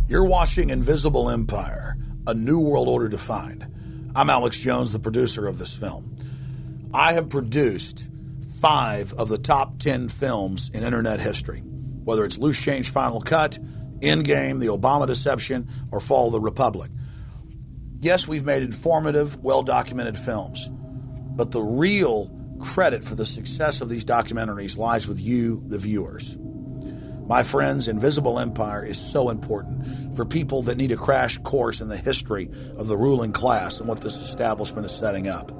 You're watching Invisible Empire, A New World Order Defined. I'm Alex Jones, the producer of this film. I have produced 5 of the top 10 films in internet history, whether it's Loose Change Final Cut, Endgame, The Obama Deception, or Fall of the Republic. Yes, we've made informative, well-documented films, but the real credit for the success of these documentaries lies with you, the viewers. My friends, Invisible Empire is so important for people that need a crash course in the history of the ruling class and what this establishment is setting up.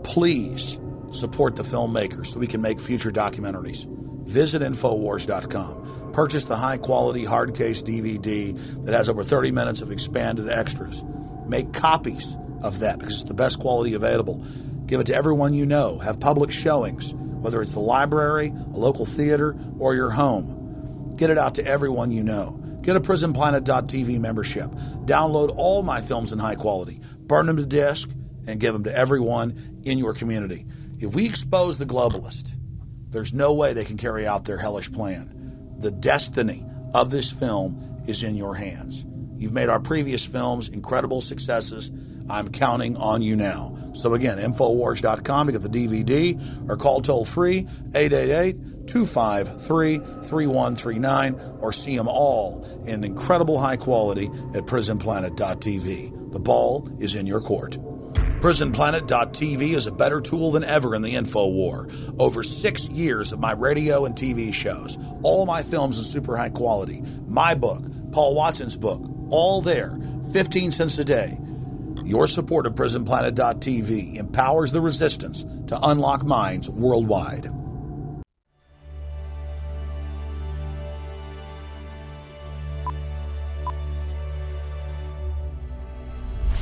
Please support the filmmakers so we can make future documentaries. Visit Infowars.com. Purchase the high-quality hard case DVD that has over 30 minutes of expanded extras. Make copies of that because it's the best quality available. Give it to everyone you know. Have public showings, whether it's the library, a local theater, or your home. Get it out to everyone you know. Get a PrisonPlanet.tv membership. Download all my films in high quality. Burn them to disk and give them to everyone in your community. If we expose the globalist, there's no way they can carry out their hellish plan. The destiny of this film is in your hands. You've made our previous films incredible successes. I'm counting on you now. So again, Infowars.com to get the DVD or call toll-free 888-253-3139 or see them all in incredible high quality at PrisonPlanet.tv. The ball is in your court. PrisonPlanet.tv is a better tool than ever in the info war. Over 6 years of my radio and TV shows, all my films in super high quality, my book, Paul Watson's book, all there, 15 cents a day. Your support of PrisonPlanet.tv empowers the resistance to unlock minds worldwide.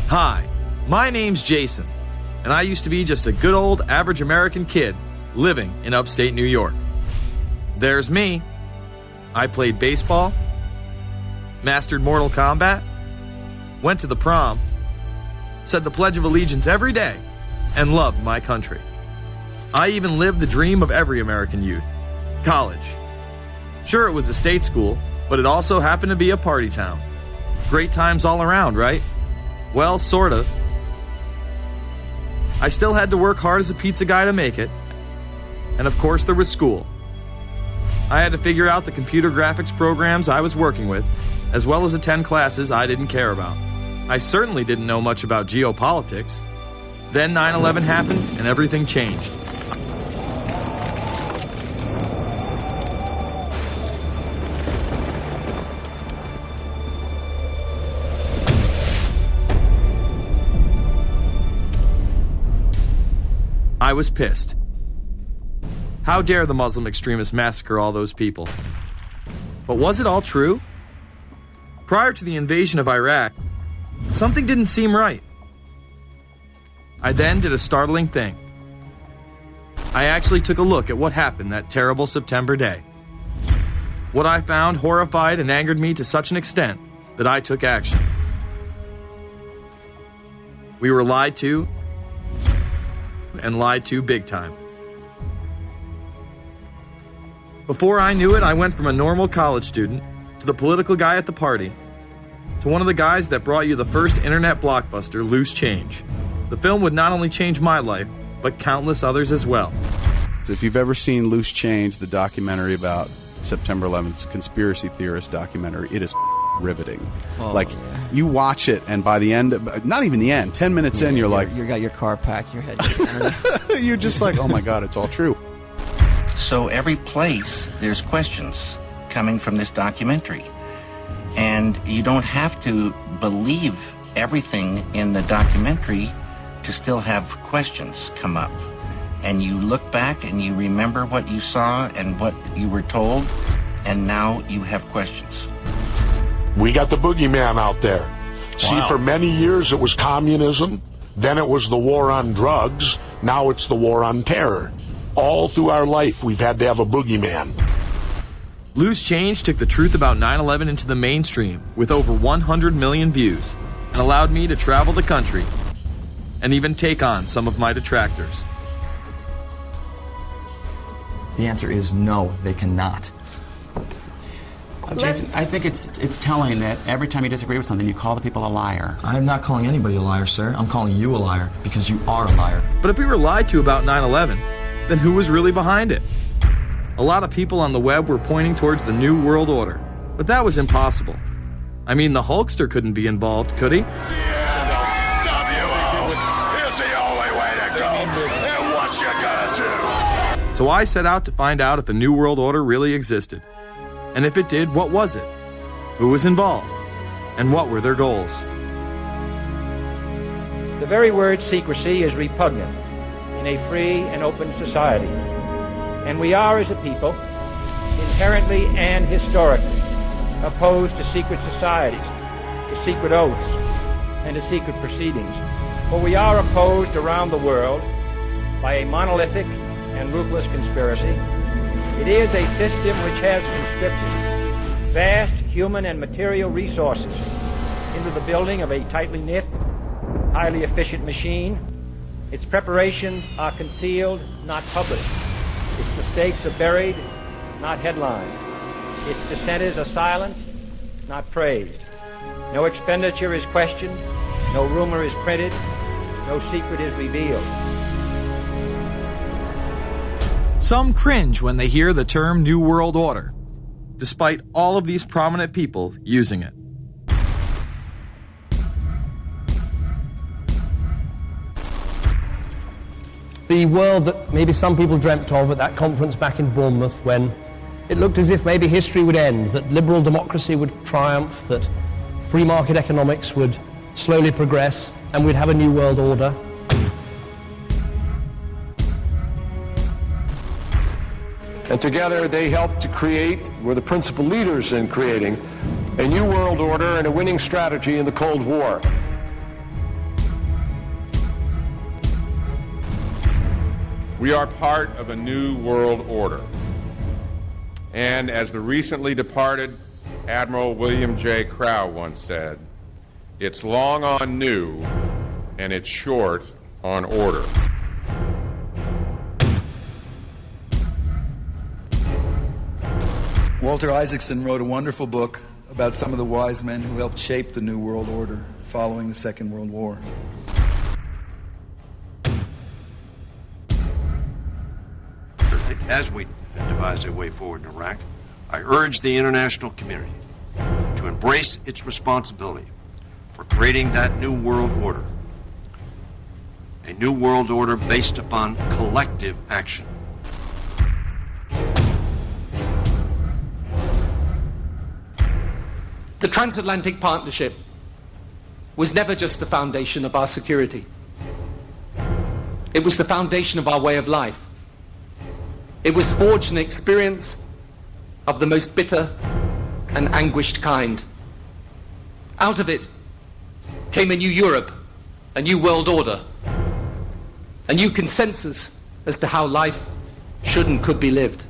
Hi, my name's Jason, and I used to be just a good old average American kid living in upstate New York. There's me. I played baseball, mastered Mortal Kombat, went to the prom, said the Pledge of Allegiance every day, and loved my country. I even lived the dream of every American youth, college. Sure, it was a state school, but it also happened to be a party town. Great times all around, right? Well, sort of. I still had to work hard as a pizza guy to make it. And of course there was school. I had to figure out the computer graphics programs I was working with, as well as attend classes I didn't care about. I certainly didn't know much about geopolitics. Then 9/11 happened and everything changed. I was pissed. How dare the Muslim extremists massacre all those people? But was it all true? Prior to the invasion of Iraq, something didn't seem right. I then did a startling thing. I actually took a look at what happened that terrible September day. What I found horrified and angered me to such an extent that I took action. We were lied to, and lied to big time. Before I knew it, I went from a normal college student to the political guy at the party to one of the guys that brought you the first internet blockbuster, Loose Change. The film would not only change my life, but countless others as well. So if you've ever seen Loose Change, the documentary about September 11th, conspiracy theorist documentary, it is riveting. Oh, like, yeah. you watch it, and by the end, not even the end, 10 minutes in, you're like... You got your car packed, your head... You're just like, oh my God, it's all true. So every place, there's questions coming from this documentary. And you don't have to believe everything in the documentary to still have questions come up. And you look back and you remember what you saw and what you were told, and now you have questions. We got the boogeyman out there. See, for many years it was communism, then it was the war on drugs, now it's the war on terror. All through our life we've had to have a boogeyman. Loose Change took the truth about 9/11 into the mainstream with over 100 million views and allowed me to travel the country and even take on some of my detractors. The answer is no, they cannot. Jason, I think it's telling that every time you disagree with something, you call the people a liar. I'm not calling anybody a liar, sir. I'm calling you a liar because you are a liar. But if we were lied to about 9/11, then who was really behind it? A lot of people on the web were pointing towards the New World Order, but that was impossible. I mean, the Hulkster couldn't be involved, could he? So I set out to find out if a New World Order really existed. And if it did, what was it? Who was involved? And what were their goals? The very word secrecy is repugnant in a free and open society. And we are, as a people, inherently and historically opposed to secret societies, to secret oaths, and to secret proceedings. For we are opposed around the world by a monolithic and ruthless conspiracy. It is a system which has conscripted vast human and material resources into the building of a tightly knit, highly efficient machine. Its preparations are concealed, not published. Its mistakes are buried, not headlined. Its dissenters are silenced, not praised. No expenditure is questioned, no rumor is printed, no secret is revealed. Some cringe when they hear the term New World Order, despite all of these prominent people using it. The world that maybe some people dreamt of at that conference back in Bournemouth, when it looked as if maybe history would end, that liberal democracy would triumph, that free market economics would slowly progress, and we'd have a new world order. And together they helped to create, were the principal leaders in creating, a new world order and a winning strategy in the Cold War. We are part of a new world order. And as the recently departed Admiral William J. Crowe once said, it's long on new and it's short on order. Walter Isaacson wrote a wonderful book about some of the wise men who helped shape the New World Order following the Second World War. As we devise a way forward in Iraq, I urge the international community to embrace its responsibility for creating that new world order. A new world order based upon collective action. The transatlantic partnership was never just the foundation of our security. It was the foundation of our way of life. It was forged an experience of the most bitter and anguished kind. Out of it came a new Europe, a new world order, a new consensus as to how life should and could be lived.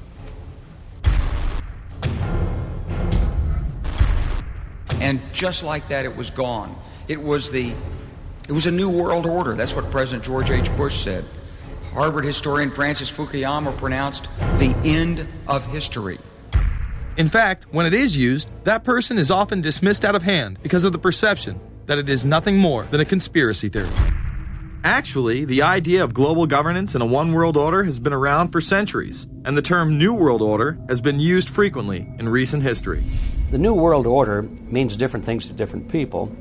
And just like that, it was gone. It was a new world order. That's what President George H. Bush said. Harvard historian Francis Fukuyama pronounced the end of history. In fact, when it is used, that person is often dismissed out of hand because of the perception that it is nothing more than a conspiracy theory. Actually, the idea of global governance and a one world order has been around for centuries, and the term New World Order has been used frequently in recent history. The New World Order means different things to different people,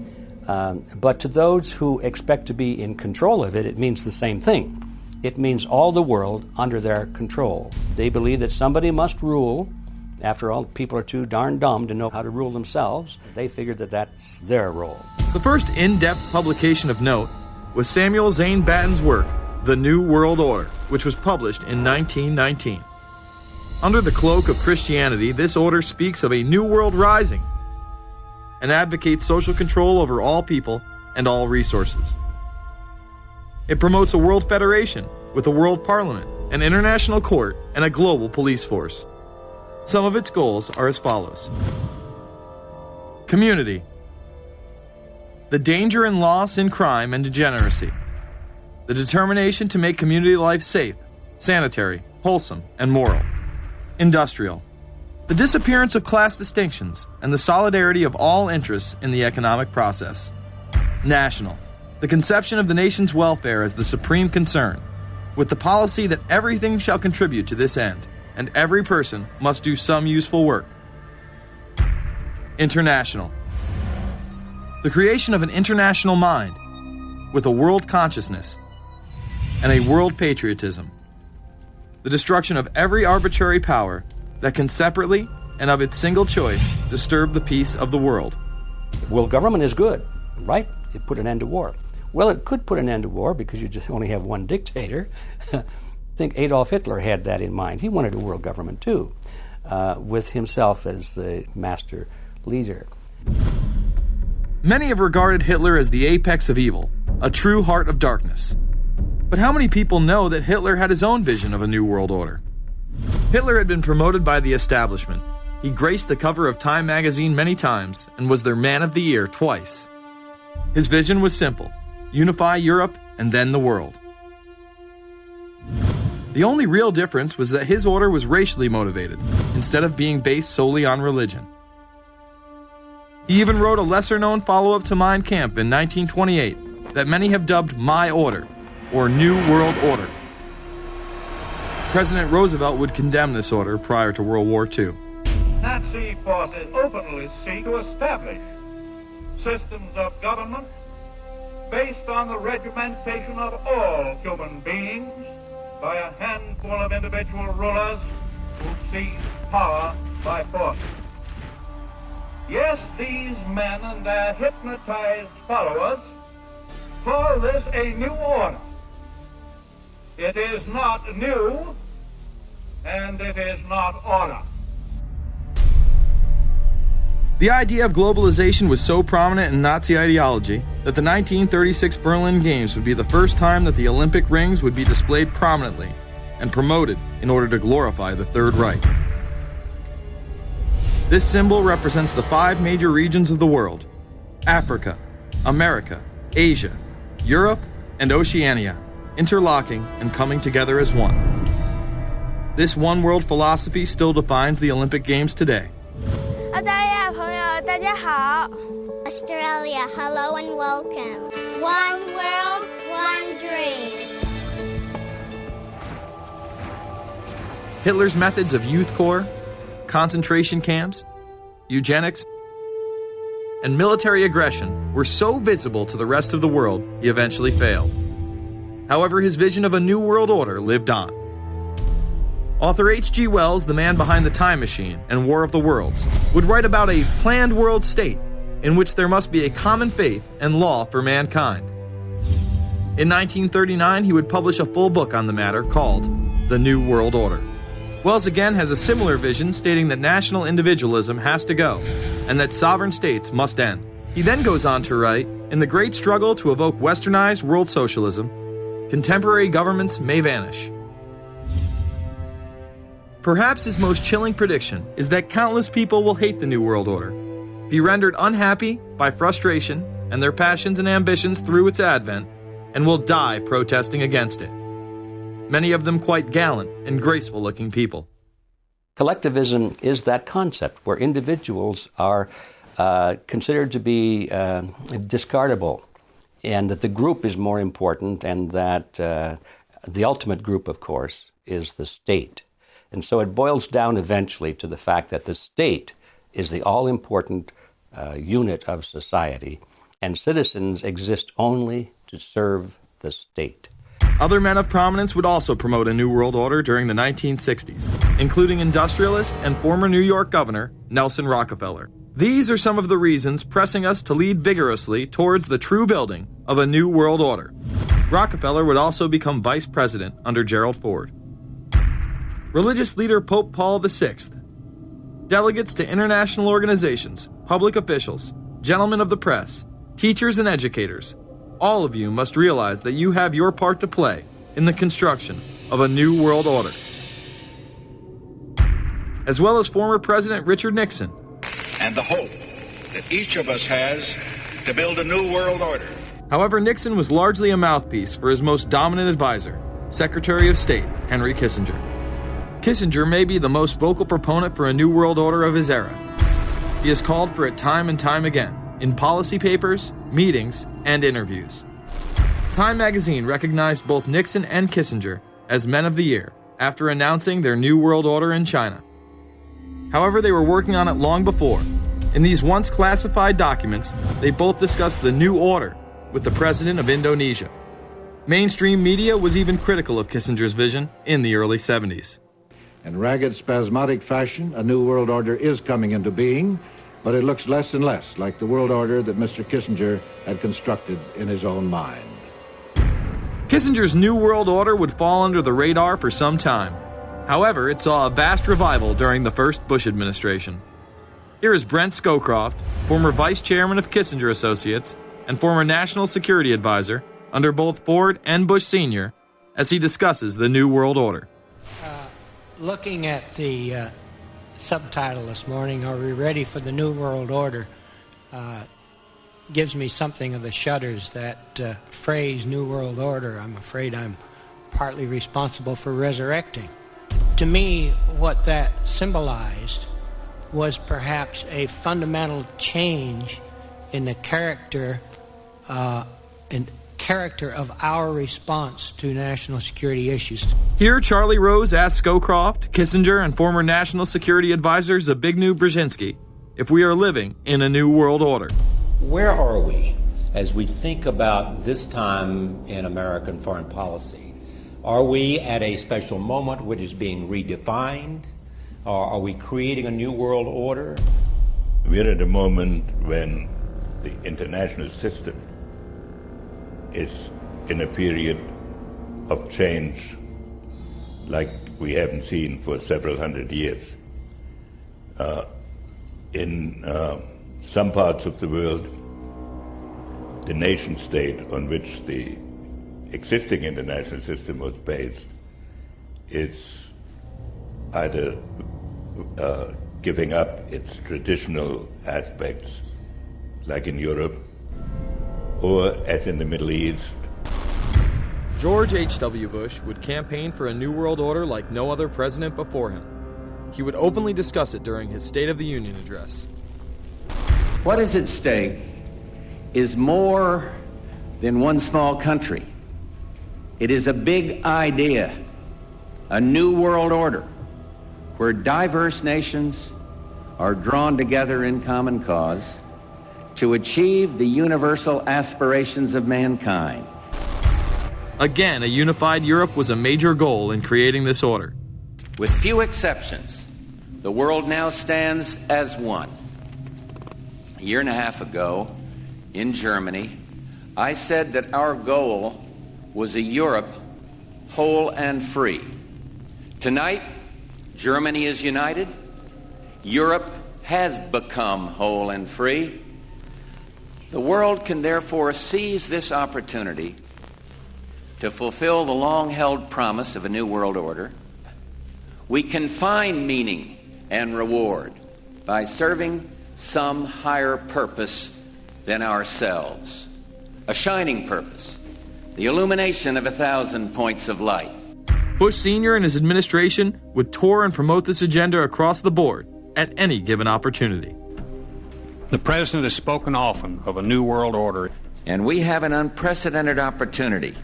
but to those who expect to be in control of it, it means the same thing. It means all the world under their control. They believe that somebody must rule. After all, people are too darn dumb to know how to rule themselves. They figured that that's their role. The first in-depth publication of note was Samuel Zane Batten's work, The New World Order, which was published in 1919. Under the cloak of Christianity, this order speaks of a new world rising and advocates social control over all people and all resources. It promotes a world federation with a world parliament, an international court, and a global police force. Some of its goals are as follows. Community. The danger and loss in crime and degeneracy. The determination to make community life safe, sanitary, wholesome, and moral. Industrial. The disappearance of class distinctions and the solidarity of all interests in the economic process. National. The conception of the nation's welfare as the supreme concern, with the policy that everything shall contribute to this end, and every person must do some useful work. International. The creation of an international mind, with a world consciousness and a world patriotism. The destruction of every arbitrary power that can separately and of its single choice disturb the peace of the world. Well, government is good, right? It put an end to war. Well, it could put an end to war because you just only have one dictator. I think Adolf Hitler had that in mind. He wanted a world government too, with himself as the master leader. Many have regarded Hitler as the apex of evil, a true heart of darkness. But how many people know that Hitler had his own vision of a new world order? Hitler had been promoted by the establishment. He graced the cover of Time magazine many times and was their Man of the Year twice. His vision was simple: unify Europe and then the world. The only real difference was that his order was racially motivated, instead of being based solely on religion. He even wrote a lesser-known follow-up to Mein Kampf in 1928 that many have dubbed My Order, or New World Order. President Roosevelt would condemn this order prior to World War II. Nazi forces openly seek to establish systems of government based on the regimentation of all human beings by a handful of individual rulers who seize power by force. Yes, these men and their hypnotized followers call this a new order. It is not new, and it is not order. The idea of globalization was so prominent in Nazi ideology that the 1936 Berlin Games would be the first time that the Olympic rings would be displayed prominently and promoted in order to glorify the Third Reich. This symbol represents the 5 major regions of the world: Africa, America, Asia, Europe, and Oceania, interlocking and coming together as one. This one world philosophy still defines the Olympic Games today. Australia, hello and welcome. One world, one dream. Hitler's methods of youth corps, concentration camps, eugenics, and military aggression were so visible to the rest of the world, he eventually failed. However, his vision of a new world order lived on. Author H.G. Wells, the man behind The Time Machine and War of the Worlds, would write about a planned world state in which there must be a common faith and law for mankind. In 1939, he would publish a full book on the matter called The New World Order. Wells again has a similar vision, stating that national individualism has to go and that sovereign states must end. He then goes on to write, in the great struggle to evoke westernized world socialism, contemporary governments may vanish. Perhaps his most chilling prediction is that countless people will hate the New World Order, be rendered unhappy by frustration and their passions and ambitions through its advent, and will die protesting against it. Many of them quite gallant and graceful-looking people. Collectivism is that concept where individuals are considered to be discardable, and that the group is more important, and that the ultimate group, of course, is the state. And so it boils down eventually to the fact that the state is the all-important unit of society, and citizens exist only to serve the state. Other men of prominence would also promote a New World Order during the 1960s, including industrialist and former New York Governor Nelson Rockefeller. These are some of the reasons pressing us to lead vigorously towards the true building of a New World Order. Rockefeller would also become vice president under Gerald Ford. Religious leader Pope Paul VI, delegates to international organizations, public officials, gentlemen of the press, teachers and educators, all of you must realize that you have your part to play in the construction of a new world order. As well as former President Richard Nixon. And the hope that each of us has to build a new world order. However, Nixon was largely a mouthpiece for his most dominant advisor, Secretary of State Henry Kissinger. Kissinger may be the most vocal proponent for a new world order of his era. He has called for it time and time again, in policy papers, meetings, and interviews. Time magazine recognized both Nixon and Kissinger as Men of the Year after announcing their New World Order in China. However, they were working on it long before. In these once classified documents, they both discussed the New Order with the president of Indonesia. Mainstream media was even critical of Kissinger's vision in the early 70s. In ragged, spasmodic fashion, a new world order is coming into being, but it looks less and less like the world order that Mr. Kissinger had constructed in his own mind. Kissinger's New World Order would fall under the radar for some time. However, it saw a vast revival during the first Bush administration. Here is Brent Scowcroft, former vice chairman of Kissinger Associates and former national security advisor under both Ford and Bush Sr., as he discusses the New World Order. Looking at the subtitle this morning, Are We Ready for the New World Order? Gives me something of the shudders. That phrase, New World Order, I'm afraid I'm partly responsible for resurrecting. To me, what that symbolized was perhaps a fundamental change in the character of our response to national security issues. Here, Charlie Rose asked Scowcroft, Kissinger, and former national security advisor Zbigniew Brzezinski if we are living in a new world order. Where are we as we think about this time in American foreign policy? Are we at a special moment which is being redefined? Or are we creating a new world order? We're at a moment when the international system is in a period of change like we haven't seen for several hundred years. In some parts of the world, the nation state on which the existing international system was based is either giving up its traditional aspects, like in Europe, or as in the Middle East. George H.W. Bush would campaign for a new world order like no other president before him. He would openly discuss it during his State of the Union address. What is at stake is more than one small country. It is a big idea, a new world order, where diverse nations are drawn together in common cause to achieve the universal aspirations of mankind. Again, a unified Europe was a major goal in creating this order. With few exceptions, the world now stands as one. A year and a half ago, in Germany, I said that our goal was a Europe whole and free. Tonight, Germany is united. Europe has become whole and free. The world can therefore seize this opportunity to fulfill the long-held promise of a new world order. We can find meaning and reward by serving some higher purpose than ourselves. A shining purpose, the illumination of 1,000 points of light. Bush Sr. and his administration would tour and promote this agenda across the board at any given opportunity. The President has spoken often of a new world order. And we have an unprecedented opportunity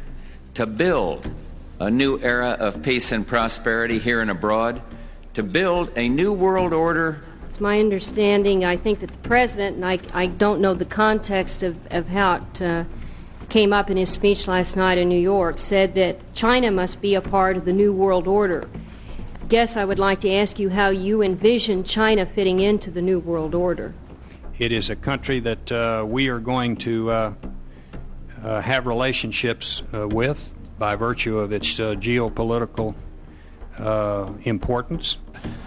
to build a new era of peace and prosperity here and abroad, to build a new world order. It's my understanding, I think that the President, and I don't know the context of how it came up in his speech last night in New York, said that China must be a part of the new world order. Guess I would like to ask you how you envision China fitting into the new world order. It is a country that we are going to have relationships with by virtue of its geopolitical importance.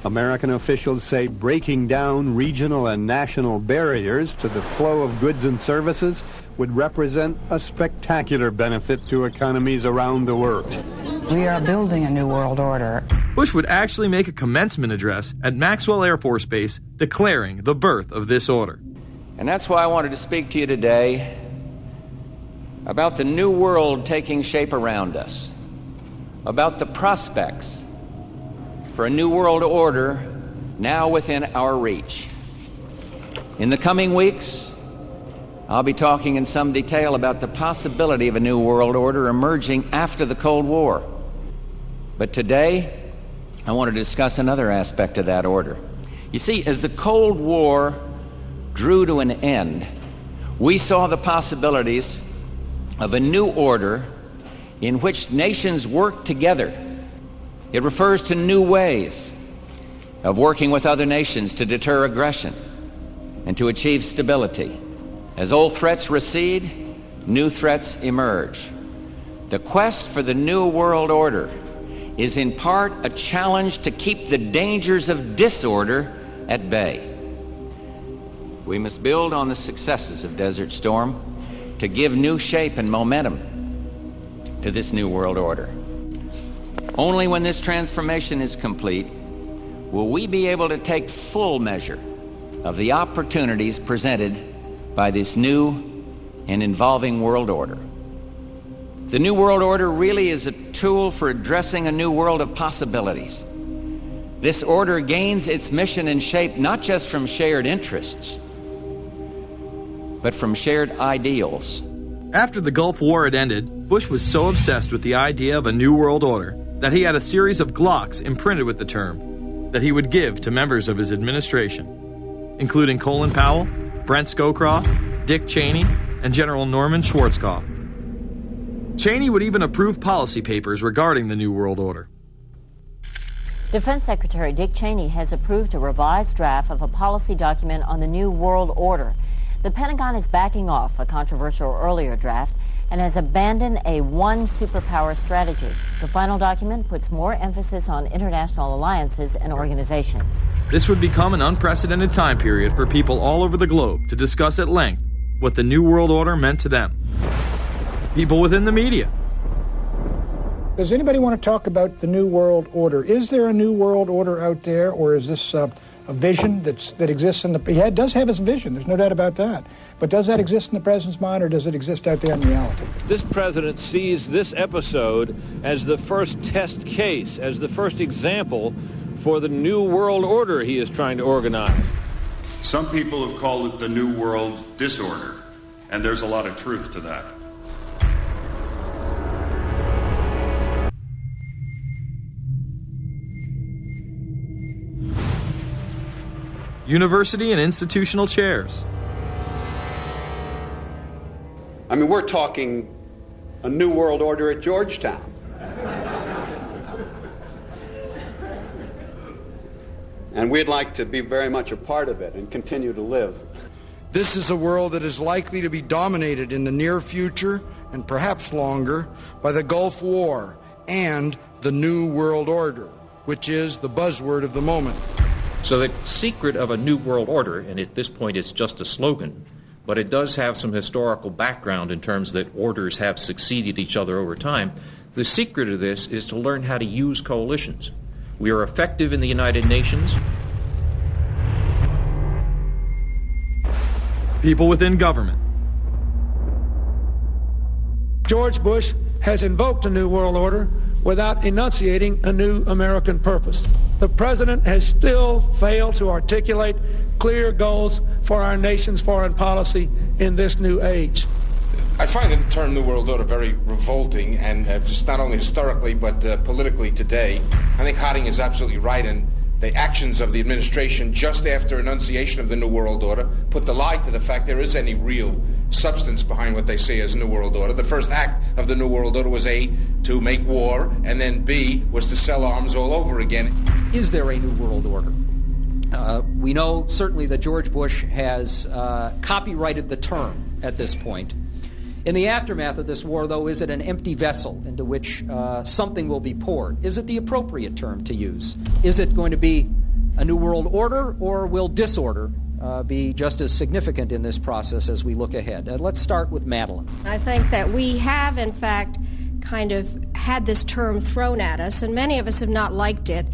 American officials say breaking down regional and national barriers to the flow of goods and services would represent a spectacular benefit to economies around the world. We are building a new world order. Bush would actually make a commencement address at Maxwell Air Force Base declaring the birth of this order. And that's why I wanted to speak to you today about the new world taking shape around us, about the prospects for a new world order now within our reach. In the coming weeks, I'll be talking in some detail about the possibility of a new world order emerging after the Cold War. But today, I want to discuss another aspect of that order. You see, as the Cold War drew to an end, we saw the possibilities of a new order in which nations work together. It refers to new ways of working with other nations to deter aggression and to achieve stability. As old threats recede, new threats emerge. The quest for the new world order is in part a challenge to keep the dangers of disorder at bay. We must build on the successes of Desert Storm to give new shape and momentum to this new world order. Only when this transformation is complete will we be able to take full measure of the opportunities presented by this new and evolving world order. The New World Order really is a tool for addressing a new world of possibilities. This order gains its mission and shape not just from shared interests, but from shared ideals. After the Gulf War had ended, Bush was so obsessed with the idea of a new world order that he had a series of Glocks imprinted with the term that he would give to members of his administration, including Colin Powell, Brent Scowcroft, Dick Cheney, and General Norman Schwarzkopf. Cheney would even approve policy papers regarding the New World Order. Defense Secretary Dick Cheney has approved a revised draft of a policy document on the New World Order. The Pentagon is backing off a controversial earlier draft and has abandoned a one superpower strategy. The final document puts more emphasis on international alliances and organizations. This would become an unprecedented time period for people all over the globe to discuss at length what the New World Order meant to them. People within the media. Does anybody want to talk about the New World Order? Is there a New World Order out there, or is this a vision that exists in the... He does have his vision, there's no doubt about that. But does that exist in the president's mind, or does it exist out there in reality? This president sees this episode as the first test case, as the first example for the New World Order he is trying to organize. Some people have called it the New World Disorder, and there's a lot of truth to that. University and institutional chairs. I mean, we're talking a new world order at Georgetown. And we'd like to be very much a part of it and continue to live. This is a world that is likely to be dominated in the near future, and perhaps longer, by the Gulf War and the New World Order, which is the buzzword of the moment. So the secret of a new world order, and at this point it's just a slogan, but it does have some historical background in terms that orders have succeeded each other over time. The secret of this is to learn how to use coalitions. We are effective in the United Nations. People within government. George Bush has invoked a new world order without enunciating a new American purpose. The president has still failed to articulate clear goals for our nation's foreign policy in this new age. I find the term New World Order very revolting, and just not only historically but politically today. I think Harding is absolutely right, and the actions of the administration just after enunciation of the New World Order put the lie to the fact there is any real substance behind what they say as New World Order. The first act of the New World Order was A, to make war, and then B, was to sell arms all over again. Is there a New World Order? We know certainly that George Bush has copyrighted the term at this point. In the aftermath of this war, though, is it an empty vessel into which something will be poured? Is it the appropriate term to use? Is it going to be a New World Order, or will disorder be just as significant in this process as we look ahead? Let's start with Madeline. I think that we have, in fact, kind of had this term thrown at us, and many of us have not liked it,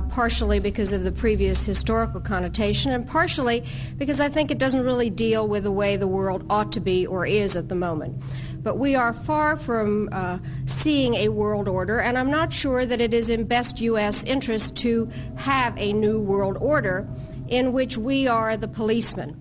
partially because of the previous historical connotation, and partially because I think it doesn't really deal with the way the world ought to be or is at the moment. But we are far from seeing a world order, and I'm not sure that it is in best U.S. interest to have a new world order in which we are the policeman.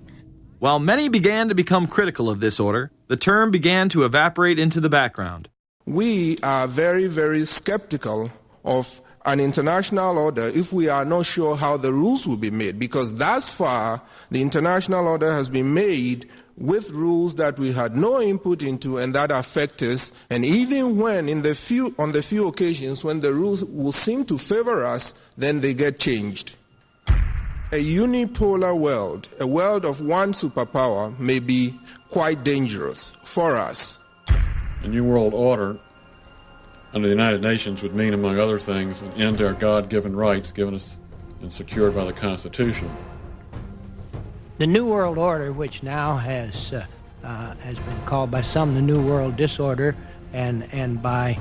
While many began to become critical of this order, the term began to evaporate into the background. We are very, very skeptical of an international order if we are not sure how the rules will be made, because thus far the international order has been made with rules that we had no input into and that affect us, and even when on the few occasions when the rules will seem to favor us, then they get changed. A unipolar world, a world of one superpower, may be quite dangerous for us. A new world order under the United Nations would mean, among other things, an end to our God-given rights given us and secured by the Constitution. The New World Order, which now has been called by some the New World Disorder, and by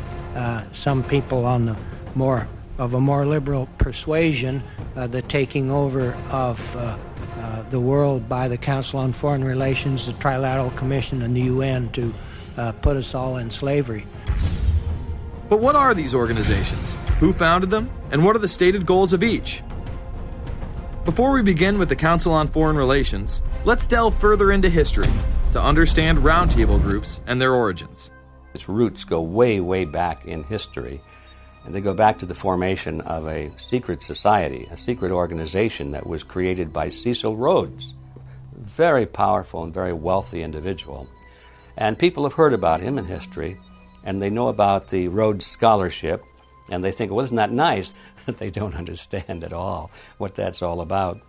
some people on the more liberal persuasion, the taking over of the world by the Council on Foreign Relations, the Trilateral Commission, and the UN to put us all in slavery. But what are these organizations? Who founded them? And what are the stated goals of each? Before we begin with the Council on Foreign Relations, let's delve further into history to understand roundtable groups and their origins. Its roots go way, way back in history. And they go back to the formation of a secret society, a secret organization that was created by Cecil Rhodes, a very powerful and very wealthy individual. And people have heard about him in history, and they know about the Rhodes Scholarship, and they think, well, isn't that nice? They don't understand at all what that's all about.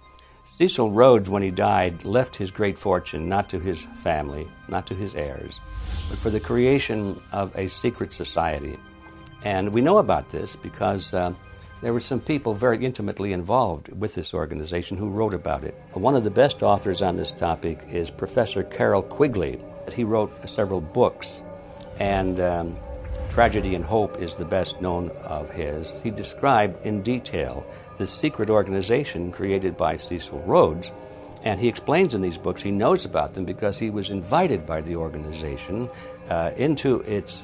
Cecil Rhodes, when he died, left his great fortune not to his family, not to his heirs, but for the creation of a secret society. And we know about this because there were some people very intimately involved with this organization who wrote about it. One of the best authors on this topic is Professor Carroll Quigley. He wrote several books, and Tragedy and Hope is the best known of his. He described in detail this secret organization created by Cecil Rhodes, and he explains in these books he knows about them because he was invited by the organization into its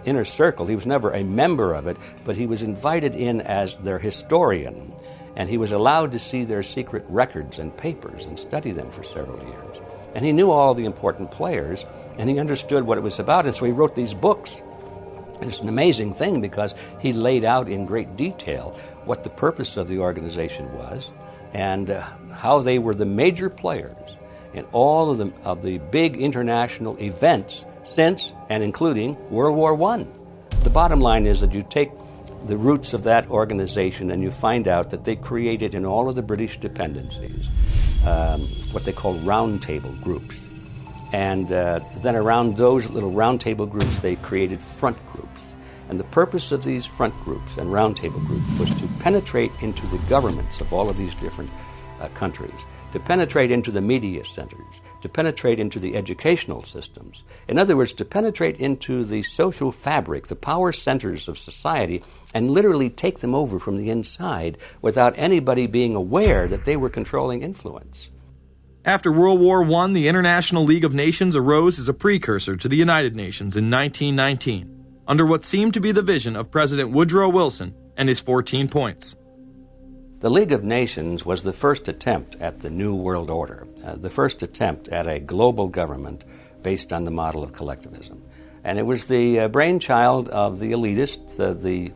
inner circle. He was never a member of it, but he was invited in as their historian, and he was allowed to see their secret records and papers and study them for several years. And he knew all the important players, and he understood what it was about, and so he wrote these books. It's an amazing thing because he laid out in great detail what the purpose of the organization was and how they were the major players in all of the big international events since and including World War I. The bottom line is that you take the roots of that organization and you find out that they created in all of the British dependencies what they call roundtable groups. And then around those little roundtable groups, they created front groups. And the purpose of these front groups and roundtable groups was to penetrate into the governments of all of these different countries, to penetrate into the media centers, to penetrate into the educational systems. In other words, to penetrate into the social fabric, the power centers of society, and literally take them over from the inside without anybody being aware that they were controlling influence. After World War I, the International League of Nations arose as a precursor to the United Nations in 1919, under what seemed to be the vision of President Woodrow Wilson and his 14 points. The League of Nations was the first attempt at the New World Order, the first attempt at a global government based on the model of collectivism. And it was the brainchild of the elitists, the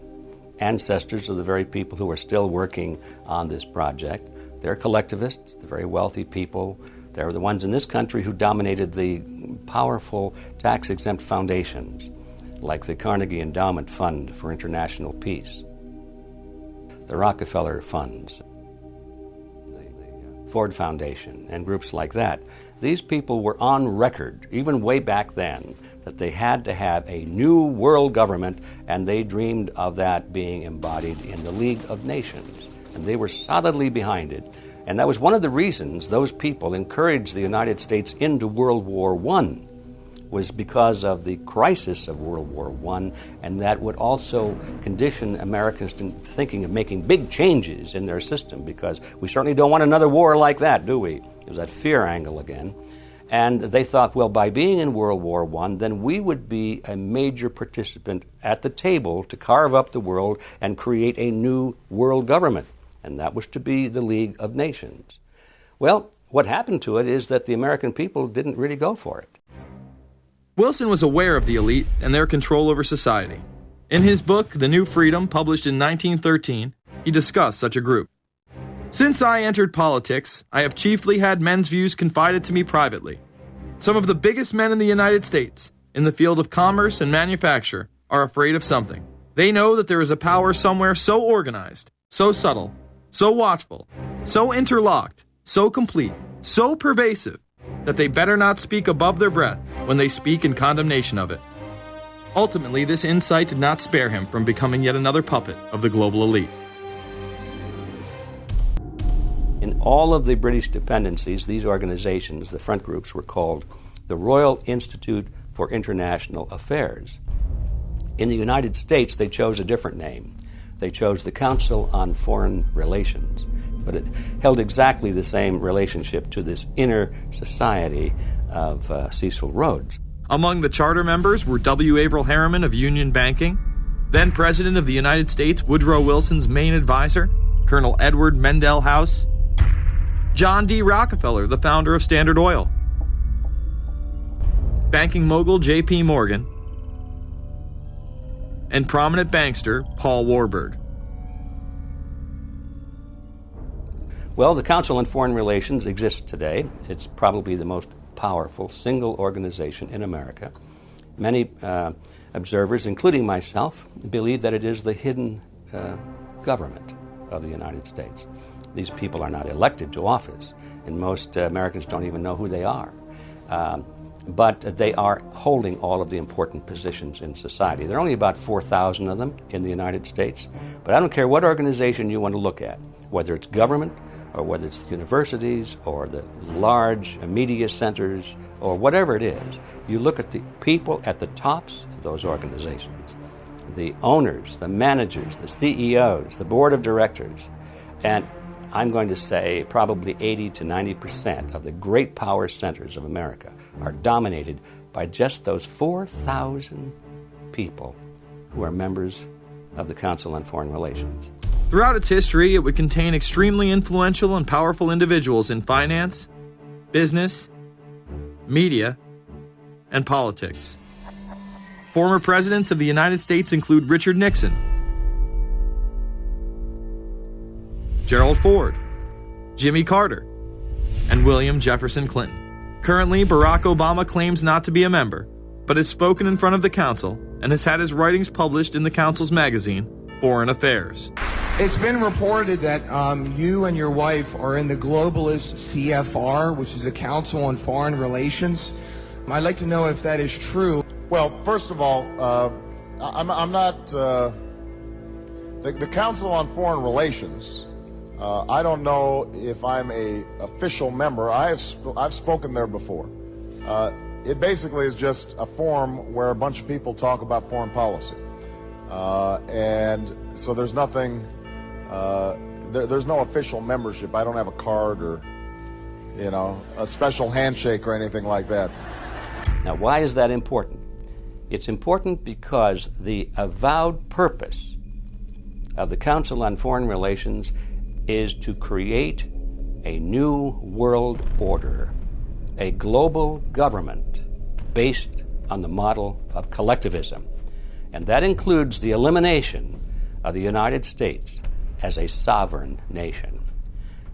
ancestors of the very people who are still working on this project. They're collectivists, the very wealthy people. They're the ones in this country who dominated the powerful tax-exempt foundations, like the Carnegie Endowment Fund for International Peace, the Rockefeller Funds, the Ford Foundation, and groups like that. These people were on record, even way back then, that they had to have a new world government, and they dreamed of that being embodied in the League of Nations. And they were solidly behind it. And that was one of the reasons those people encouraged the United States into World War I, was because of the crisis of World War I, and that would also condition Americans to thinking of making big changes in their system, because we certainly don't want another war like that, do we? There's that fear angle again. And they thought, well, by being in World War I, then we would be a major participant at the table to carve up the world and create a new world government. And that was to be the League of Nations. Well, what happened to it is that the American people didn't really go for it. Wilson was aware of the elite and their control over society. In his book, The New Freedom, published in 1913, he discussed such a group. Since I entered politics, I have chiefly had men's views confided to me privately. Some of the biggest men in the United States, in the field of commerce and manufacture, are afraid of something. They know that there is a power somewhere so organized, so subtle, so watchful, so interlocked, so complete, so pervasive, that they better not speak above their breath when they speak in condemnation of it. Ultimately, this insight did not spare him from becoming yet another puppet of the global elite. In all of the British dependencies, these organizations, the front groups, were called the Royal Institute for International Affairs. In the United States, they chose a different name. They chose the Council on Foreign Relations, but it held exactly the same relationship to this inner society of Cecil Rhodes. Among the charter members were W. Averill Harriman of Union Banking, then President of the United States Woodrow Wilson's main advisor, Colonel Edward Mendell House, John D. Rockefeller, the founder of Standard Oil, banking mogul J.P. Morgan, and prominent bankster Paul Warburg. Well, the Council on Foreign Relations exists today. It's probably the most powerful single organization in America. Many observers, including myself, believe that it is the hidden government of the United States. These people are not elected to office, and most Americans don't even know who they are. But they are holding all of the important positions in society. There are only about 4,000 of them in the United States, but I don't care what organization you want to look at, whether it's government, or whether it's the universities, or the large media centers, or whatever it is. You look at the people at the tops of those organizations, the owners, the managers, the CEOs, the board of directors, and I'm going to say probably 80 to 90% of the great power centers of America are dominated by just those 4,000 people who are members of the Council on Foreign Relations. Throughout its history, it would contain extremely influential and powerful individuals in finance, business, media, and politics. Former presidents of the United States include Richard Nixon, Gerald Ford, Jimmy Carter, and William Jefferson Clinton. Currently, Barack Obama claims not to be a member, but has spoken in front of the Council and has had his writings published in the Council's magazine, Foreign Affairs. It's been reported that you and your wife are in the globalist CFR, which is a Council on Foreign Relations. I'd like to know if that is true. Well, first of all, I'm not... The Council on Foreign Relations, I don't know if I'm a official member. I've spoken there before. It basically is just a forum where a bunch of people talk about foreign policy. And so there's nothing... there's no official membership. I don't have a card or, a special handshake or anything like that. Now, why is that important? It's important because the avowed purpose of the Council on Foreign Relations is to create a new world order, a global government based on the model of collectivism. And that includes the elimination of the United States as a sovereign nation.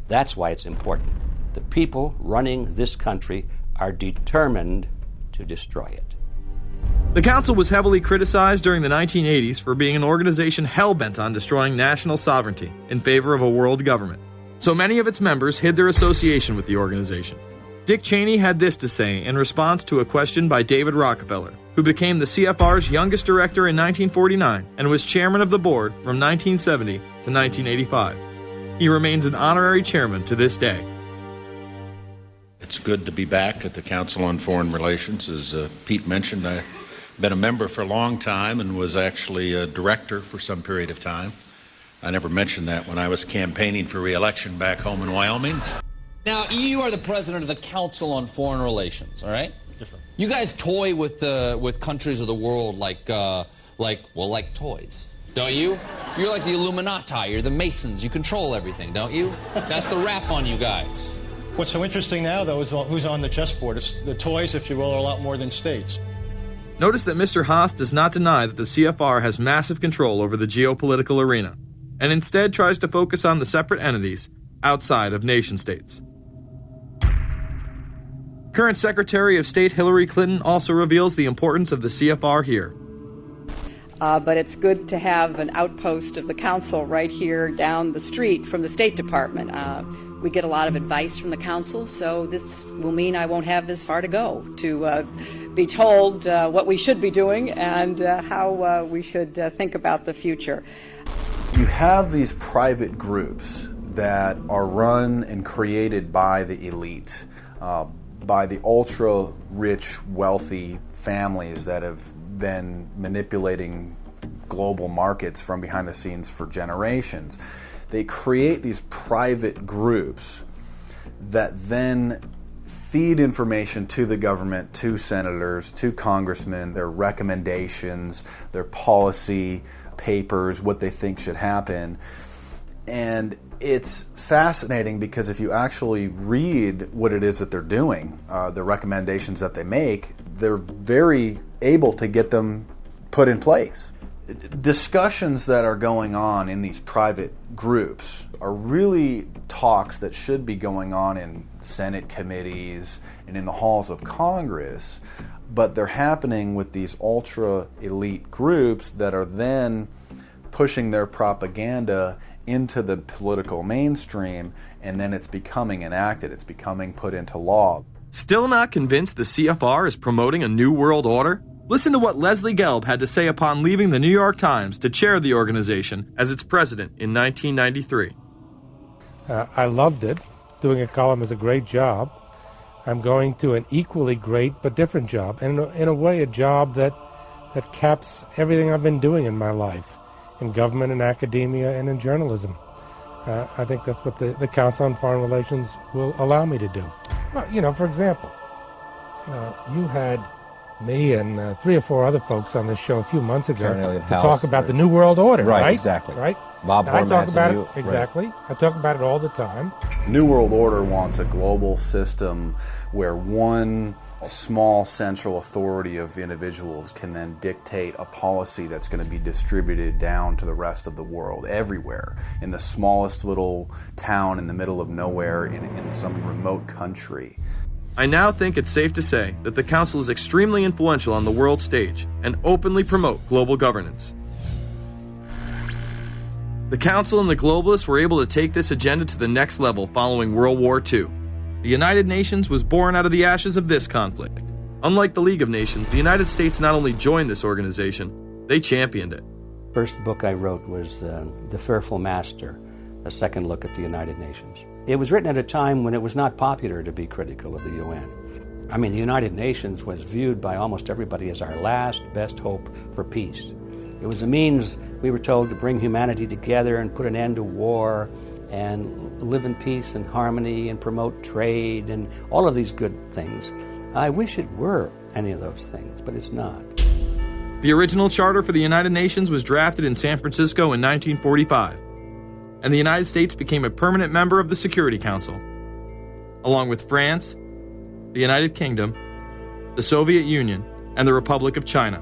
That's why it's important. The people running this country are determined to destroy it. The Council was heavily criticized during the 1980s for being an organization hell-bent on destroying national sovereignty in favor of a world government. So many of its members hid their association with the organization. Dick Cheney had this to say in response to a question by David Rockefeller, who became the CFR's youngest director in 1949 and was chairman of the board from 1970 to 1985. He remains an honorary chairman to this day. It's good to be back at the Council on Foreign Relations. As Pete mentioned, I've been a member for a long time and was actually a director for some period of time. I never mentioned that when I was campaigning for re-election back home in Wyoming. Now, you are the president of the Council on Foreign Relations, all right? Yes, sir. You guys toy with countries of the world like toys, don't you? You're like the Illuminati, you're the Masons, you control everything, don't you? That's the rap on you guys. What's so interesting now, though, is who's on the chessboard. It's the toys, if you will, are a lot more than states. Notice that Mr. Haas does not deny that the CFR has massive control over the geopolitical arena, and instead tries to focus on the separate entities outside of nation-states. Current Secretary of State Hillary Clinton also reveals the importance of the CFR here. But it's good to have an outpost of the Council right here down the street from the State Department. We get a lot of advice from the Council, so this will mean I won't have as far to go to be told what we should be doing and how we should think about the future. You have these private groups that are run and created by the elite, by the ultra-rich, wealthy families that have been manipulating global markets from behind the scenes for generations. They create these private groups that then feed information to the government, to senators, to congressmen, their recommendations, their policy papers, what they think should happen. And it's fascinating because if you actually read what it is that they're doing, the recommendations that they make, they're very able to get them put in place. Discussions that are going on in these private groups are really talks that should be going on in Senate committees and in the halls of Congress, but they're happening with these ultra-elite groups that are then pushing their propaganda into the political mainstream, and then it's becoming enacted, it's becoming put into law. Still not convinced the CFR is promoting a new world order? Listen to what Leslie Gelb had to say upon leaving the New York Times to chair the organization as its president in 1993. I loved it. Doing a column is a great job. I'm going to an equally great but different job, and in a way a job that caps everything I've been doing in my life, in government, in academia, and in journalism. I think that's what the Council on Foreign Relations will allow me to do. Well, for example, you had me and 3 or 4 other folks on this show a few months ago to talk about the New World Order, right? Exactly. Right? Bob I talk Hormats about and it, you, exactly. Right. I talk about it all the time. New World Order wants a global system where one small central authority of individuals can then dictate a policy that's going to be distributed down to the rest of the world, everywhere, in the smallest little town in the middle of nowhere in some remote country. I now think it's safe to say that the Council is extremely influential on the world stage and openly promote global governance. The Council and the globalists were able to take this agenda to the next level following World War II. The United Nations was born out of the ashes of this conflict. Unlike the League of Nations, the United States not only joined this organization, they championed it. First book I wrote was The Fearful Master, a second look at the United Nations. It was written at a time when it was not popular to be critical of the UN. I mean, the United Nations was viewed by almost everybody as our last best hope for peace. It was a means, we were told, to bring humanity together and put an end to war and live in peace and harmony and promote trade and all of these good things. I wish it were any of those things, but it's not. The original charter for the United Nations was drafted in San Francisco in 1945, and the United States became a permanent member of the Security Council, along with France, the United Kingdom, the Soviet Union, and the Republic of China.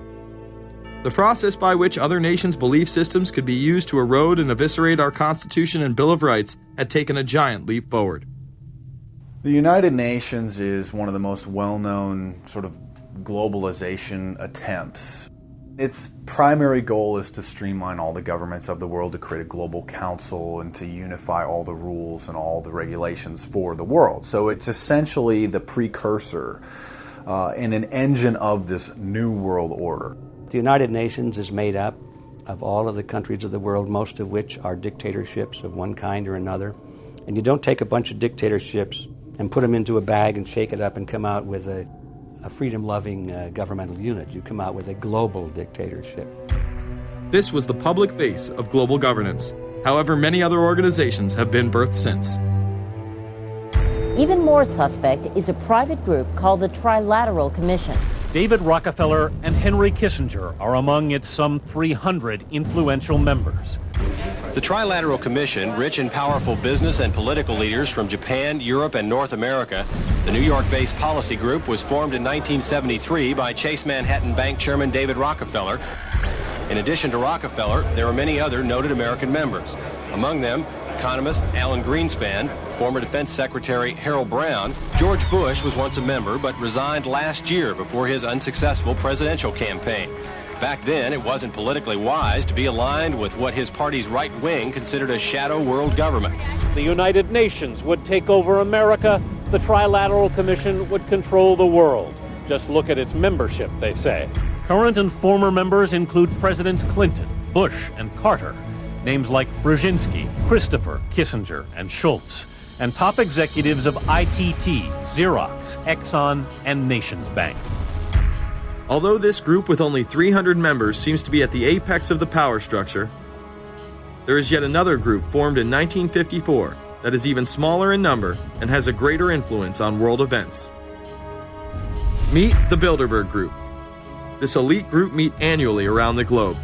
The process by which other nations' belief systems could be used to erode and eviscerate our Constitution and Bill of Rights had taken a giant leap forward. The United Nations is one of the most well-known sort of globalization attempts. Its primary goal is to streamline all the governments of the world, to create a global council and to unify all the rules and all the regulations for the world. So it's essentially the precursor and an engine of this new world order. The United Nations is made up of all of the countries of the world, most of which are dictatorships of one kind or another. And you don't take a bunch of dictatorships and put them into a bag and shake it up and come out with a freedom-loving governmental unit. You come out with a global dictatorship. This was the public face of global governance. However, many other organizations have been birthed since. Even more suspect is a private group called the Trilateral Commission. David Rockefeller and Henry Kissinger are among its some 300 influential members. The Trilateral Commission, rich and powerful business and political leaders from Japan, Europe, and North America. The New York-based policy group was formed in 1973 by Chase Manhattan Bank Chairman David Rockefeller. In addition to Rockefeller, there are many other noted American members. Among them, economist Alan Greenspan, former Defense Secretary Harold Brown. George Bush was once a member but resigned last year before his unsuccessful presidential campaign. Back then, it wasn't politically wise to be aligned with what his party's right wing considered a shadow world government. The United Nations would take over America. The Trilateral Commission would control the world. Just look at its membership, they say. Current and former members include Presidents Clinton, Bush, and Carter. Names like Brzezinski, Christopher, Kissinger, and Schultz. And top executives of ITT, Xerox, Exxon, and Nations Bank. Although this group with only 300 members seems to be at the apex of the power structure, there is yet another group formed in 1954 that is even smaller in number and has a greater influence on world events. Meet the Bilderberg Group. This elite group meet annually around the globe.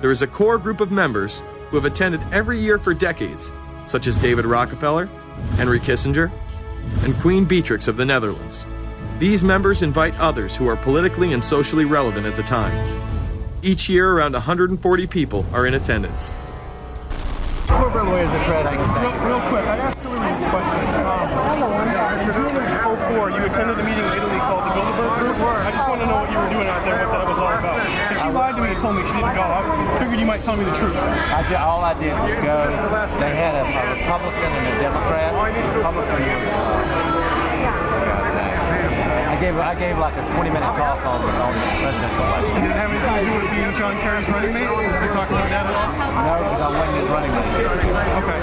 There is a core group of members who have attended every year for decades, such as David Rockefeller, Henry Kissinger, and Queen Beatrix of the Netherlands. These members invite others who are politically and socially relevant at the time. Each year, around 140 people are in attendance. Real quick, I'd ask Julie this question. In June of 2004, you attended a meeting in Italy called the Bilderberg Group. I just want to know what you were doing out there, what that was all about. If she lied to me and told me she didn't go, I figured you might tell me the truth. All I did was go. They had a Republican and a Democrat. The Republican was... I gave like a 20-minute talk on the presidential election. Did it have anything to do with being John Kerry's running mate? Did you talk about that at all? No, because I wasn't his running mate. Okay.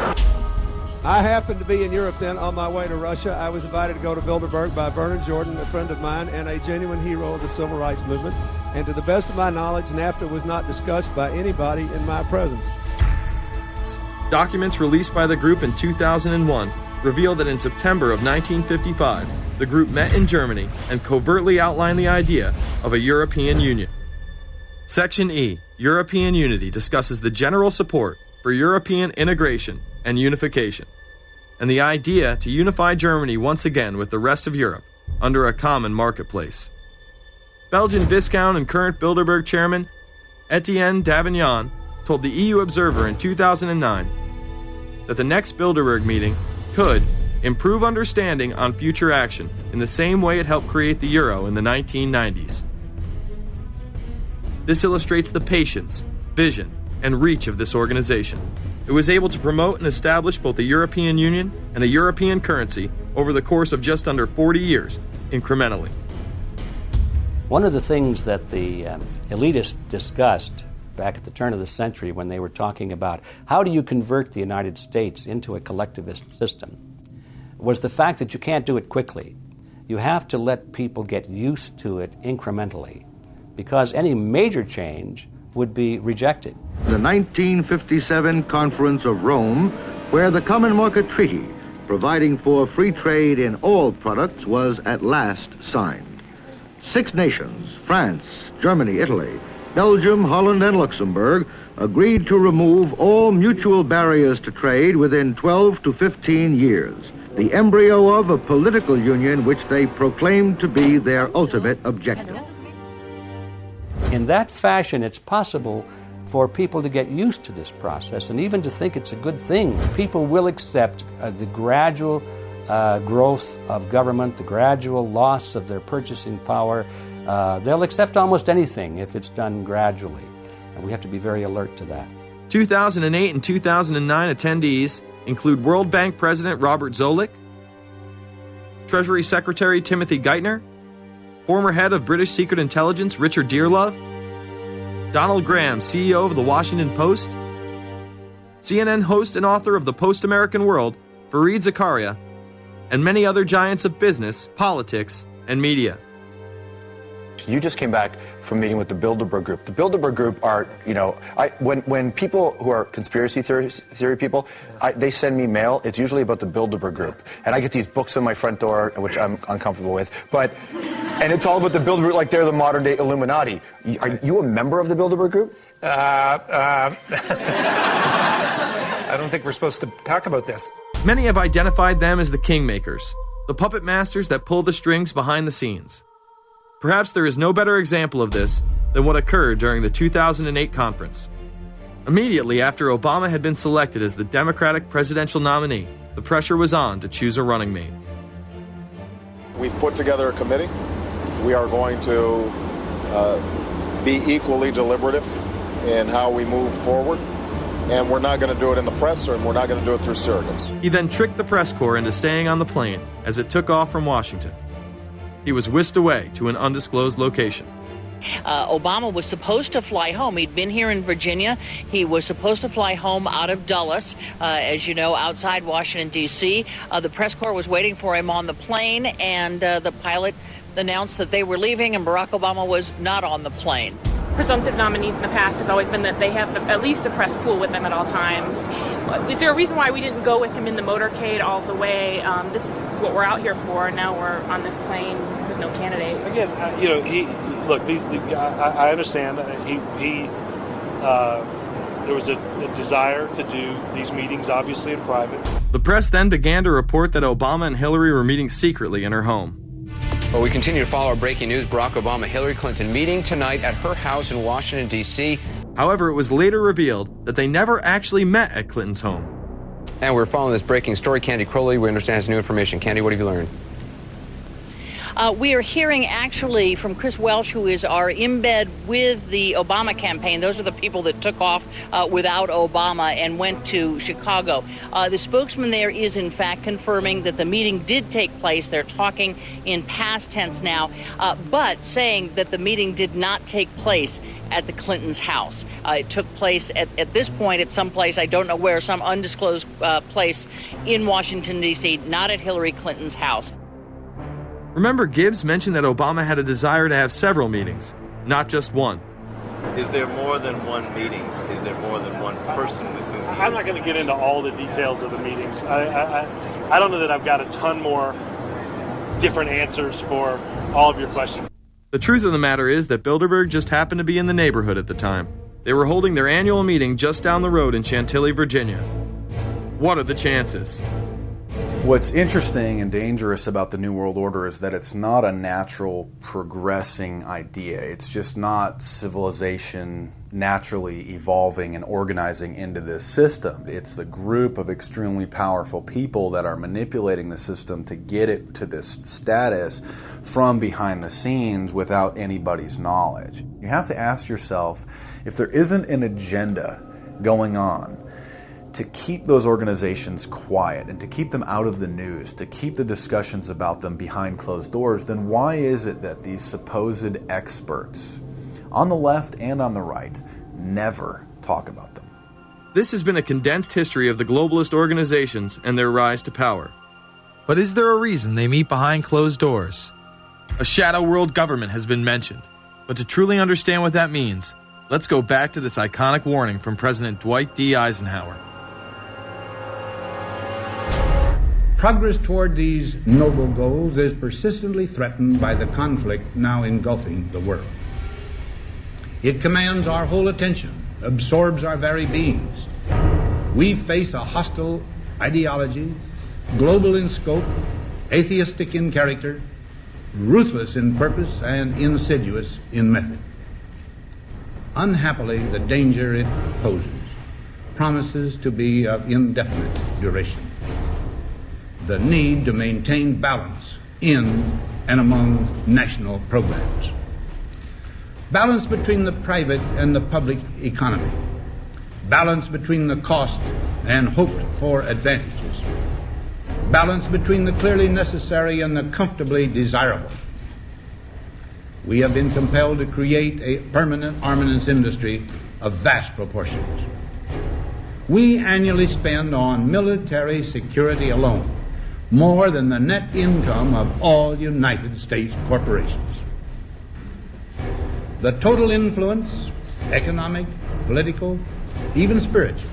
I happened to be in Europe then on my way to Russia. I was invited to go to Bilderberg by Vernon Jordan, a friend of mine and a genuine hero of the civil rights movement. And to the best of my knowledge, NAFTA was not discussed by anybody in my presence. Documents released by the group in 2001 reveal that in September of 1955, the group met in Germany and covertly outlined the idea of a European Union. Section E, European Unity, discusses the general support for European integration and unification, and the idea to unify Germany once again with the rest of Europe under a common marketplace. Belgian Viscount and current Bilderberg chairman Etienne Davignon told the EU Observer in 2009 that the next Bilderberg meeting could improve understanding on future action in the same way it helped create the euro in the 1990s. This illustrates the patience, vision, and reach of this organization. It was able to promote and establish both the European Union and a European currency over the course of just under 40 years, incrementally. One of the things that the elitists discussed back at the turn of the century when they were talking about how do you convert the United States into a collectivist system was the fact that you can't do it quickly. You have to let people get used to it incrementally, because any major change would be rejected. The 1957 Conference of Rome, where the Common Market Treaty, providing for free trade in all products, was at last signed. 6 nations, France, Germany, Italy, Belgium, Holland, and Luxembourg, agreed to remove all mutual barriers to trade within 12 to 15 years, the embryo of a political union which they proclaimed to be their ultimate objective. In that fashion, it's possible for people to get used to this process and even to think it's a good thing. People will accept the gradual growth of government, the gradual loss of their purchasing power. They'll accept almost anything if it's done gradually, and we have to be very alert to that. 2008 and 2009 attendees include World Bank President Robert Zoellick, Treasury Secretary Timothy Geithner, former head of British Secret Intelligence Richard Dearlove, Donald Graham, CEO of the Washington Post, CNN host and author of the Post-American World Fareed Zakaria, and many other giants of business, politics, and media. You just came back from meeting with the Bilderberg Group. The Bilderberg Group are, when people who are conspiracy theory people, they send me mail, it's usually about the Bilderberg Group. And I get these books on my front door, which I'm uncomfortable with. And it's all about the Bilderberg, like they're the modern day Illuminati. Are you a member of the Bilderberg Group? I don't think we're supposed to talk about this. Many have identified them as the kingmakers, the puppet masters that pull the strings behind the scenes. Perhaps there is no better example of this than what occurred during the 2008 conference. Immediately after Obama had been selected as the Democratic presidential nominee, the pressure was on to choose a running mate. We've put together a committee. We are going to be equally deliberative in how we move forward. And we're not going to do it in the press, and we're not going to do it through surrogates. He then tricked the press corps into staying on the plane as it took off from Washington. He was whisked away to an undisclosed location. Obama was supposed to fly home. He'd been here in Virginia. He was supposed to fly home out of Dulles, as you know, outside Washington, D.C. The press corps was waiting for him on the plane, and the pilot announced that they were leaving, and Barack Obama was not on the plane. Presumptive nominees in the past has always been that they have at least a press pool with them at all times. Is there a reason why we didn't go with him in the motorcade all the way? This is what we're out here for. Now we're on this plane with no candidate. Again, I understand. There was a desire to do these meetings, obviously, in private. The press then began to report that Obama and Hillary were meeting secretly in her home. Well, we continue to follow our breaking news. Barack Obama, Hillary Clinton meeting tonight at her house in Washington, D.C. However, it was later revealed that they never actually met at Clinton's home. And we're following this breaking story. Candy Crowley, we understand, has new information. Candy, what have you learned? We are hearing actually from Chris Welch, who is our embed with the Obama campaign. Those are the people that took off without Obama and went to Chicago. The spokesman there is in fact confirming that the meeting did take place. They're talking in past tense now, but saying that the meeting did not take place at the Clintons' house. It took place at this point at some place, I don't know where, some undisclosed place in Washington, D.C., not at Hillary Clinton's house. Remember, Gibbs mentioned that Obama had a desire to have several meetings, not just one. Is there more than one meeting? Is there more than one person with whom I'm not going to get into all the details of the meetings. I don't know that I've got a ton more different answers for all of your questions. The truth of the matter is that Bilderberg just happened to be in the neighborhood at the time. They were holding their annual meeting just down the road in Chantilly, Virginia. What are the chances? What's interesting and dangerous about the New World Order is that it's not a natural progressing idea. It's just not civilization naturally evolving and organizing into this system. It's the group of extremely powerful people that are manipulating the system to get it to this status from behind the scenes without anybody's knowledge. You have to ask yourself, if there isn't an agenda going on to keep those organizations quiet and to keep them out of the news, to keep the discussions about them behind closed doors, then why is it that these supposed experts on the left and on the right never talk about them? This has been a condensed history of the globalist organizations and their rise to power. But is there a reason they meet behind closed doors? A shadow world government has been mentioned, but to truly understand what that means, let's go back to this iconic warning from President Dwight D. Eisenhower. Progress toward these noble goals is persistently threatened by the conflict now engulfing the world. It commands our whole attention, absorbs our very beings. We face a hostile ideology, global in scope, atheistic in character, ruthless in purpose, and insidious in method. Unhappily, the danger it poses promises to be of indefinite duration. The need to maintain balance in and among national programs. Balance between the private and the public economy. Balance between the cost and hoped for advantages. Balance between the clearly necessary and the comfortably desirable. We have been compelled to create a permanent armaments industry of vast proportions. We annually spend on military security alone more than the net income of all United States corporations. The total influence, economic, political, even spiritual,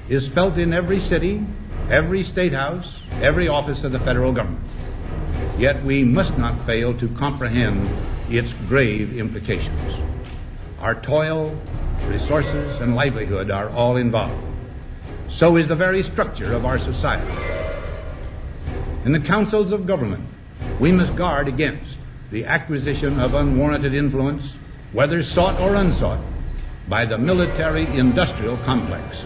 is felt in every city, every state house, every office of the federal government. Yet we must not fail to comprehend its grave implications. Our toil, resources, and livelihood are all involved. So is the very structure of our society. In the councils of government, we must guard against the acquisition of unwarranted influence, whether sought or unsought, by the military-industrial complex.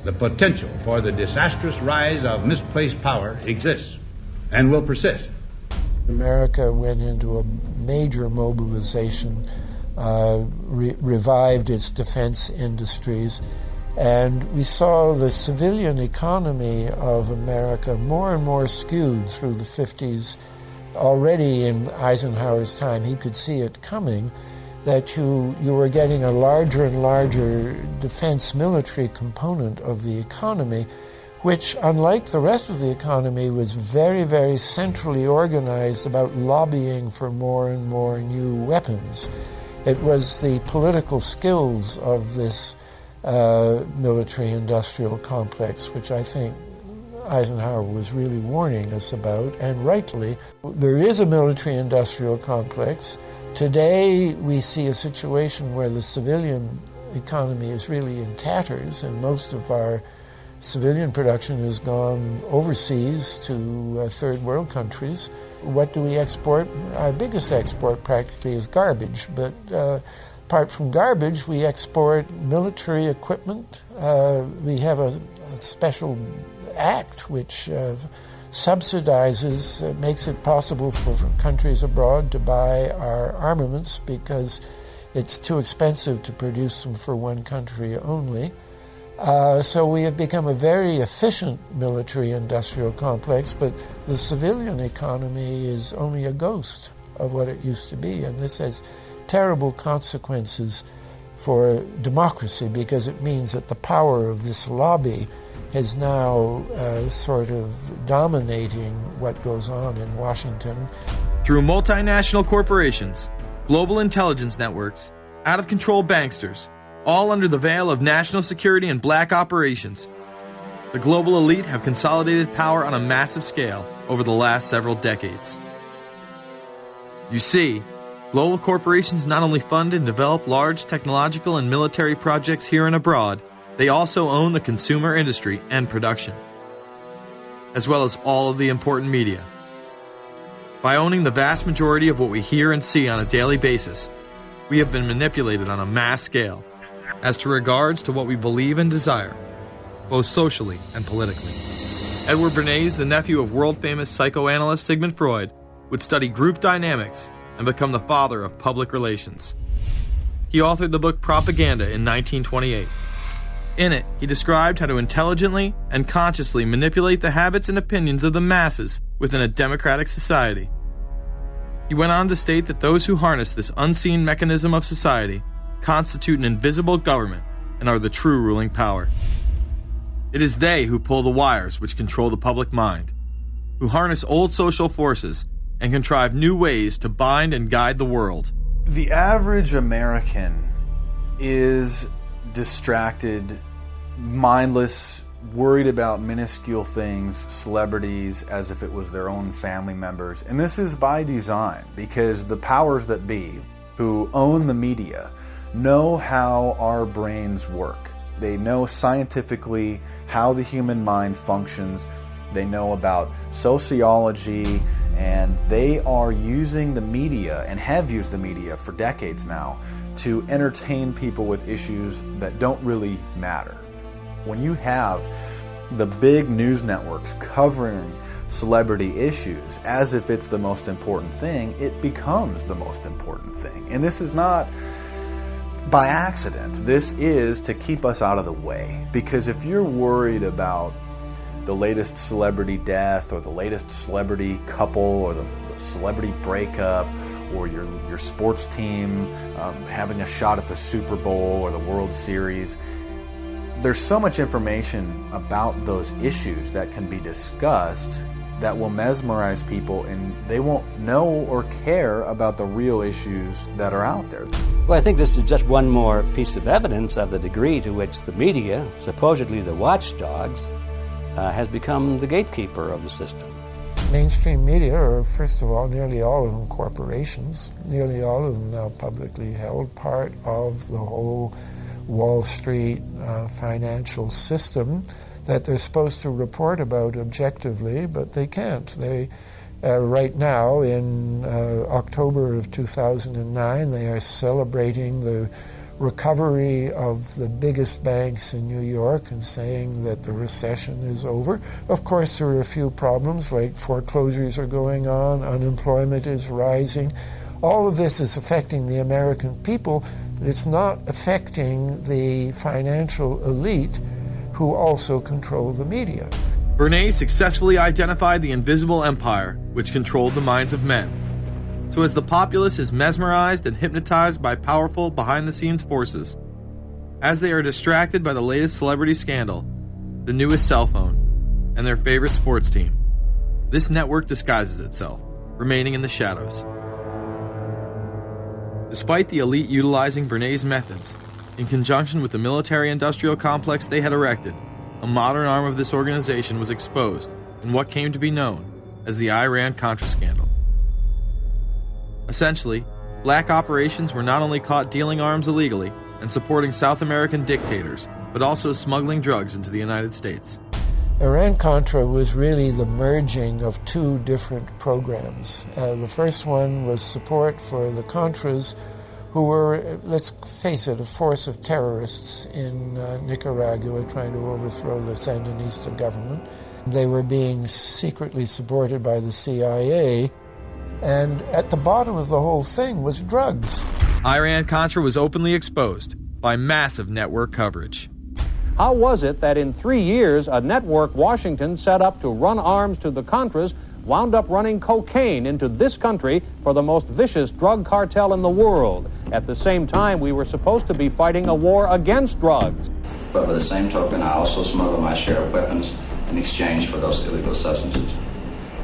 The potential for the disastrous rise of misplaced power exists and will persist. America went into a major mobilization, revived its defense industries, and we saw the civilian economy of America more and more skewed through the 50s. Already in Eisenhower's time, he could see it coming, that you were getting a larger and larger defense military component of the economy, which, unlike the rest of the economy, was very, very centrally organized about lobbying for more and more new weapons. It was the political skills of this military-industrial complex, which I think Eisenhower was really warning us about, and rightly. There is a military-industrial complex. Today, we see a situation where the civilian economy is really in tatters, and most of our civilian production has gone overseas to third world countries. What do we export? Our biggest export practically is garbage, but apart from garbage, we export military equipment. We have a special act which subsidizes, makes it possible for countries abroad to buy our armaments because it's too expensive to produce them for one country only. So we have become a very efficient military-industrial complex, but the civilian economy is only a ghost of what it used to be, and this has terrible consequences for democracy because it means that the power of this lobby is now sort of dominating what goes on in Washington. Through multinational corporations, global intelligence networks, out-of-control banksters, all under the veil of national security and black operations, the global elite have consolidated power on a massive scale over the last several decades. You see, global corporations not only fund and develop large technological and military projects here and abroad, they also own the consumer industry and production, as well as all of the important media. By owning the vast majority of what we hear and see on a daily basis, we have been manipulated on a mass scale as to regards to what we believe and desire, both socially and politically. Edward Bernays, the nephew of world-famous psychoanalyst Sigmund Freud, would study group dynamics and become the father of public relations. He authored the book Propaganda in 1928. In it, he described how to intelligently and consciously manipulate the habits and opinions of the masses within a democratic society. He went on to state that those who harness this unseen mechanism of society constitute an invisible government and are the true ruling power. It is they who pull the wires which control the public mind, who harness old social forces and contrive new ways to bind and guide the world. The average American is distracted, mindless, worried about minuscule things, celebrities, as if it was their own family members. And this is by design, because the powers that be, who own the media, know how our brains work. They know scientifically how the human mind functions. They know about sociology, and they are using the media, and have used the media for decades now, to entertain people with issues that don't really matter. When you have the big news networks covering celebrity issues as if it's the most important thing, it becomes the most important thing. And this is not by accident. This is to keep us out of the way. Because if you're worried about the latest celebrity death or the latest celebrity couple or the celebrity breakup or your sports team having a shot at the Super Bowl or the World Series, There's so much information about those issues that can be discussed that will mesmerize people, and they won't know or care about the real issues that are out there. Well, I think this is just one more piece of evidence of the degree to which the media, supposedly the watchdogs, has become the gatekeeper of the system. Mainstream media are, first of all, nearly all of them corporations, nearly all of them now publicly held, part of the whole Wall Street financial system that they're supposed to report about objectively, but they can't. They, right now, in October of 2009, they are celebrating the recovery of the biggest banks in New York and saying that the recession is over. Of course, there are a few problems, like foreclosures are going on, unemployment is rising. All of this is affecting the American people, but it's not affecting the financial elite who also control the media. Bernays successfully identified the invisible empire which controlled the minds of men. So as the populace is mesmerized and hypnotized by powerful behind-the-scenes forces, as they are distracted by the latest celebrity scandal, the newest cell phone, and their favorite sports team, this network disguises itself, remaining in the shadows. Despite the elite utilizing Bernays' methods, in conjunction with the military-industrial complex they had erected, a modern arm of this organization was exposed in what came to be known as the Iran-Contra scandal. Essentially, black operations were not only caught dealing arms illegally and supporting South American dictators, but also smuggling drugs into the United States. Iran-Contra was really the merging of two different programs. The first one was support for the Contras, who were, let's face it, a force of terrorists in Nicaragua trying to overthrow the Sandinista government. They were being secretly supported by the CIA, and at the bottom of the whole thing was drugs. Iran-Contra was openly exposed by massive network coverage. How was it that in 3 years, a network Washington set up to run arms to the Contras wound up running cocaine into this country for the most vicious drug cartel in the world? At the same time, we were supposed to be fighting a war against drugs. But by the same token, I also smuggle my share of weapons in exchange for those illegal substances,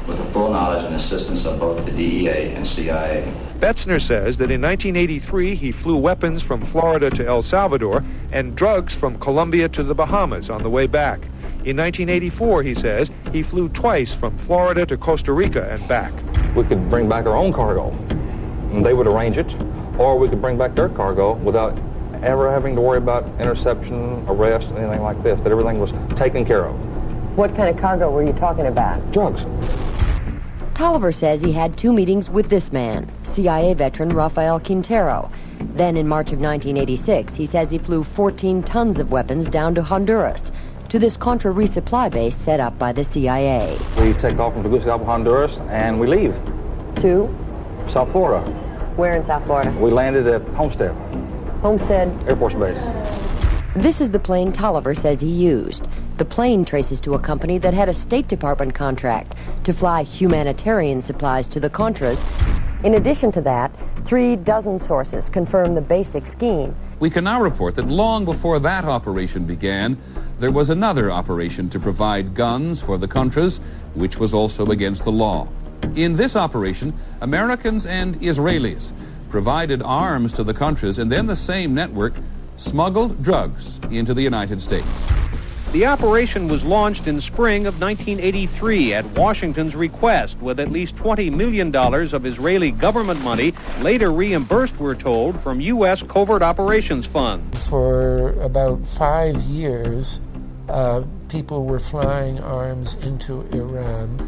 with the full knowledge and assistance of both the DEA and CIA. Betzner says that in 1983 he flew weapons from Florida to El Salvador and drugs from Colombia to the Bahamas on the way back. In 1984, he says, he flew twice from Florida to Costa Rica and back. We could bring back our own cargo, and they would arrange it, or we could bring back their cargo without ever having to worry about interception, arrest, anything like this, that everything was taken care of. What kind of cargo were you talking about? Drugs. Tolliver says he had 2 meetings with this man, CIA veteran Rafael Quintero. Then in March of 1986, he says he flew 14 tons of weapons down to Honduras, to this Contra resupply base set up by the CIA. We take off from Tegucigalpa, Honduras, and we leave. To? South Florida. Where in South Florida? We landed at Homestead. Homestead? Air Force Base. This is the plane Tolliver says he used. The plane traces to a company that had a State Department contract to fly humanitarian supplies to the Contras. In addition to that, 3 dozen sources confirm the basic scheme. We can now report that long before that operation began, there was another operation to provide guns for the Contras, which was also against the law. In this operation, Americans and Israelis provided arms to the Contras, and then the same network smuggled drugs into the United States. The operation was launched in spring of 1983 at Washington's request, with at least $20 million of Israeli government money later reimbursed, we're told, from U.S. Covert Operations Fund. For about 5 years, people were flying arms into Iran,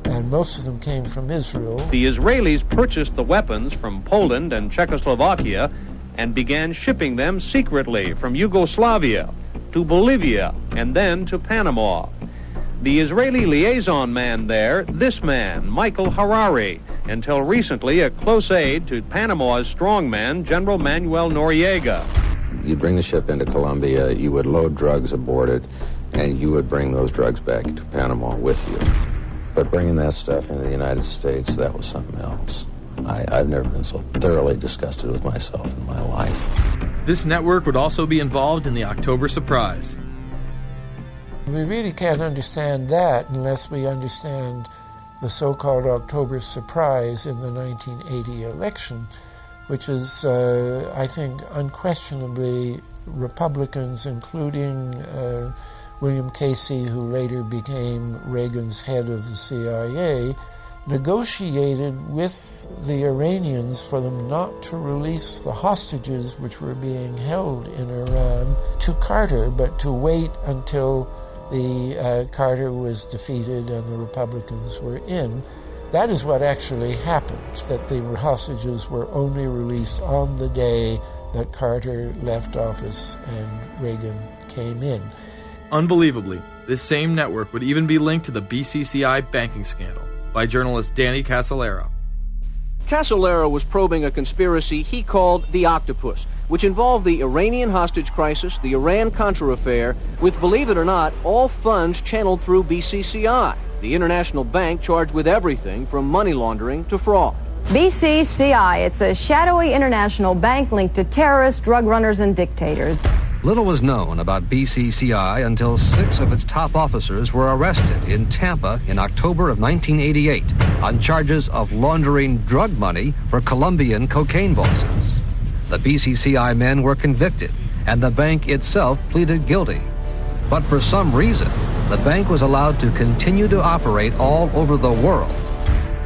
and most of them came from Israel. The Israelis purchased the weapons from Poland and Czechoslovakia and began shipping them secretly from Yugoslavia to Bolivia, and then to Panama. The Israeli liaison man there, this man, Michael Harari, until recently a close aide to Panama's strongman, General Manuel Noriega. You'd bring the ship into Colombia, you would load drugs aboard it, and you would bring those drugs back to Panama with you. But bringing that stuff into the United States, that was something else. I've never been so thoroughly disgusted with myself in my life. This network would also be involved in the October surprise, We really can't understand that unless we understand the so-called October surprise in the 1980 election, which is, I think, unquestionably Republicans, including William Casey, who later became Reagan's head of the CIA, negotiated with the Iranians for them not to release the hostages which were being held in Iran to Carter, but to wait until the Carter was defeated and the Republicans were in. That is what actually happened, that the hostages were only released on the day that Carter left office and Reagan came in. Unbelievably, this same network would even be linked to the BCCI banking scandal by journalist Danny Casolaro. Casolaro was probing a conspiracy he called the Octopus, which involved the Iranian hostage crisis, the Iran-Contra affair, with, believe it or not, all funds channeled through BCCI, the international bank charged with everything from money laundering to fraud. BCCI, it's a shadowy international bank linked to terrorists, drug runners, and dictators. Little was known about BCCI until 6 of its top officers were arrested in Tampa in October of 1988 on charges of laundering drug money for Colombian cocaine bosses. The BCCI men were convicted, and the bank itself pleaded guilty. But for some reason, the bank was allowed to continue to operate all over the world.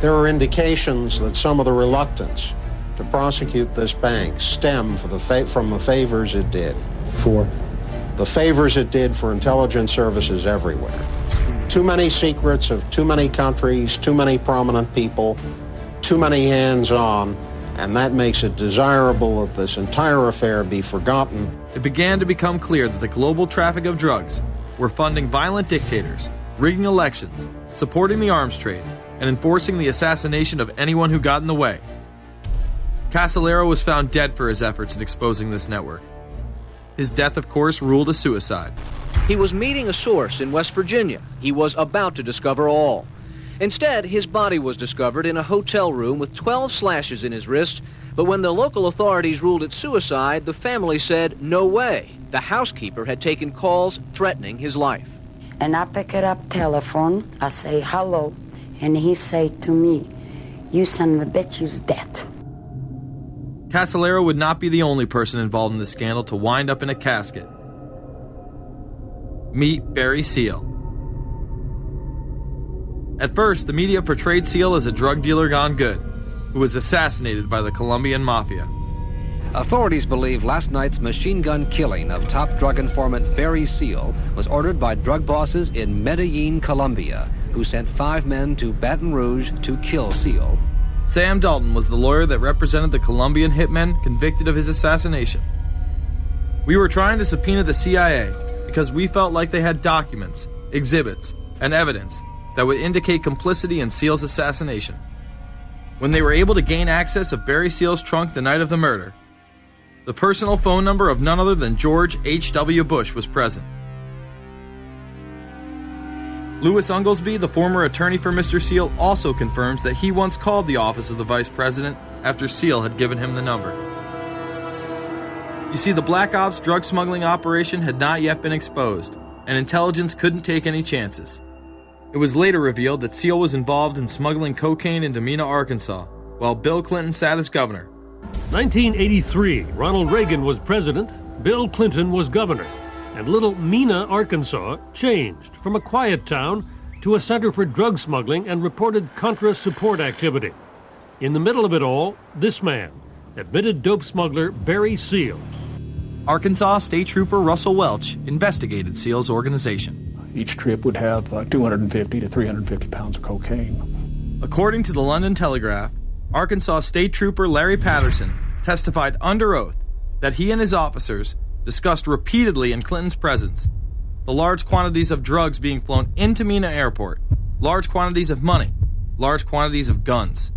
There are indications that some of the reluctance to prosecute this bank stem from the favors it did. For? The favors it did for intelligence services everywhere. Too many secrets of too many countries, too many prominent people, too many hands-on, and that makes it desirable that this entire affair be forgotten. It began to become clear that the global traffic of drugs were funding violent dictators, rigging elections, supporting the arms trade, and enforcing the assassination of anyone who got in the way. Casolaro was found dead for his efforts in exposing this network. His death, of course, ruled a suicide. He was meeting a source in West Virginia. He was about to discover all. Instead, his body was discovered in a hotel room with 12 slashes in his wrist, but when the local authorities ruled it suicide, the family said, no way. The housekeeper had taken calls threatening his life. And I pick it up telephone, I say hello, and he say to me, you son of a bitch, you's dead. Casolaro would not be the only person involved in the scandal to wind up in a casket. Meet Barry Seal. At first, the media portrayed Seal as a drug dealer gone good, who was assassinated by the Colombian mafia. Authorities believe last night's machine gun killing of top drug informant Barry Seal was ordered by drug bosses in Medellin, Colombia, who sent 5 men to Baton Rouge to kill Seal. Sam Dalton was the lawyer that represented the Colombian hitmen convicted of his assassination. We were trying to subpoena the CIA because we felt like they had documents, exhibits, and evidence that would indicate complicity in Seal's assassination. When they were able to gain access of Barry Seal's trunk the night of the murder, the personal phone number of none other than George H.W. Bush was present. Louis Unglesby, the former attorney for Mr. Seal, also confirms that he once called the office of the vice president after Seal had given him the number. You see, the Black Ops drug smuggling operation had not yet been exposed, and intelligence couldn't take any chances. It was later revealed that Seal was involved in smuggling cocaine into Mena, Arkansas, while Bill Clinton sat as governor. 1983, Ronald Reagan was president, Bill Clinton was governor. And little Mena, Arkansas, changed from a quiet town to a center for drug smuggling and reported Contra support activity. In the middle of it all, this man, admitted dope smuggler Barry Seal. Arkansas State Trooper Russell Welch investigated Seal's organization. Each trip would have 250 to 350 pounds of cocaine. According to the London Telegraph, Arkansas State Trooper Larry Patterson testified under oath that he and his officers discussed repeatedly in Clinton's presence the large quantities of drugs being flown into Mena Airport, large quantities of money, large quantities of guns.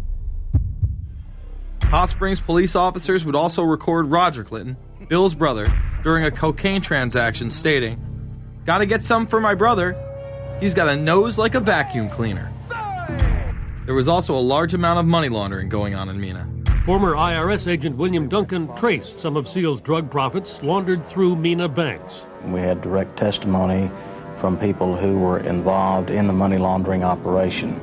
Hot Springs police officers would also record Roger Clinton, Bill's brother, during a cocaine transaction stating, "Gotta get some for my brother. He's got a nose like a vacuum cleaner." There was also a large amount of money laundering going on in Mena. Former IRS agent William Duncan traced some of Seal's drug profits laundered through Mena banks. We had direct testimony from people who were involved in the money laundering operation.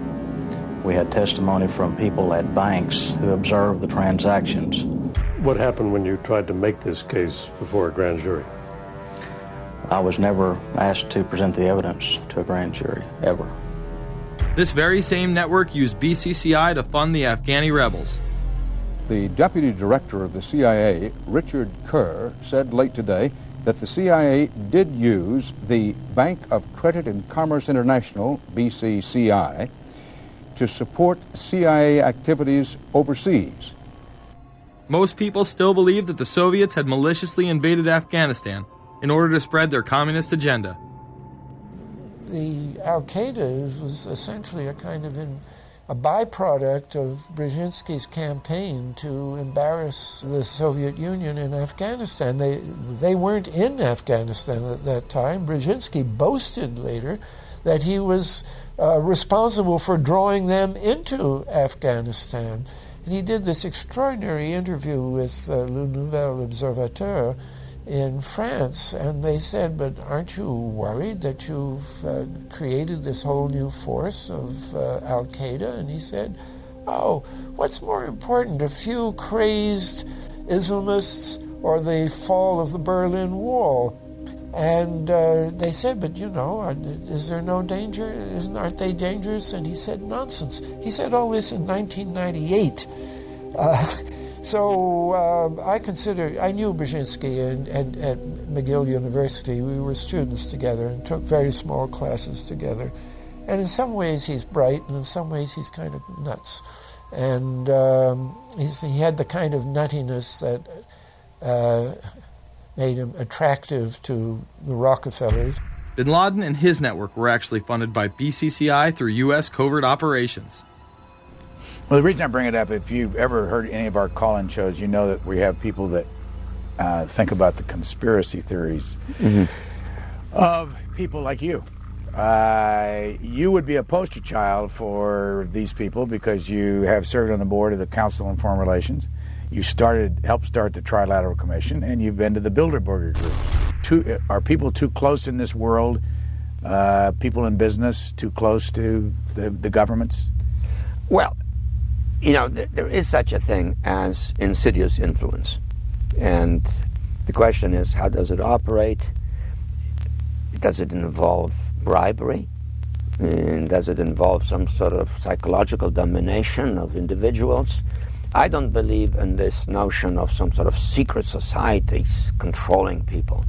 We had testimony from people at banks who observed the transactions. What happened when you tried to make this case before a grand jury? I was never asked to present the evidence to a grand jury, ever. This very same network used BCCI to fund the Afghani rebels. The deputy director of the CIA, Richard Kerr, said late today that the CIA did use the Bank of Credit and Commerce International, BCCI, to support CIA activities overseas. Most people still believe that the Soviets had maliciously invaded Afghanistan in order to spread their communist agenda. The Al-Qaeda was essentially a kind of a byproduct of Brzezinski's campaign to embarrass the Soviet Union in Afghanistan. They weren't in Afghanistan at that time. Brzezinski boasted later that he was responsible for drawing them into Afghanistan. And he did this extraordinary interview with Le Nouvel Observateur in France, and they said, but aren't you worried that you've created this whole new force of Al-Qaeda? And he said, oh, what's more important, a few crazed Islamists or the fall of the Berlin Wall? And they said, but is there no danger? Aren't they dangerous? And he said, nonsense. He said all this in 1998. So I knew Brzezinski at McGill University. We were students together and took very small classes together. And in some ways he's bright, and in some ways he's kind of nuts. And he had the kind of nuttiness that made him attractive to the Rockefellers. Bin Laden and his network were actually funded by BCCI through U.S. covert operations. Well, the reason I bring it up, if you've ever heard any of our call-in shows, you know that we have people that think about the conspiracy theories of people like you. You would be a poster child for these people because you have served on the board of the Council on Foreign Relations. You helped start the Trilateral Commission, and you've been to the Bilderberger Group. Are people too close in this world, people in business, too close to the governments? Well, there is such a thing as insidious influence. And the question is, how does it operate? Does it involve bribery? And does it involve some sort of psychological domination of individuals? I don't believe in this notion of some sort of secret societies controlling people.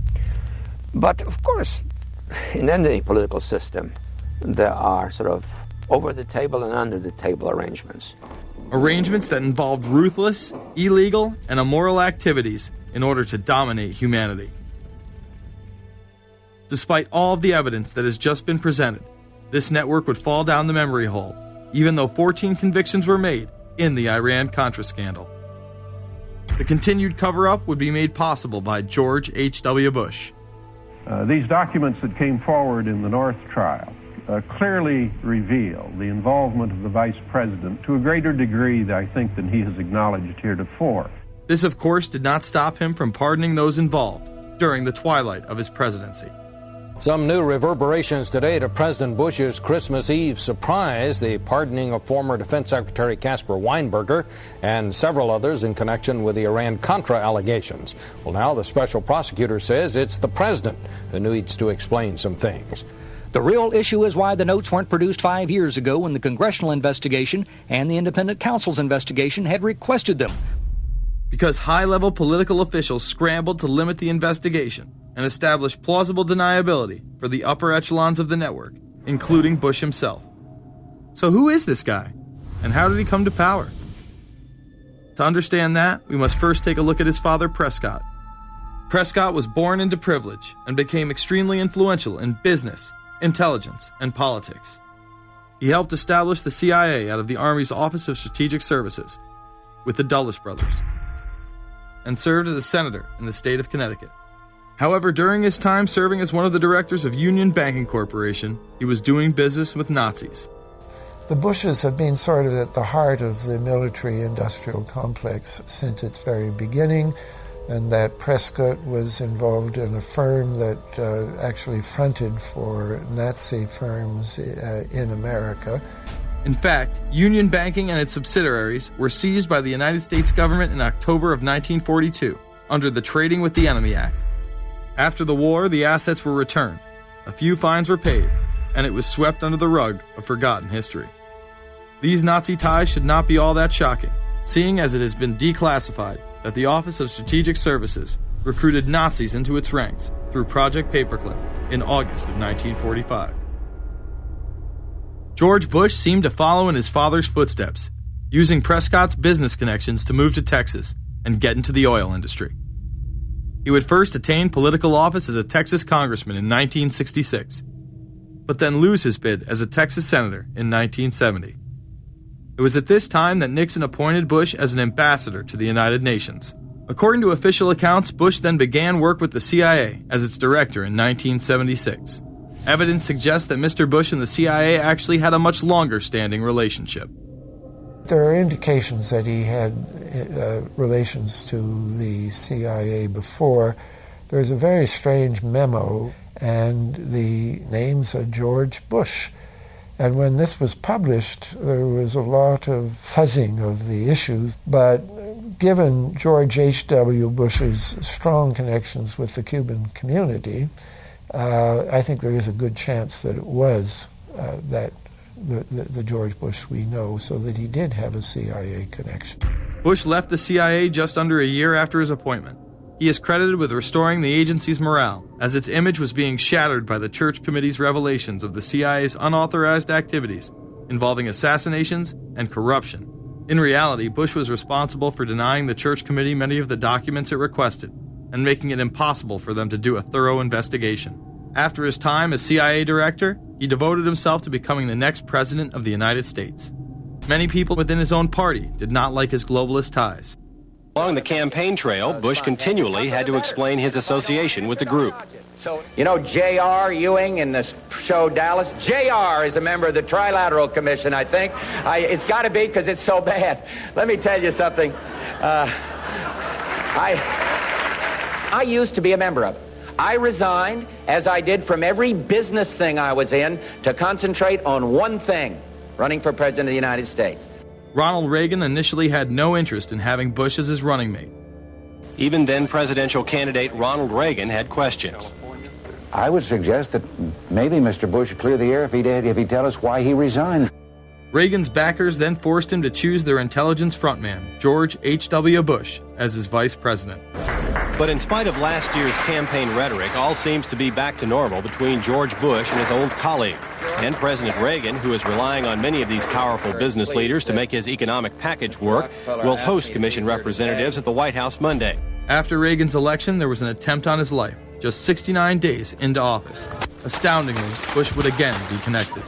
But of course, in any political system, there are sort of over-the-table and under-the-table arrangements. Arrangements that involved ruthless, illegal, and immoral activities in order to dominate humanity. Despite all of the evidence that has just been presented, this network would fall down the memory hole, even though 14 convictions were made in the Iran-Contra scandal. The continued cover-up would be made possible by George H.W. Bush. These documents that came forward in the North trial clearly reveal the involvement of the vice president to a greater degree, I think, than he has acknowledged heretofore. This, of course, did not stop him from pardoning those involved during the twilight of his presidency. Some new reverberations today to President Bush's Christmas Eve surprise, the pardoning of former Defense Secretary Caspar Weinberger and several others in connection with the Iran-Contra allegations. Well, now the special prosecutor says it's the president who needs to explain some things. The real issue is why the notes weren't produced 5 years ago when the congressional investigation and the independent counsel's investigation had requested them. Because high-level political officials scrambled to limit the investigation and establish plausible deniability for the upper echelons of the network, including Bush himself. So who is this guy? And how did he come to power? To understand that, we must first take a look at his father, Prescott. Prescott was born into privilege and became extremely influential in business, intelligence, and politics. He helped establish the CIA out of the Army's Office of Strategic Services with the Dulles brothers, and served as a senator in the state of Connecticut. However, during his time serving as one of the directors of Union Banking Corporation, he was doing business with Nazis. The Bushes have been sort of at the heart of the military-industrial complex since its very beginning. and that Prescott was involved in a firm that actually fronted for Nazi firms in America. In fact, Union Banking and its subsidiaries were seized by the United States government in October of 1942 under the Trading with the Enemy Act. After the war, the assets were returned, a few fines were paid, and it was swept under the rug of forgotten history. These Nazi ties should not be all that shocking, seeing as it has been declassified that the Office of Strategic Services recruited Nazis into its ranks through Project Paperclip in August of 1945. George Bush seemed to follow in his father's footsteps, using Prescott's business connections to move to Texas and get into the oil industry. He would first attain political office as a Texas congressman in 1966, but then lose his bid as a Texas senator in 1970. It was at this time that Nixon appointed Bush as an ambassador to the United Nations. According to official accounts, Bush then began work with the CIA as its director in 1976. Evidence suggests that Mr. Bush and the CIA actually had a much longer-standing relationship. There are indications that he had relations to the CIA before. There's a very strange memo, and the names are George Bush. And when this was published, there was a lot of fuzzing of the issues, but given George H.W. Bush's strong connections with the Cuban community, I think there is a good chance that it was that the George Bush we know, so that he did have a CIA connection. Bush left the CIA just under a year after his appointment. He is credited with restoring the agency's morale, as its image was being shattered by the Church Committee's revelations of the CIA's unauthorized activities involving assassinations and corruption. In reality, Bush was responsible for denying the Church Committee many of the documents it requested, and making it impossible for them to do a thorough investigation. After his time as CIA director, he devoted himself to becoming the next president of the United States. Many people within his own party did not like his globalist ties. Along the campaign trail, Bush continually had to explain his association with the group. You know J.R. Ewing in the show Dallas? J.R. is a member of the Trilateral Commission, I think. It's got to be because it's so bad. Let me tell you something. I used to be a member of it. I resigned, as I did from every business thing I was in, to concentrate on one thing, running for President of the United States. Ronald Reagan initially had no interest in having Bush as his running mate. Even then presidential candidate Ronald Reagan had questions. I would suggest that maybe Mr. Bush would clear the air if he'd tell us why he resigned. Reagan's backers then forced him to choose their intelligence frontman, George H.W. Bush, as his vice president. But in spite of last year's campaign rhetoric, all seems to be back to normal between George Bush and his old colleagues. And President Reagan, who is relying on many of these powerful business leaders to make his economic package work, will host commission representatives at the White House Monday. After Reagan's election, there was an attempt on his life, just 69 days into office. Astoundingly, Bush would again be connected.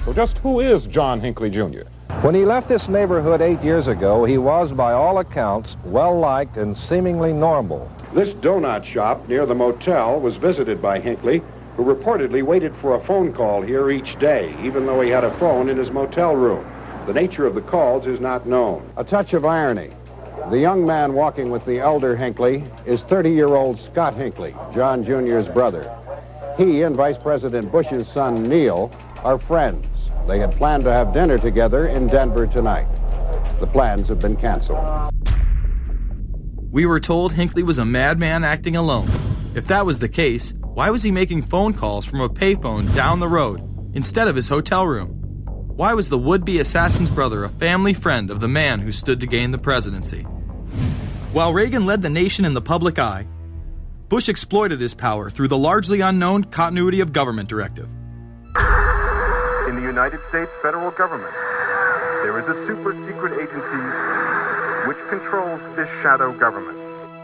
So just who is John Hinckley Jr.? When he left this neighborhood 8 years ago, he was, by all accounts, well-liked and seemingly normal. This donut shop near the motel was visited by Hinckley, who reportedly waited for a phone call here each day, even though he had a phone in his motel room. The nature of the calls is not known. A touch of irony. The young man walking with the elder Hinckley is 30-year-old Scott Hinckley, John Jr.'s brother. He and Vice President Bush's son, Neil, are friends. They had planned to have dinner together in Denver tonight. The plans have been canceled. We were told Hinckley was a madman acting alone. If that was the case, why was he making phone calls from a payphone down the road instead of his hotel room? Why was the would-be assassin's brother a family friend of the man who stood to gain the presidency? While Reagan led the nation in the public eye, Bush exploited his power through the largely unknown Continuity of Government Directive. In the United States federal government, there is a super-secret agency which controls this shadow government.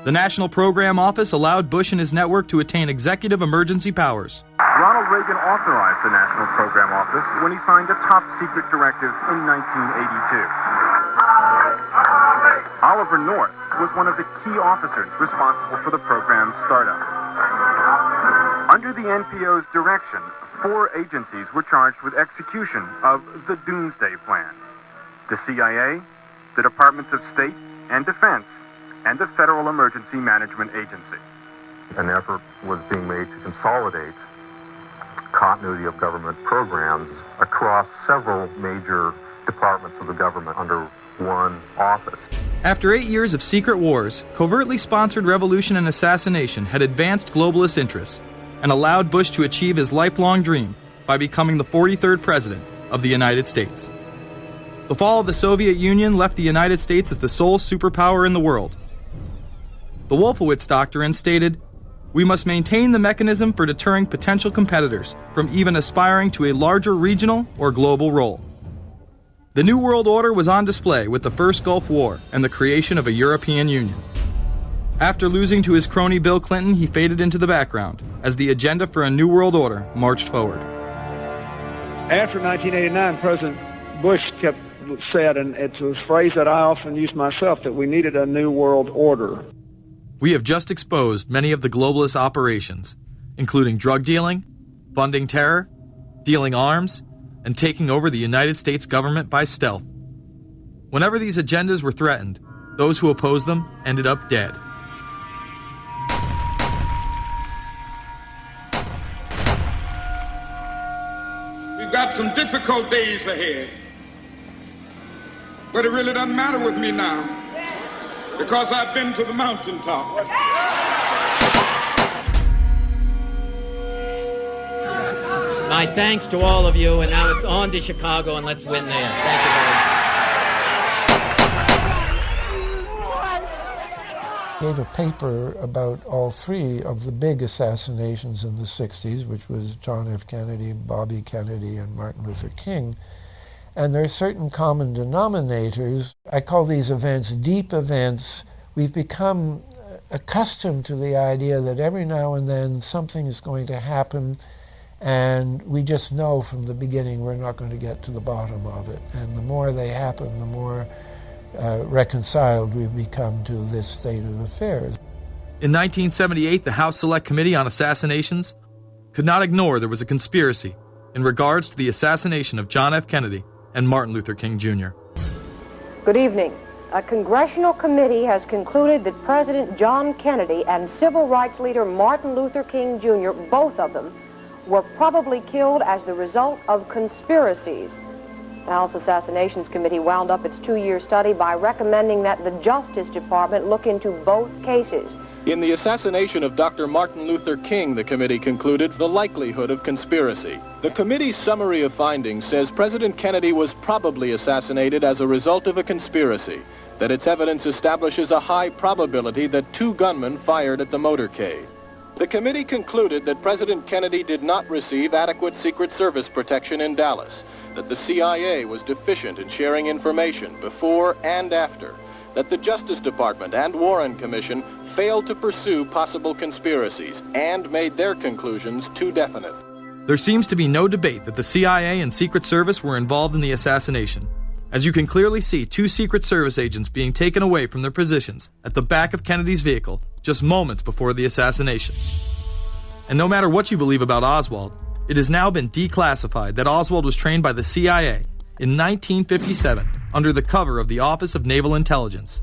The National Program Office allowed Bush and his network to attain executive emergency powers. Ronald Reagan authorized the National Program Office when he signed a top-secret directive in 1982. Oliver North was one of the key officers responsible for the program's startup. Under the NPO's direction, 4 agencies were charged with execution of the Doomsday Plan. The CIA, the Departments of State and Defense, and the Federal Emergency Management Agency. An effort was being made to consolidate continuity of government programs across several major departments of the government under one office. After 8 years of secret wars, covertly sponsored revolution and assassination had advanced globalist interests and allowed Bush to achieve his lifelong dream by becoming the 43rd president of the United States. The fall of the Soviet Union left the United States as the sole superpower in the world. The Wolfowitz Doctrine stated, "We must maintain the mechanism for deterring potential competitors from even aspiring to a larger regional or global role." The New World Order was on display with the first Gulf War and the creation of a European Union. After losing to his crony Bill Clinton, he faded into the background as the agenda for a New World Order marched forward. After 1989, President Bush said, and it's a phrase that I often use myself, that we needed a New World Order. We have just exposed many of the globalist operations, including drug dealing, funding terror, dealing arms, and taking over the United States government by stealth. Whenever these agendas were threatened, those who opposed them ended up dead. We've got some difficult days ahead, but it really doesn't matter with me now, because I've been to the mountaintop. My thanks to all of you, and now it's on to Chicago, and let's win there. Thank you very much. Gave a paper about all three of the big assassinations in the 60s, which was John F. Kennedy, Bobby Kennedy, and Martin Luther King. And there are certain common denominators. I call these events deep events. We've become accustomed to the idea that every now and then something is going to happen, and we just know from the beginning we're not going to get to the bottom of it. And the more they happen, the more reconciled we've become to this state of affairs. In 1978, the House Select Committee on Assassinations could not ignore there was a conspiracy in regards to the assassination of John F. Kennedy and Martin Luther King Jr. Good evening. A congressional committee has concluded that President John Kennedy and civil rights leader Martin Luther King Jr., both of them, were probably killed as the result of conspiracies. The House Assassinations Committee wound up its 2-year study by recommending that the Justice Department look into both cases. In the assassination of Dr. Martin Luther King, the committee concluded the likelihood of conspiracy. The committee's summary of findings says President Kennedy was probably assassinated as a result of a conspiracy, that its evidence establishes a high probability that 2 gunmen fired at the motorcade. The committee concluded that President Kennedy did not receive adequate Secret Service protection in Dallas, that the CIA was deficient in sharing information before and after, that the Justice Department and Warren Commission failed to pursue possible conspiracies and made their conclusions too definite. There seems to be no debate that the CIA and Secret Service were involved in the assassination, as you can clearly see 2 Secret Service agents being taken away from their positions at the back of Kennedy's vehicle just moments before the assassination. And no matter what you believe about Oswald, it has now been declassified that Oswald was trained by the CIA in 1957 under the cover of the Office of Naval Intelligence.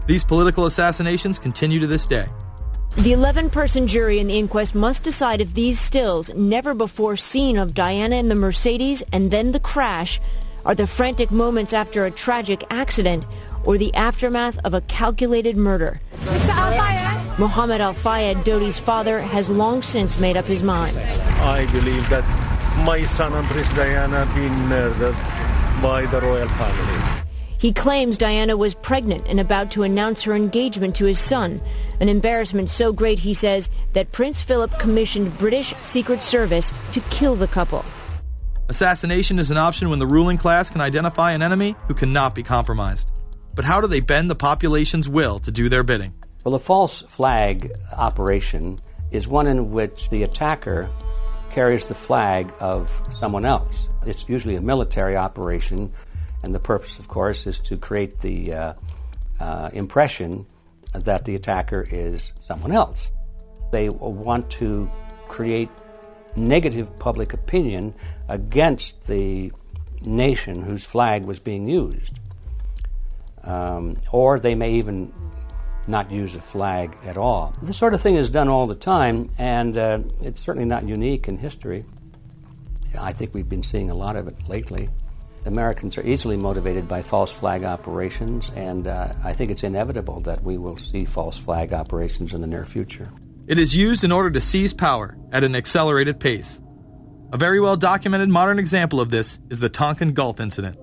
These political assassinations continue to this day. The 11-person jury in the inquest must decide if these stills, never before seen of Diana in the Mercedes and then the crash, are the frantic moments after a tragic accident or the aftermath of a calculated murder. Mr. Al-Fayed? Mohammed Al-Fayed, Dodi's father, has long since made up his mind. I believe that my son and Princess Diana have been murdered by the royal family. He claims Diana was pregnant and about to announce her engagement to his son, an embarrassment so great, he says, that Prince Philip commissioned British Secret Service to kill the couple. Assassination is an option when the ruling class can identify an enemy who cannot be compromised. But how do they bend the population's will to do their bidding? Well, a false flag operation is one in which the attacker carries the flag of someone else. It's usually a military operation, and the purpose, of course, is to create the impression that the attacker is someone else. They want to create negative public opinion against the nation whose flag was being used. Or they may even not use a flag at all. This sort of thing is done all the time, and it's certainly not unique in history. I think we've been seeing a lot of it lately. Americans are easily motivated by false flag operations, and I think it's inevitable that we will see false flag operations in the near future. It is used in order to seize power at an accelerated pace. A very well-documented modern example of this is the Tonkin Gulf incident.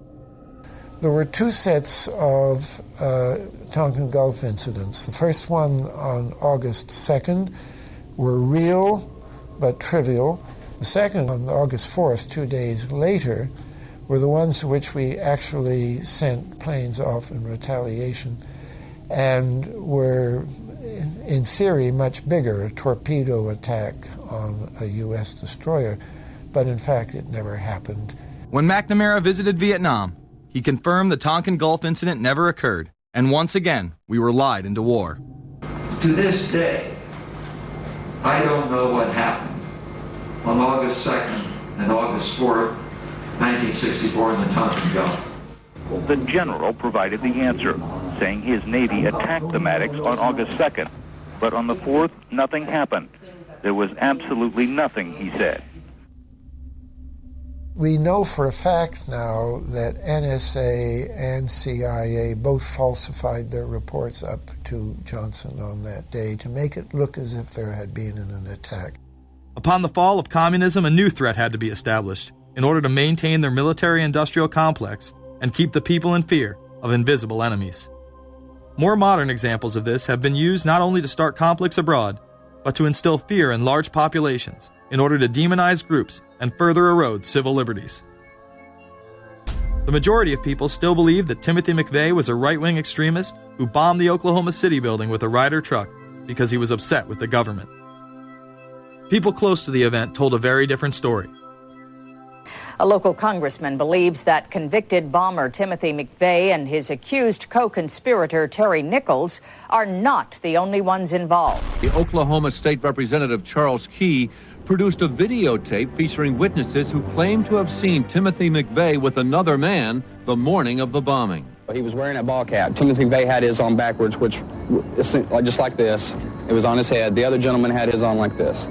There were two sets of Tonkin Gulf incidents. The first one on August 2nd were real but trivial. The second on August 4th, 2 days later, were the ones to which we actually sent planes off in retaliation and were, in theory, much bigger, a torpedo attack on a U.S. destroyer, but in fact it never happened. When McNamara visited Vietnam, he confirmed the Tonkin Gulf incident never occurred, and once again, we were lied into war. To this day, I don't know what happened on August 2nd and August 4th, 1964 in the Tonkin Gulf. The general provided the answer, saying his Navy attacked the Maddox on August 2nd, but on the 4th, nothing happened. There was absolutely nothing, he said. We know for a fact now that NSA and CIA both falsified their reports up to Johnson on that day to make it look as if there had been an attack. Upon the fall of communism, a new threat had to be established in order to maintain their military-industrial complex and keep the people in fear of invisible enemies. More modern examples of this have been used not only to start conflicts abroad, but to instill fear in large populations in order to demonize groups and further erode civil liberties. The majority of people still believe that Timothy McVeigh was a right-wing extremist who bombed the Oklahoma City building with a Ryder truck because he was upset with the government. People close to the event told a very different story. A local congressman believes that convicted bomber Timothy McVeigh and his accused co-conspirator Terry Nichols are not the only ones involved. The Oklahoma State Representative Charles Key produced a videotape featuring witnesses who claim to have seen Timothy McVeigh with another man the morning of the bombing. He was wearing a ball cap. Timothy McVeigh had his on backwards, which just like this. It was on his head. The other gentleman had his on like this.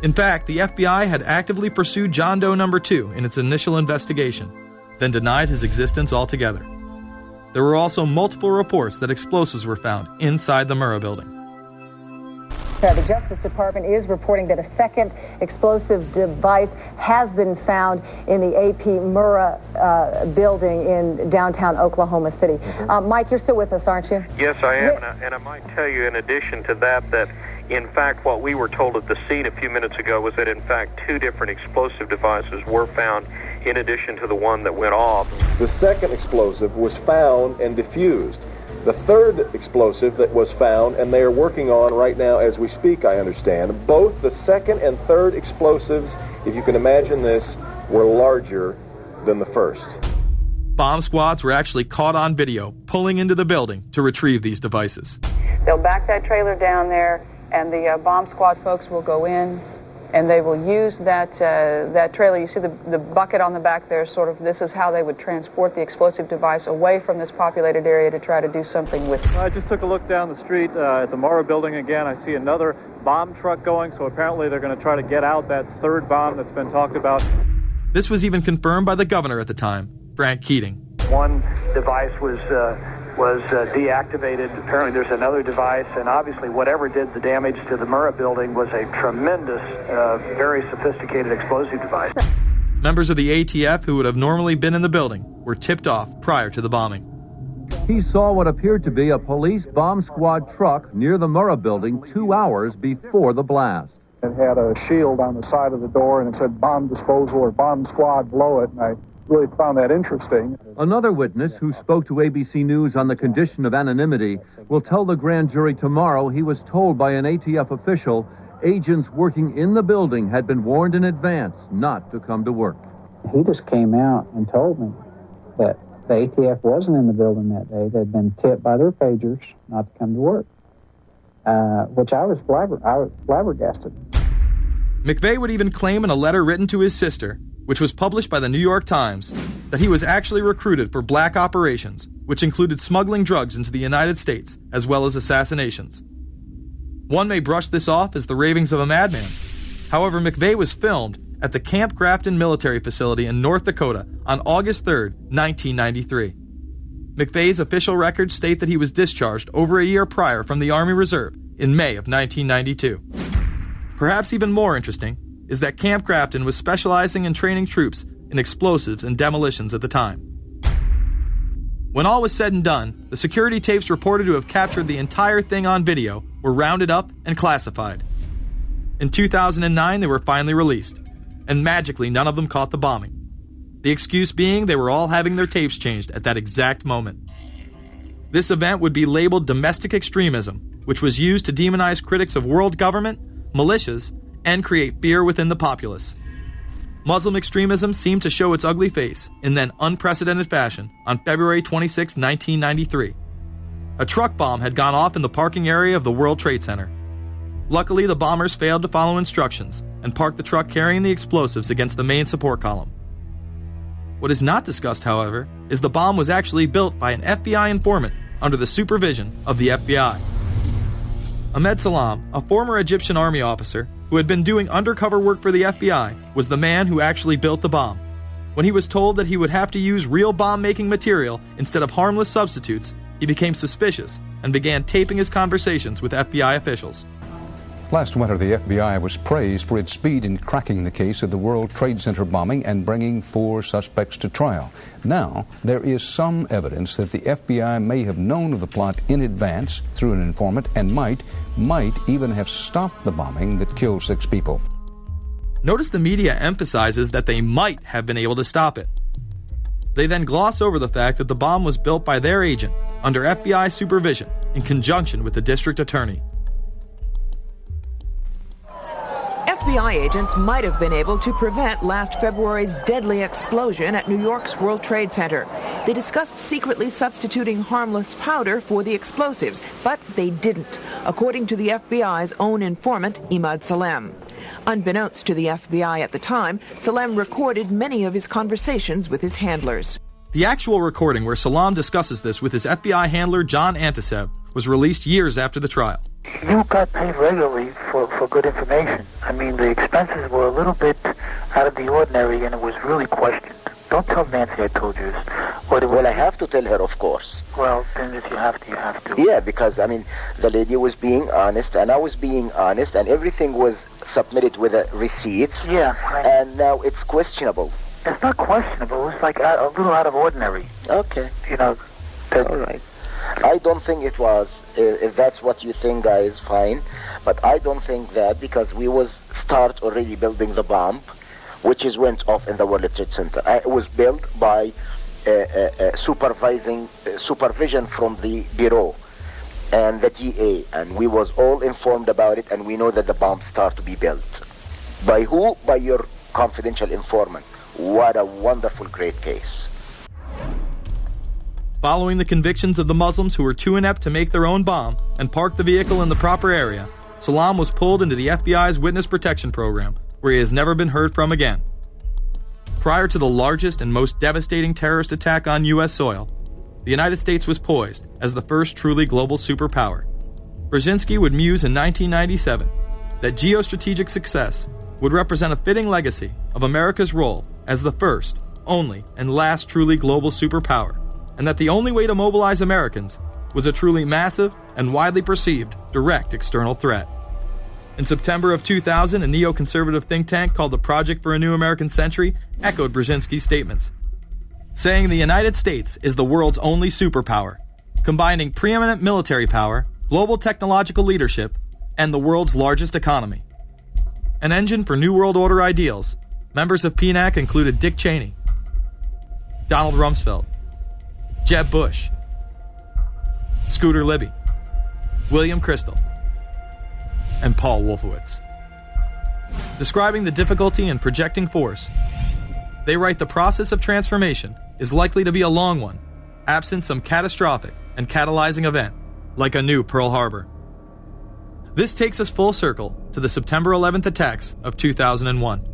In fact, the FBI had actively pursued John Doe No. 2 in its initial investigation, then denied his existence altogether. There were also multiple reports that explosives were found inside the Murrah building. The Justice Department is reporting that a second explosive device has been found in the AP Murrah building in downtown Oklahoma City. Mike, you're still with us, aren't you? Yes, I am, and I might tell you in addition to that in fact, what we were told at the scene a few minutes ago was that, in fact, 2 different explosive devices were found in addition to the one that went off. The second explosive was found and diffused. The third explosive that was found, and they are working on right now as we speak, I understand, both the second and third explosives, if you can imagine this, were larger than the first. Bomb squads were actually caught on video pulling into the building to retrieve these devices. They'll back that trailer down there, and the bomb squad folks will go in, and they will use that trailer. You see the bucket on the back there, this is how they would transport the explosive device away from this populated area to try to do something with it. I just took a look down the street at the Murrah building again. I see another bomb truck going, so apparently they're going to try to get out that third bomb that's been talked about. This was even confirmed by the governor at the time, Frank Keating. One device was deactivated. Apparently there's another device, and obviously whatever did the damage to the Murrah building was a tremendous, very sophisticated explosive device. Members of the ATF who would have normally been in the building were tipped off prior to the bombing. He saw what appeared to be a police bomb squad truck near the Murrah building 2 hours before the blast. It had a shield on the side of the door, and it said bomb disposal or bomb squad below it, and I really found that interesting. Another witness who spoke to ABC News on the condition of anonymity will tell the grand jury tomorrow he was told by an ATF official agents working in the building had been warned in advance not to come to work. He just came out and told me that the ATF wasn't in the building that day. They'd been tipped by their pagers not to come to work, which I was flabbergasted. McVeigh would even claim in a letter written to his sister which was published by the New York Times, that he was actually recruited for black operations, which included smuggling drugs into the United States, as well as assassinations. One may brush this off as the ravings of a madman. However, McVeigh was filmed at the Camp Grafton military facility in North Dakota on August 3, 1993. McVeigh's official records state that he was discharged over a year prior from the Army Reserve in May of 1992. Perhaps even more interesting is that Camp Grafton was specializing in training troops in explosives and demolitions at the time. When all was said and done, the security tapes reported to have captured the entire thing on video were rounded up and classified. In 2009, they were finally released, and magically none of them caught the bombing. The excuse being they were all having their tapes changed at that exact moment. This event would be labeled domestic extremism, which was used to demonize critics of world government, militias, and create fear within the populace. Muslim extremism seemed to show its ugly face in then unprecedented fashion on February 26, 1993. A truck bomb had gone off in the parking area of the World Trade Center. Luckily, the bombers failed to follow instructions and parked the truck carrying the explosives against the main support column. What is not discussed, however, is the bomb was actually built by an FBI informant under the supervision of the FBI. Ahmed Salam, a former Egyptian army officer who had been doing undercover work for the FBI, was the man who actually built the bomb. When he was told that he would have to use real bomb-making material instead of harmless substitutes, he became suspicious and began taping his conversations with FBI officials. Last winter, the FBI was praised for its speed in cracking the case of the World Trade Center bombing and bringing 4 suspects to trial. Now, there is some evidence that the FBI may have known of the plot in advance through an informant and might even have stopped the bombing that killed 6 people. Notice the media emphasizes that they might have been able to stop it. They then gloss over the fact that the bomb was built by their agent under FBI supervision in conjunction with the district attorney. FBI agents might have been able to prevent last February's deadly explosion at New York's World Trade Center. They discussed secretly substituting harmless powder for the explosives, but they didn't, according to the FBI's own informant, Imad Salem. Unbeknownst to the FBI at the time, Salem recorded many of his conversations with his handlers. The actual recording where Salam discusses this with his FBI handler, John Antisev, was released years after the trial. You got paid regularly for good information. I mean, the expenses were a little bit out of the ordinary, and it was really questioned. Don't tell Nancy I told you this. Well, I have to tell her, of course. Well, then if you have to, you have to. Yeah, because, I mean, the lady was being honest, and I was being honest, and everything was submitted with a receipt. Yeah. And now it's questionable. It's not questionable. It's like a little out of ordinary. Okay. You know. All right. I don't think it was. If that's what you think, guys, fine. But I don't think that, because we was start already building the bomb, which is went off in the World Trade Center. It was built by supervision from the Bureau and the GA, and we was all informed about it, and we know that the bomb start to be built. By who? By your confidential informant. What a wonderful, great case. Following the convictions of the Muslims who were too inept to make their own bomb and park the vehicle in the proper area, Salam was pulled into the FBI's Witness Protection Program, where he has never been heard from again. Prior to the largest and most devastating terrorist attack on U.S. soil, the United States was poised as the first truly global superpower. Brzezinski would muse in 1997 that geostrategic success would represent a fitting legacy of America's role as the first, only, and last truly global superpower, and that the only way to mobilize Americans was a truly massive and widely perceived direct external threat. In September of 2000, a neoconservative think tank called the Project for a New American Century echoed Brzezinski's statements, saying the United States is the world's only superpower, combining preeminent military power, global technological leadership, and the world's largest economy. An engine for New World Order ideals, members of PNAC included Dick Cheney, Donald Rumsfeld, Jeb Bush, Scooter Libby, William Kristol, and Paul Wolfowitz. Describing the difficulty in projecting force, they write the process of transformation is likely to be a long one, absent some catastrophic and catalyzing event, like a new Pearl Harbor. This takes us full circle to the September 11th attacks of 2001.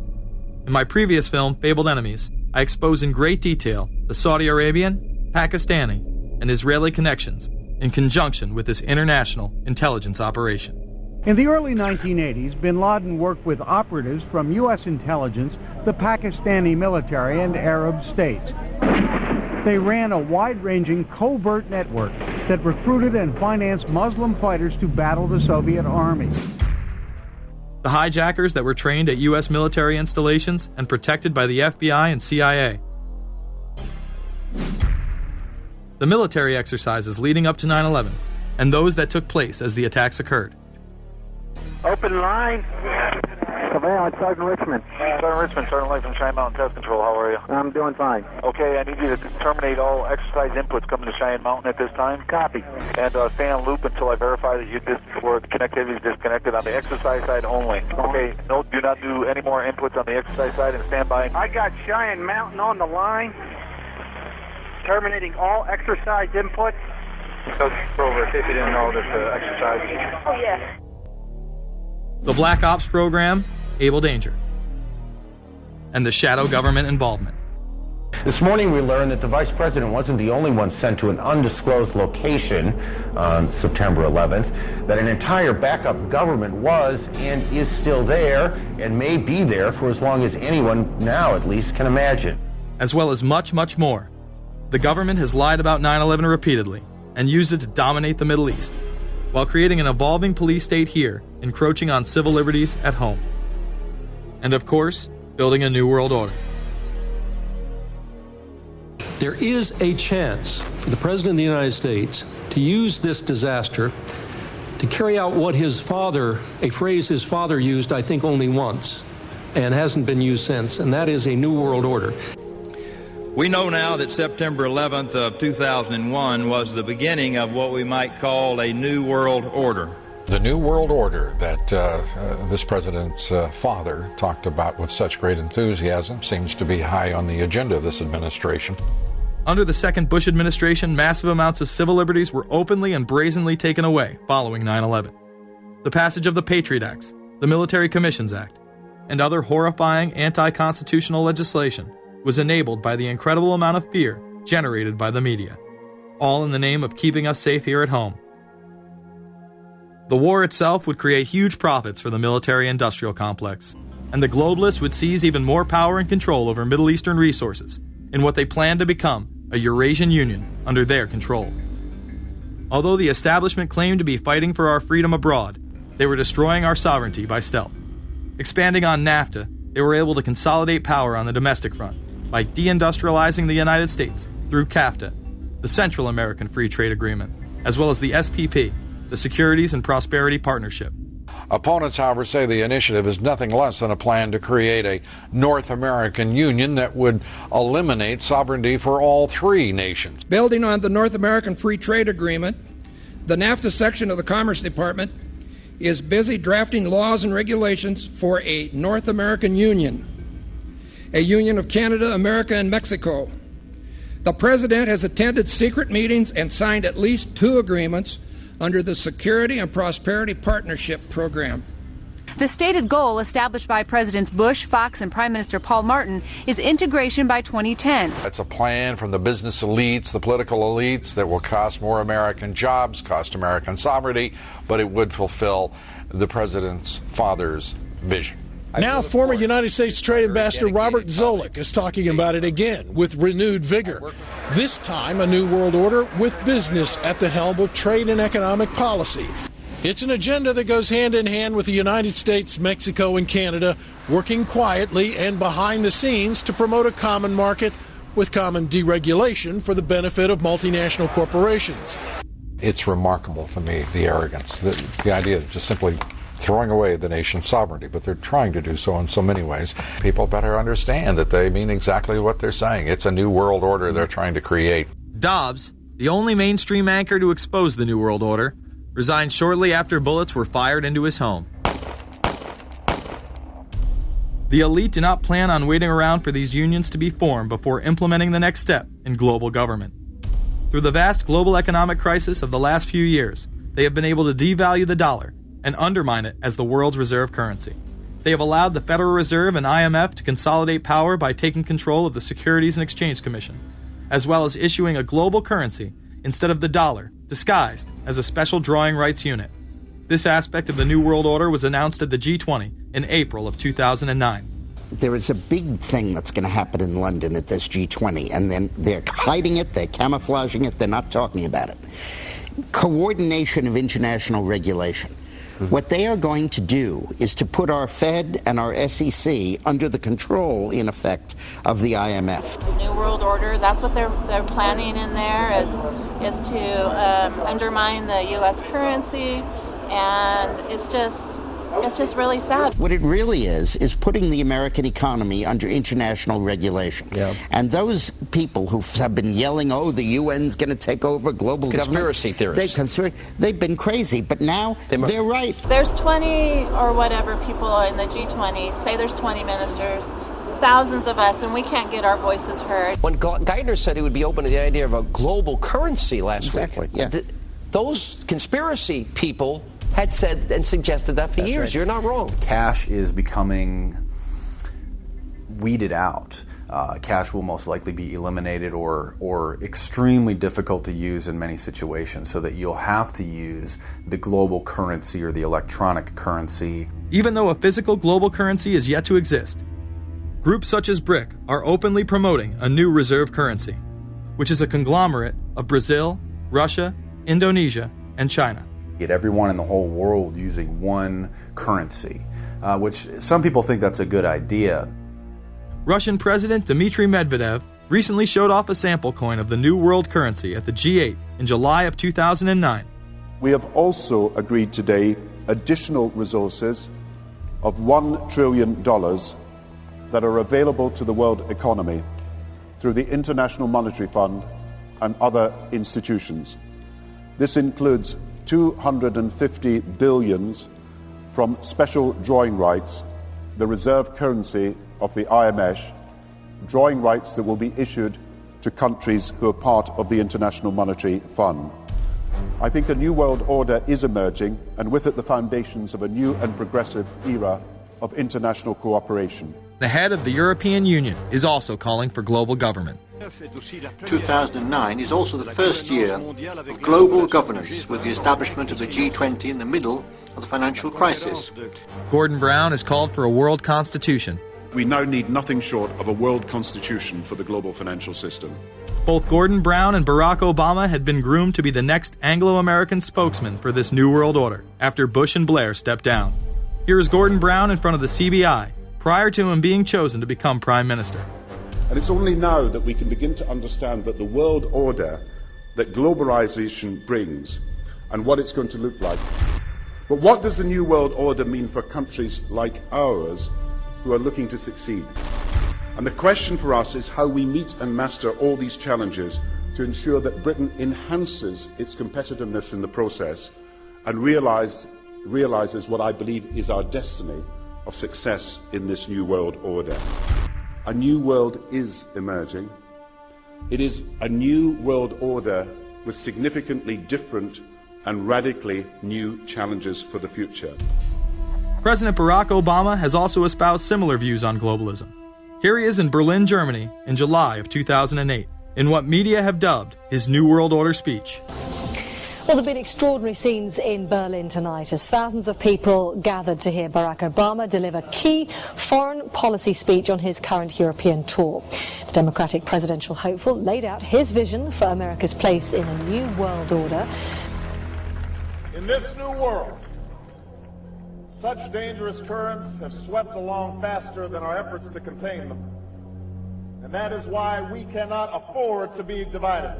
In my previous film, Fabled Enemies, I expose in great detail the Saudi Arabian, Pakistani, and Israeli connections in conjunction with this international intelligence operation. In the early 1980s, bin Laden worked with operatives from U.S. intelligence, the Pakistani military, and Arab states. They ran a wide-ranging covert network that recruited and financed Muslim fighters to battle the Soviet army. The hijackers that were trained at U.S. military installations and protected by the FBI and CIA. The military exercises leading up to 9/11, and those that took place as the attacks occurred. Open line. Savannah, Sergeant Richmond. Sergeant Light from Cheyenne Mountain Test Control. How are you? I'm doing fine. Okay, I need you to terminate all exercise inputs coming to Cheyenne Mountain at this time. Copy. And stay on loop until I verify that or connectivity is disconnected on the exercise side only. Okay, no, do not do any more inputs on the exercise side and stand by. I got Cheyenne Mountain on the line. Terminating all exercise inputs. Over, in case you didn't know, there's exercise. Oh, yeah. The Black Ops program, Able Danger, and the shadow government involvement. This morning we learned that the Vice President wasn't the only one sent to an undisclosed location on September 11th, that an entire backup government was and is still there and may be there for as long as anyone now at least can imagine. As well as much, much more. The government has lied about 9/11 repeatedly and used it to dominate the Middle East, while creating an evolving police state here, encroaching on civil liberties at home. And of course, building a new world order. There is a chance for the President of the United States to use this disaster to carry out what his father, a phrase his father used, I think, only once, and hasn't been used since, and that is a new world order. We know now that September 11th of 2001 was the beginning of what we might call a new world order. The New World Order that this president's father talked about with such great enthusiasm seems to be high on the agenda of this administration. Under the second Bush administration, massive amounts of civil liberties were openly and brazenly taken away following 9/11. The passage of the Patriot Acts, the Military Commissions Act, and other horrifying anti-constitutional legislation was enabled by the incredible amount of fear generated by the media, all in the name of keeping us safe here at home. The war itself would create huge profits for the military-industrial complex, and the globalists would seize even more power and control over Middle Eastern resources in what they planned to become a Eurasian Union under their control. Although the establishment claimed to be fighting for our freedom abroad, they were destroying our sovereignty by stealth. Expanding on NAFTA, they were able to consolidate power on the domestic front by deindustrializing the United States through CAFTA, the Central American Free Trade Agreement, as well as the SPP, the Securities and Prosperity Partnership. Opponents, however, say the initiative is nothing less than a plan to create a North American Union that would eliminate sovereignty for all three nations. Building on the North American Free Trade Agreement, the NAFTA section of the Commerce Department is busy drafting laws and regulations for a North American Union, a union of Canada, America, and Mexico. The President has attended secret meetings and signed at least 2 agreements under the Security and Prosperity Partnership Program. The stated goal established by Presidents Bush, Fox, and Prime Minister Paul Martin is integration by 2010. It's a plan from the business elites, the political elites, that will cost more American jobs, cost American sovereignty, but it would fulfill the President's father's vision. Now, former United States Trade Ambassador Robert Zoellick is talking about it again with renewed vigor. This time, a new world order with business at the helm of trade and economic policy. It's an agenda that goes hand in hand with the United States, Mexico, and Canada, working quietly and behind the scenes to promote a common market with common deregulation for the benefit of multinational corporations. It's remarkable to me, the arrogance, the idea of just simply throwing away the nation's sovereignty, but they're trying to do so in so many ways. People better understand that they mean exactly what they're saying. It's a new world order they're trying to create. Dobbs, the only mainstream anchor to expose the New World Order, resigned shortly after bullets were fired into his home. The elite do not plan on waiting around for these unions to be formed before implementing the next step in global government. Through the vast global economic crisis of the last few years, they have been able to devalue the dollar and undermine it as the world's reserve currency. They have allowed the Federal Reserve and IMF to consolidate power by taking control of the Securities and Exchange Commission, as well as issuing a global currency instead of the dollar, disguised as a special drawing rights unit. This aspect of the New World Order was announced at the G20 in April of 2009. There is a big thing that's going to happen in London at this G20, and then they're hiding it, they're camouflaging it, they're not talking about it. Coordination of international regulation. What they are going to do is to put our Fed and our SEC under the control, in effect, of the IMF. The New World Order, that's what they're planning in there, is to undermine the U.S. currency, and it's just really sad. What it really is putting the American economy under international regulation. Yeah. And those people who have been yelling, oh, the UN's going to take over global conspiracy government. Theorists. They've been crazy, but now they're right. There's 20 or whatever people in the G20. Say there's 20 ministers. Thousands of us, and we can't get our voices heard. When Geithner said he would be open to the idea of a global currency last week, yeah. Those conspiracy people had said and suggested that for years. Right. You're not wrong. Cash is becoming weeded out. Cash will most likely be eliminated or extremely difficult to use in many situations, so that you'll have to use the global currency or the electronic currency. Even though a physical global currency is yet to exist, groups such as BRIC are openly promoting a new reserve currency, which is a conglomerate of Brazil, Russia, Indonesia, and China. Get everyone in the whole world using one currency, which some people think that's a good idea. Russian President Dmitry Medvedev recently showed off a sample coin of the new world currency at the G8 in July of 2009. We have also agreed today additional resources of $1 trillion that are available to the world economy through the International Monetary Fund and other institutions. This includes 250 billion from special drawing rights, the reserve currency of the IMF, drawing rights that will be issued to countries who are part of the International Monetary Fund. I think a new world order is emerging, and with it the foundations of a new and progressive era of international cooperation. The head of the European Union is also calling for global government. 2009 is also the first year of global governance, with the establishment of the G20 in the middle of the financial crisis. Gordon Brown has called for a world constitution. We now need nothing short of a world constitution for the global financial system. Both Gordon Brown and Barack Obama had been groomed to be the next Anglo-American spokesman for this new world order after Bush and Blair stepped down. Here is Gordon Brown in front of the CBI prior to him being chosen to become Prime Minister. And it's only now that we can begin to understand that the world order that globalization brings and what it's going to look like. But what does the new world order mean for countries like ours who are looking to succeed? And the question for us is how we meet and master all these challenges to ensure that Britain enhances its competitiveness in the process and realizes what I believe is our destiny of success in this new world order. A new world is emerging. It is a new world order with significantly different and radically new challenges for the future. President Barack Obama has also espoused similar views on globalism. Here he is in Berlin, Germany, in July of 2008, in what media have dubbed his New World Order speech. Well, there have been extraordinary scenes in Berlin tonight as thousands of people gathered to hear Barack Obama deliver key foreign policy speech on his current European tour. The Democratic presidential hopeful laid out his vision for America's place in a new world order. In this new world, such dangerous currents have swept along faster than our efforts to contain them. And that is why we cannot afford to be divided.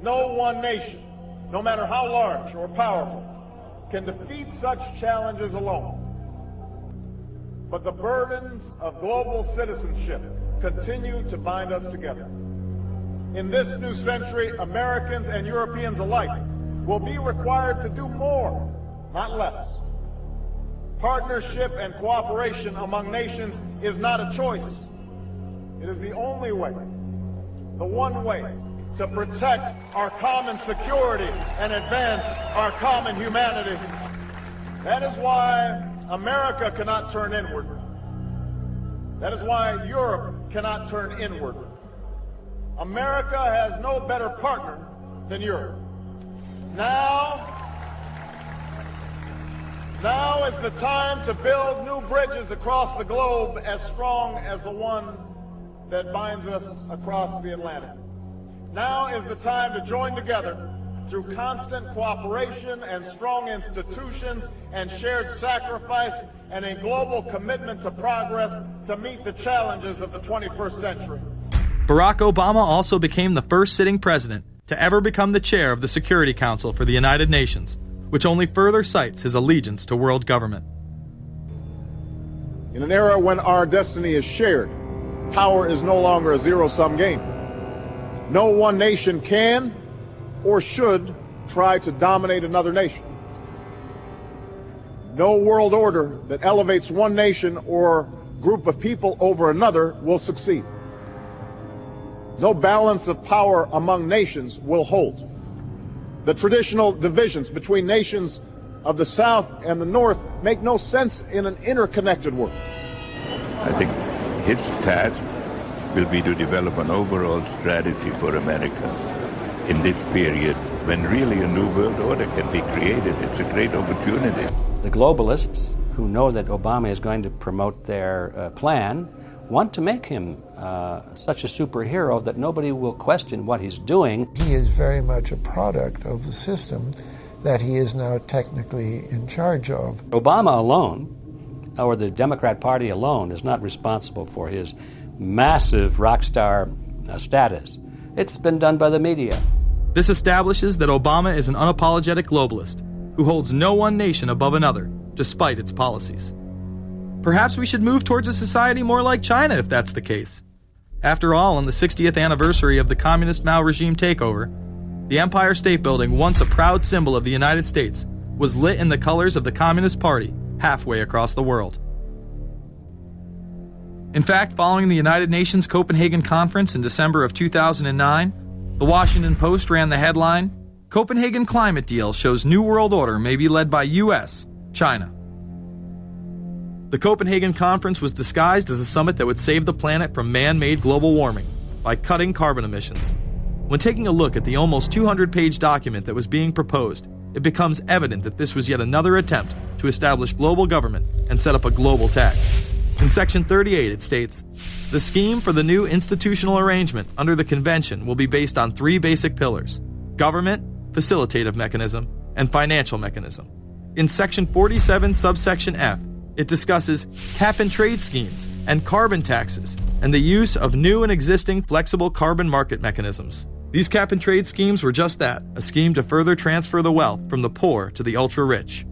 No one nation, no matter how large or powerful, can defeat such challenges alone. But the burdens of global citizenship continue to bind us together. In this new century, Americans and Europeans alike will be required to do more, not less. Partnership and cooperation among nations is not a choice. It is the only way, the one way, to protect our common security and advance our common humanity. That is why America cannot turn inward. That is why Europe cannot turn inward. America has no better partner than Europe. Now is the time to build new bridges across the globe as strong as the one that binds us across the Atlantic. Now is the time to join together through constant cooperation and strong institutions and shared sacrifice and a global commitment to progress to meet the challenges of the 21st century. Barack Obama also became the first sitting president to ever become the chair of the Security Council for the United Nations, which only further cites his allegiance to world government. In an era when our destiny is shared, power is no longer a zero-sum game. No one nation can or should try to dominate another nation. No world order that elevates one nation or group of people over another will succeed. No balance of power among nations will hold. The traditional divisions between nations of the South and the North make no sense in an interconnected world. I think his task will be to develop an overall strategy for America in this period when really a new world order can be created. It's a great opportunity. The globalists, who know that Obama is going to promote their plan, want to make him such a superhero that nobody will question what he's doing. He is very much a product of the system that he is now technically in charge of. Obama alone, or the Democrat Party alone, is not responsible for his massive rock star status. It's been done by the media. This establishes that Obama is an unapologetic globalist who holds no one nation above another, despite its policies. Perhaps we should move towards a society more like China if that's the case. After all, on the 60th anniversary of the communist Mao regime takeover, the Empire State Building, once a proud symbol of the United States, was lit in the colors of the Communist Party halfway across the world. In fact, following the United Nations Copenhagen Conference in December of 2009, the Washington Post ran the headline, "Copenhagen Climate Deal Shows New World Order May Be Led by U.S., China." The Copenhagen Conference was disguised as a summit that would save the planet from man-made global warming by cutting carbon emissions. When taking a look at the almost 200-page document that was being proposed, it becomes evident that this was yet another attempt to establish global government and set up a global tax. In Section 38, it states, "The scheme for the new institutional arrangement under the Convention will be based on three basic pillars: government, facilitative mechanism, and financial mechanism." In Section 47, subsection F, it discusses cap-and-trade schemes and carbon taxes and the use of new and existing flexible carbon market mechanisms. These cap-and-trade schemes were just that, a scheme to further transfer the wealth from the poor to the ultra-rich.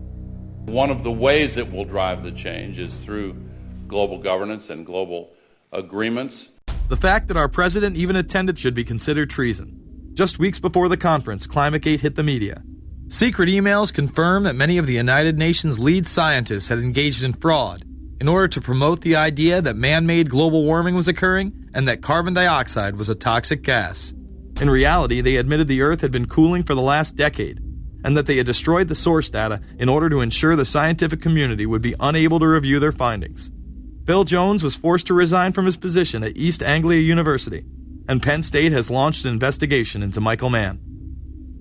One of the ways it will drive the change is through global governance and global agreements. The fact that our president even attended should be considered treason. Just weeks before the conference, ClimateGate hit the media. Secret emails confirm that many of the United Nations lead scientists had engaged in fraud in order to promote the idea that man-made global warming was occurring and that carbon dioxide was a toxic gas. In reality, they admitted the Earth had been cooling for the last decade and that they had destroyed the source data in order to ensure the scientific community would be unable to review their findings. Bill Jones was forced to resign from his position at East Anglia University, and Penn State has launched an investigation into Michael Mann.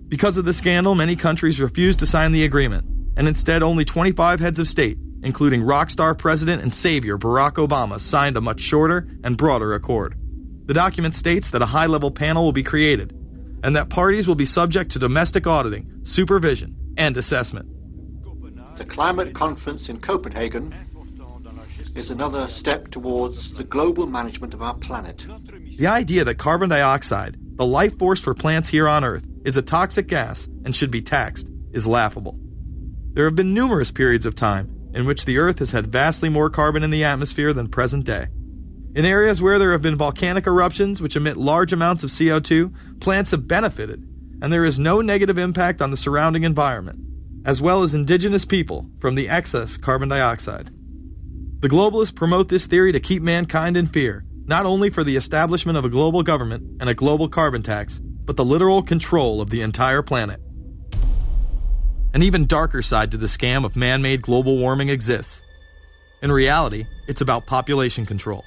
Because of the scandal, many countries refused to sign the agreement, and instead only 25 heads of state, including rock star president and savior Barack Obama, signed a much shorter and broader accord. The document states that a high-level panel will be created, and that parties will be subject to domestic auditing, supervision, and assessment. The climate conference in Copenhagen is another step towards the global management of our planet. The idea that carbon dioxide, the life force for plants here on Earth, is a toxic gas and should be taxed is laughable. There have been numerous periods of time in which the Earth has had vastly more carbon in the atmosphere than present day. In areas where there have been volcanic eruptions which emit large amounts of CO2, plants have benefited, and there is no negative impact on the surrounding environment, as well as indigenous people from the excess carbon dioxide. The globalists promote this theory to keep mankind in fear, not only for the establishment of a global government and a global carbon tax, but the literal control of the entire planet. An even darker side to the scam of man-made global warming exists. In reality, it's about population control.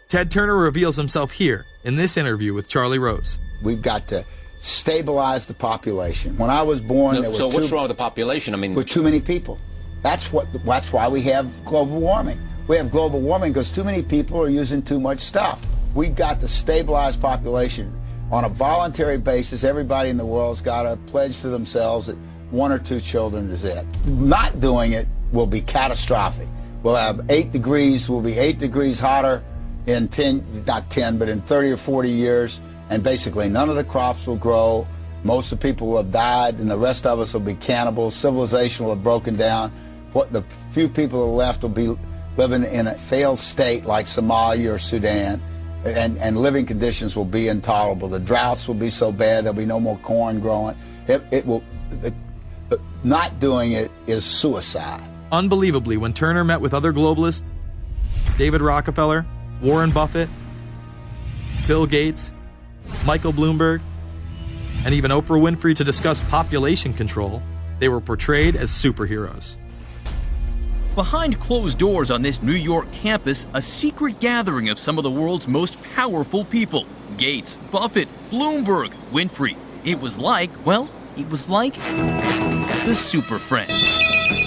Ted Turner reveals himself here in this interview with Charlie Rose. We've got to stabilize the population. When I was born, there were so what's wrong with the population? I mean, with too many people. That's why we have global warming. We have global warming because too many people are using too much stuff. We've got to stabilize population on a voluntary basis. Everybody in the world's got to pledge to themselves that 1 or 2 children is it. Not doing it will be catastrophic. We'll have 8 degrees. We'll be 8 degrees hotter in 30 or 40 years, and basically none of the crops will grow. Most of the people will have died, and the rest of us will be cannibals. Civilization will have broken down. What the few people who are left will be living in a failed state like Somalia or Sudan, and living conditions will be intolerable. The droughts will be so bad there'll be no more corn growing. Not doing it is suicide. Unbelievably, when Turner met with other globalists, David Rockefeller, Warren Buffett, Bill Gates, Michael Bloomberg, and even Oprah Winfrey to discuss population control, they were portrayed as superheroes. Behind closed doors on this New York campus, a secret gathering of some of the world's most powerful people. Gates, Buffett, Bloomberg, Winfrey. It was like the Super Friends.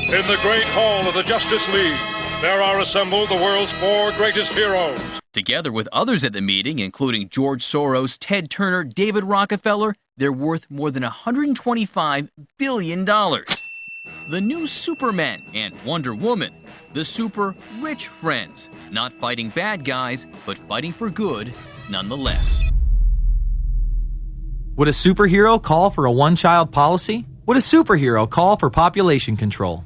In the great hall of the Justice League, there are assembled the world's 4 greatest heroes. Together with others at the meeting, including George Soros, Ted Turner, David Rockefeller, they're worth more than $125 billion. The new Superman and Wonder Woman, the super rich friends, not fighting bad guys, but fighting for good nonetheless. Would a superhero call for a one-child policy? Would a superhero call for population control?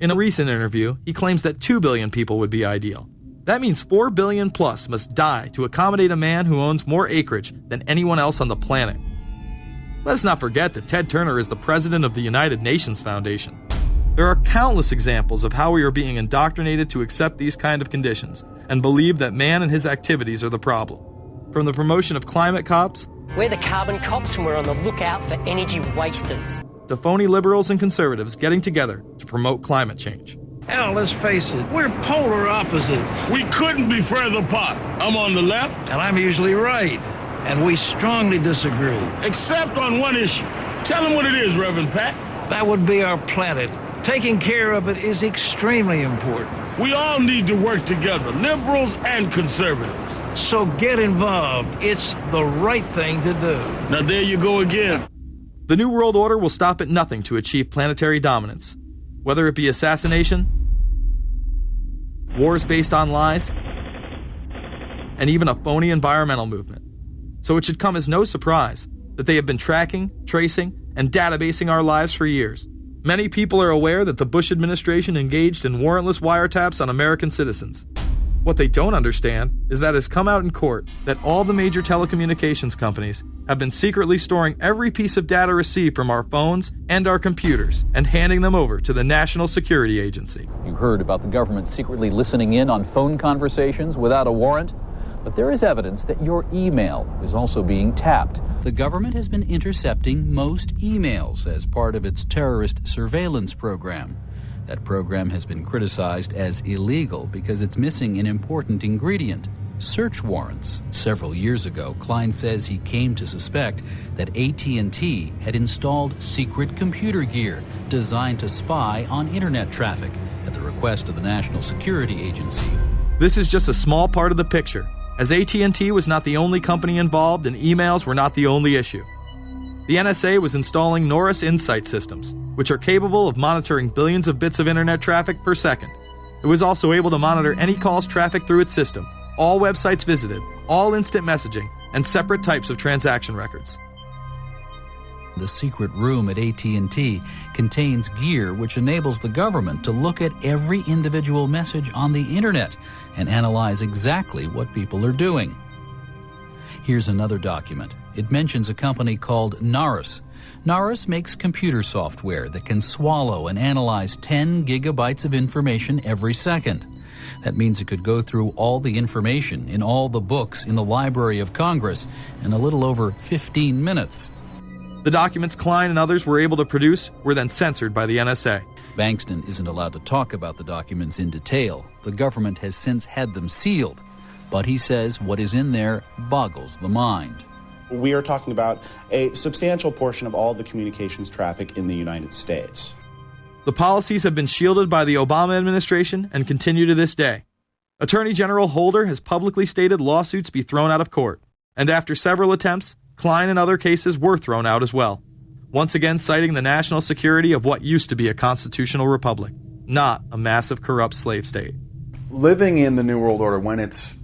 In a recent interview, he claims that 2 billion people would be ideal. That means 4 billion plus must die to accommodate a man who owns more acreage than anyone else on the planet. Let's not forget that Ted Turner is the president of the United Nations Foundation. There are countless examples of how we are being indoctrinated to accept these kind of conditions and believe that man and his activities are the problem. From the promotion of climate cops, we're the carbon cops and we're on the lookout for energy wasters, to phony liberals and conservatives getting together to promote climate change. Hell, let's face it, we're polar opposites. We couldn't be further apart. I'm on the left, and I'm usually right. And we strongly disagree. Except on one issue. Tell them what it is, Reverend Pat. That would be our planet. Taking care of it is extremely important. We all need to work together, liberals and conservatives. So get involved. It's the right thing to do. Now there you go again. The New World Order will stop at nothing to achieve planetary dominance. Whether it be assassination, wars based on lies, and even a phony environmental movement. So it should come as no surprise that they have been tracking, tracing, and databasing our lives for years. Many people are aware that the Bush administration engaged in warrantless wiretaps on American citizens. What they don't understand is that it's come out in court that all the major telecommunications companies have been secretly storing every piece of data received from our phones and our computers and handing them over to the National Security Agency. You heard about the government secretly listening in on phone conversations without a warrant. But there is evidence that your email is also being tapped. The government has been intercepting most emails as part of its terrorist surveillance program. That program has been criticized as illegal because it's missing an important ingredient: search warrants. Several years ago, Klein says he came to suspect that AT&T had installed secret computer gear designed to spy on internet traffic at the request of the National Security Agency. This is just a small part of the picture, as AT&T was not the only company involved and emails were not the only issue. The NSA was installing Norris Insight systems, which are capable of monitoring billions of bits of internet traffic per second. It was also able to monitor any calls traffic through its system, all websites visited, all instant messaging, and separate types of transaction records. The secret room at AT&T contains gear which enables the government to look at every individual message on the internet and analyze exactly what people are doing. Here's another document. It mentions a company called Norris. Norris makes computer software that can swallow and analyze 10 gigabytes of information every second. That means it could go through all the information in all the books in the Library of Congress in a little over 15 minutes. The documents Klein and others were able to produce were then censored by the NSA. Bankston isn't allowed to talk about the documents in detail. The government has since had them sealed. But he says what is in there boggles the mind. We are talking about a substantial portion of all the communications traffic in the United States. The policies have been shielded by the Obama administration and continue to this day. Attorney General Holder has publicly stated lawsuits be thrown out of court. And after several attempts, Klein and other cases were thrown out as well. Once again citing the national security of what used to be a constitutional republic, not a massive corrupt slave state. Living in the New World Order, when it's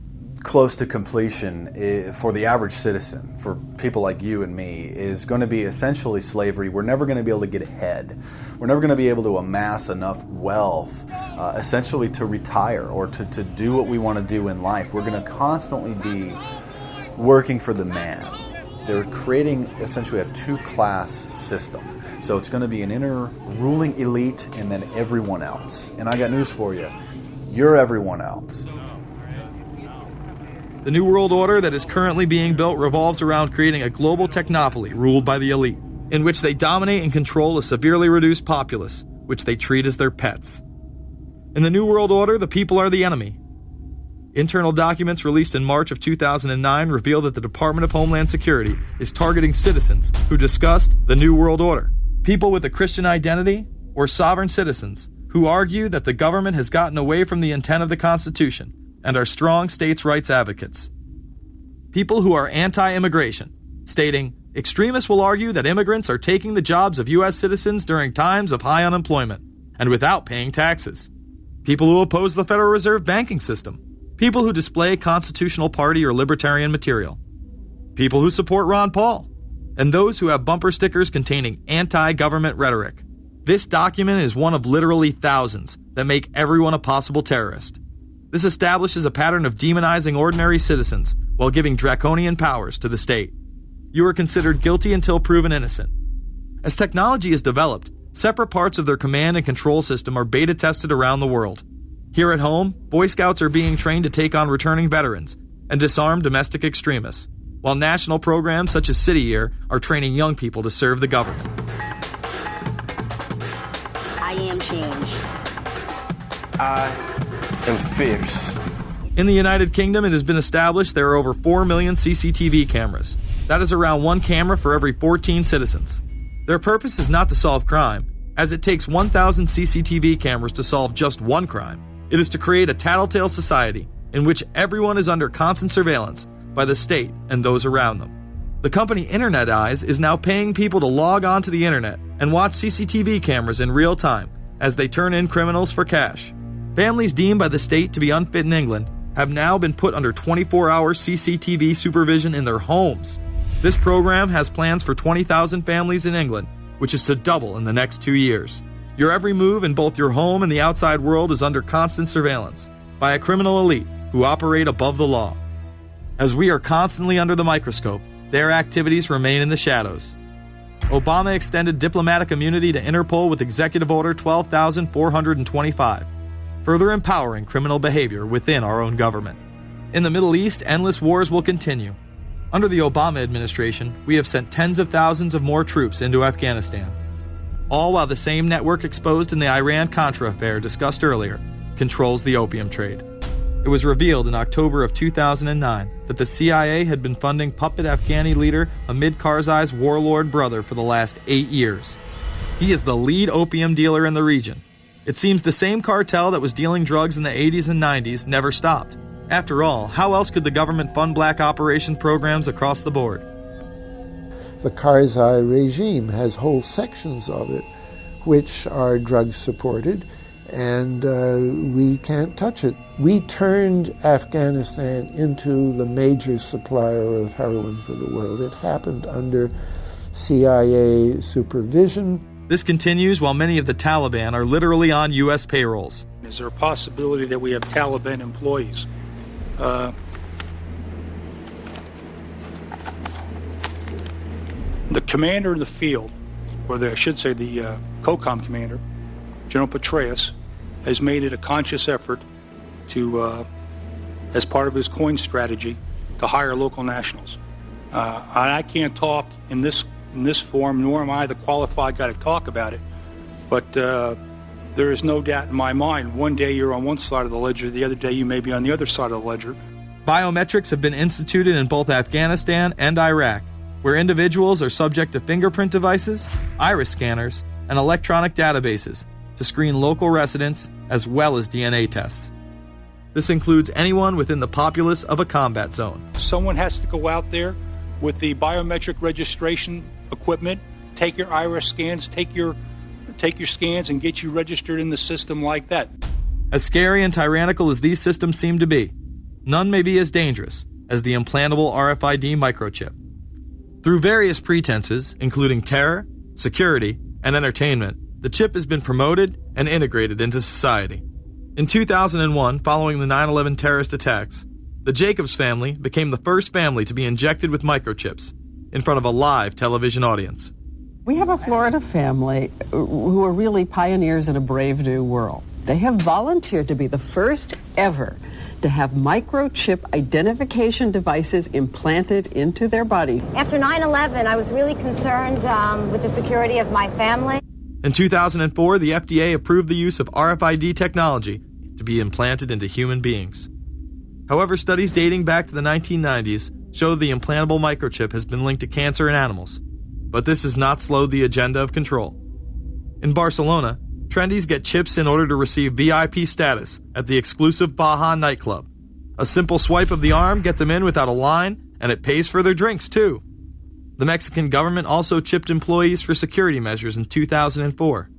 close to completion, for the average citizen, for people like you and me, is going to be essentially slavery. We're never going to be able to get ahead. We're never going to be able to amass enough wealth, essentially to retire or to do what we want to do in life. We're going to constantly be working for the man. They're creating essentially a two-class system. So it's going to be an inner ruling elite and then everyone else. And I got news for you. You're everyone else. The New World Order that is currently being built revolves around creating a global technopoly ruled by the elite, in which they dominate and control a severely reduced populace, which they treat as their pets. In the New World Order, the people are the enemy. Internal documents released in March of 2009 reveal that the Department of Homeland Security is targeting citizens who discussed the New World Order, people with a Christian identity, or sovereign citizens who argue that the government has gotten away from the intent of the Constitution and are strong states' rights advocates. People who are anti-immigration, stating, extremists will argue that immigrants are taking the jobs of U.S. citizens during times of high unemployment and without paying taxes. People who oppose the Federal Reserve banking system. People who display constitutional party or libertarian material. People who support Ron Paul. And those who have bumper stickers containing anti-government rhetoric. This document is one of literally thousands that make everyone a possible terrorist. This establishes a pattern of demonizing ordinary citizens while giving draconian powers to the state. You are considered guilty until proven innocent. As technology is developed, separate parts of their command and control system are beta tested around the world. Here at home, Boy Scouts are being trained to take on returning veterans and disarm domestic extremists, while national programs such as City Year are training young people to serve the government. I am change. I am fierce. In the United Kingdom, it has been established there are over 4 million CCTV cameras. That is around one camera for every 14 citizens. Their purpose is not to solve crime, as it takes 1,000 CCTV cameras to solve just one crime. It is to create a tattletale society in which everyone is under constant surveillance by the state and those around them. The company Internet Eyes is now paying people to log on to the internet and watch CCTV cameras in real time as they turn in criminals for cash. Families deemed by the state to be unfit in England have now been put under 24-hour CCTV supervision in their homes. This program has plans for 20,000 families in England, which is to double in the next 2 years. Your every move in both your home and the outside world is under constant surveillance by a criminal elite who operate above the law. As we are constantly under the microscope, their activities remain in the shadows. Obama extended diplomatic immunity to Interpol with Executive Order 12,425, further empowering criminal behavior within our own government. In the Middle East, endless wars will continue. Under the Obama administration, we have sent tens of thousands of more troops into Afghanistan, all while the same network exposed in the Iran-Contra affair discussed earlier controls the opium trade. It was revealed in October of 2009 that the CIA had been funding puppet Afghani leader Hamid Karzai's warlord brother for the last 8 years. He is the lead opium dealer in the region. It seems the same cartel that was dealing drugs in the 80s and 90s never stopped. After all, how else could the government fund black operation programs across the board? The Karzai regime has whole sections of it which are drug-supported, and we can't touch it. We turned Afghanistan into the major supplier of heroin for the world. It happened under CIA supervision. This continues while many of the Taliban are literally on U.S. payrolls. Is there a possibility that we have Taliban employees? The commander in the field, or I should say the COCOM commander, General Petraeus, has made it a conscious effort to, as part of his coin strategy, to hire local nationals. I can't talk in this in this form, nor am I the qualified guy to talk about it. But there is no doubt in my mind, one day you're on one side of the ledger, the other day you may be on the other side of the ledger. Biometrics have been instituted in both Afghanistan and Iraq, where individuals are subject to fingerprint devices, iris scanners, and electronic databases to screen local residents as well as DNA tests. This includes anyone within the populace of a combat zone. Someone has to go out there with the biometric registration equipment, take your iris scans, take your scans and get you registered in the system like that. As scary and tyrannical as these systems seem to be, none may be as dangerous as the implantable RFID microchip. Through various pretenses, including terror, security, and entertainment, the chip has been promoted and integrated into society. In 2001, following the 9/11 terrorist attacks, the Jacobs family became the first family to be injected with microchips in front of a live television audience. We have a Florida family who are really pioneers in a brave new world. They have volunteered to be the first ever to have microchip identification devices implanted into their body. After 9/11, I was really concerned with the security of my family. In 2004, the FDA approved the use of RFID technology to be implanted into human beings. However, studies dating back to the 1990s show the implantable microchip has been linked to cancer in animals, but this has not slowed the agenda of control. In Barcelona, trendies get chips in order to receive VIP status at the exclusive Baja nightclub. A simple swipe of the arm gets them in without a line, and it pays for their drinks too. The Mexican government also chipped employees for security measures in 2004.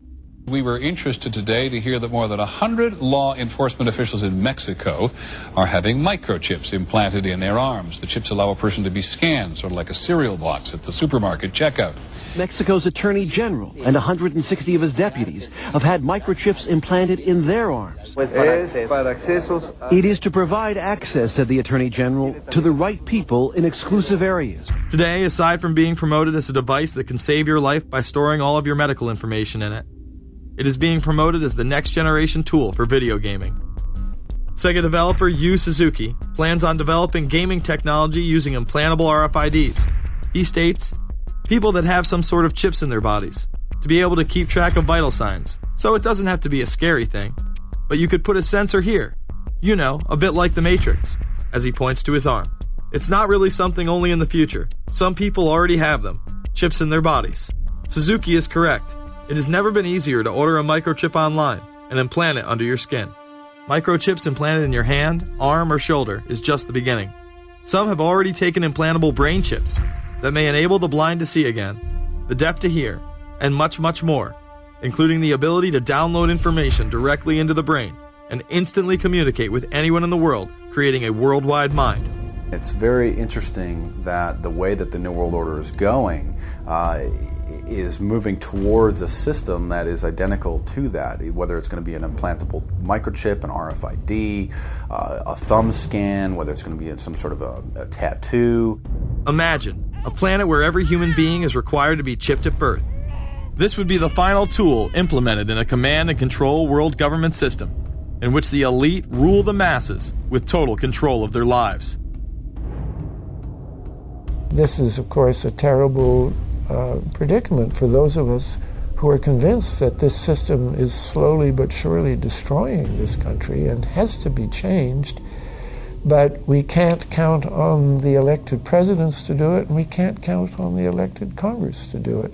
We were interested today to hear that more than 100 law enforcement officials in Mexico are having microchips implanted in their arms. The chips allow a person to be scanned, sort of like a cereal box at the supermarket checkout. Mexico's Attorney General and 160 of his deputies have had microchips implanted in their arms. It is to provide access, said the Attorney General, to the right people in exclusive areas. Today, aside from being promoted as a device that can save your life by storing all of your medical information in it, it is being promoted as the next generation tool for video gaming. Sega developer Yu Suzuki plans on developing gaming technology using implantable RFIDs. He states, people that have some sort of chips in their bodies, to be able to keep track of vital signs, so it doesn't have to be a scary thing. But you could put a sensor here, you know, a bit like the Matrix, as he points to his arm. It's not really something only in the future. Some people already have them, chips in their bodies. Suzuki is correct. It has never been easier to order a microchip online and implant it under your skin. Microchips implanted in your hand, arm, or shoulder is just the beginning. Some have already taken implantable brain chips that may enable the blind to see again, the deaf to hear, and much, much more, including the ability to download information directly into the brain and instantly communicate with anyone in the world, creating a worldwide mind. It's very interesting that the way that the New World Order is going is moving towards a system that is identical to that, whether it's going to be an implantable microchip, an RFID, a thumb scan, whether it's going to be some sort of a tattoo. Imagine a planet where every human being is required to be chipped at birth. This would be the final tool implemented in a command and control world government system, in which the elite rule the masses with total control of their lives. This is, of course, a terrible predicament for those of us who are convinced that this system is slowly but surely destroying this country and has to be changed. But we can't count on the elected presidents to do it, and we can't count on the elected Congress to do it.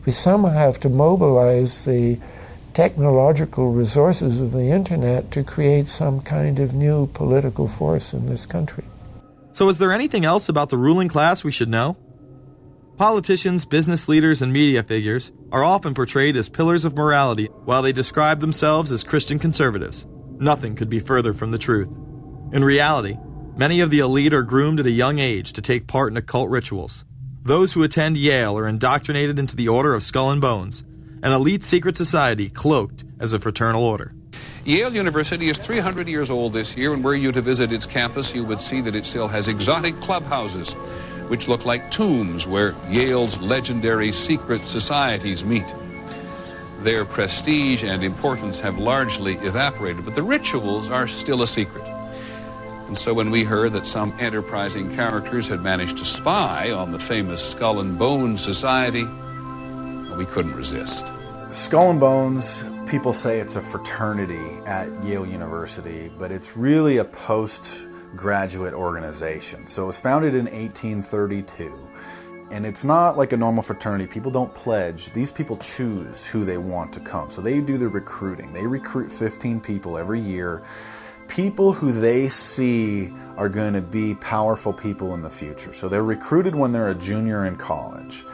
We somehow have to mobilize the technological resources of the internet to create some kind of new political force in this country. So is there anything else about the ruling class we should know? Politicians, business leaders, and media figures are often portrayed as pillars of morality while they describe themselves as Christian conservatives. Nothing could be further from the truth. In reality, many of the elite are groomed at a young age to take part in occult rituals. Those who attend Yale are indoctrinated into the Order of Skull and Bones, an elite secret society cloaked as a fraternal order. Yale University is 300 years old this year, and were you to visit its campus, you would see that it still has exotic clubhouses, which look like tombs where Yale's legendary secret societies meet. Their prestige and importance have largely evaporated, but the rituals are still a secret. And so when we heard that some enterprising characters had managed to spy on the famous Skull and Bones Society, we couldn't resist. Skull and Bones, people say it's a fraternity at Yale University, but it's really a postgraduate organization. So it was founded in 1832, and it's not like a normal fraternity. People don't pledge. These people choose who they want to come. So they do the recruiting. They recruit 15 people every year, people who they see are going to be powerful people in the future. So they're recruited when they're a junior in college.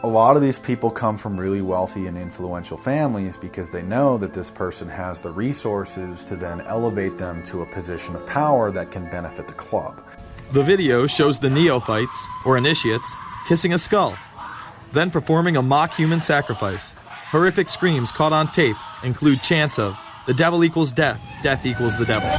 A lot of these people come from really wealthy and influential families because they know that this person has the resources to then elevate them to a position of power that can benefit the club. The video shows the neophytes, or initiates, kissing a skull, then performing a mock human sacrifice. Horrific screams caught on tape include chants of, "The devil equals death, death equals the devil."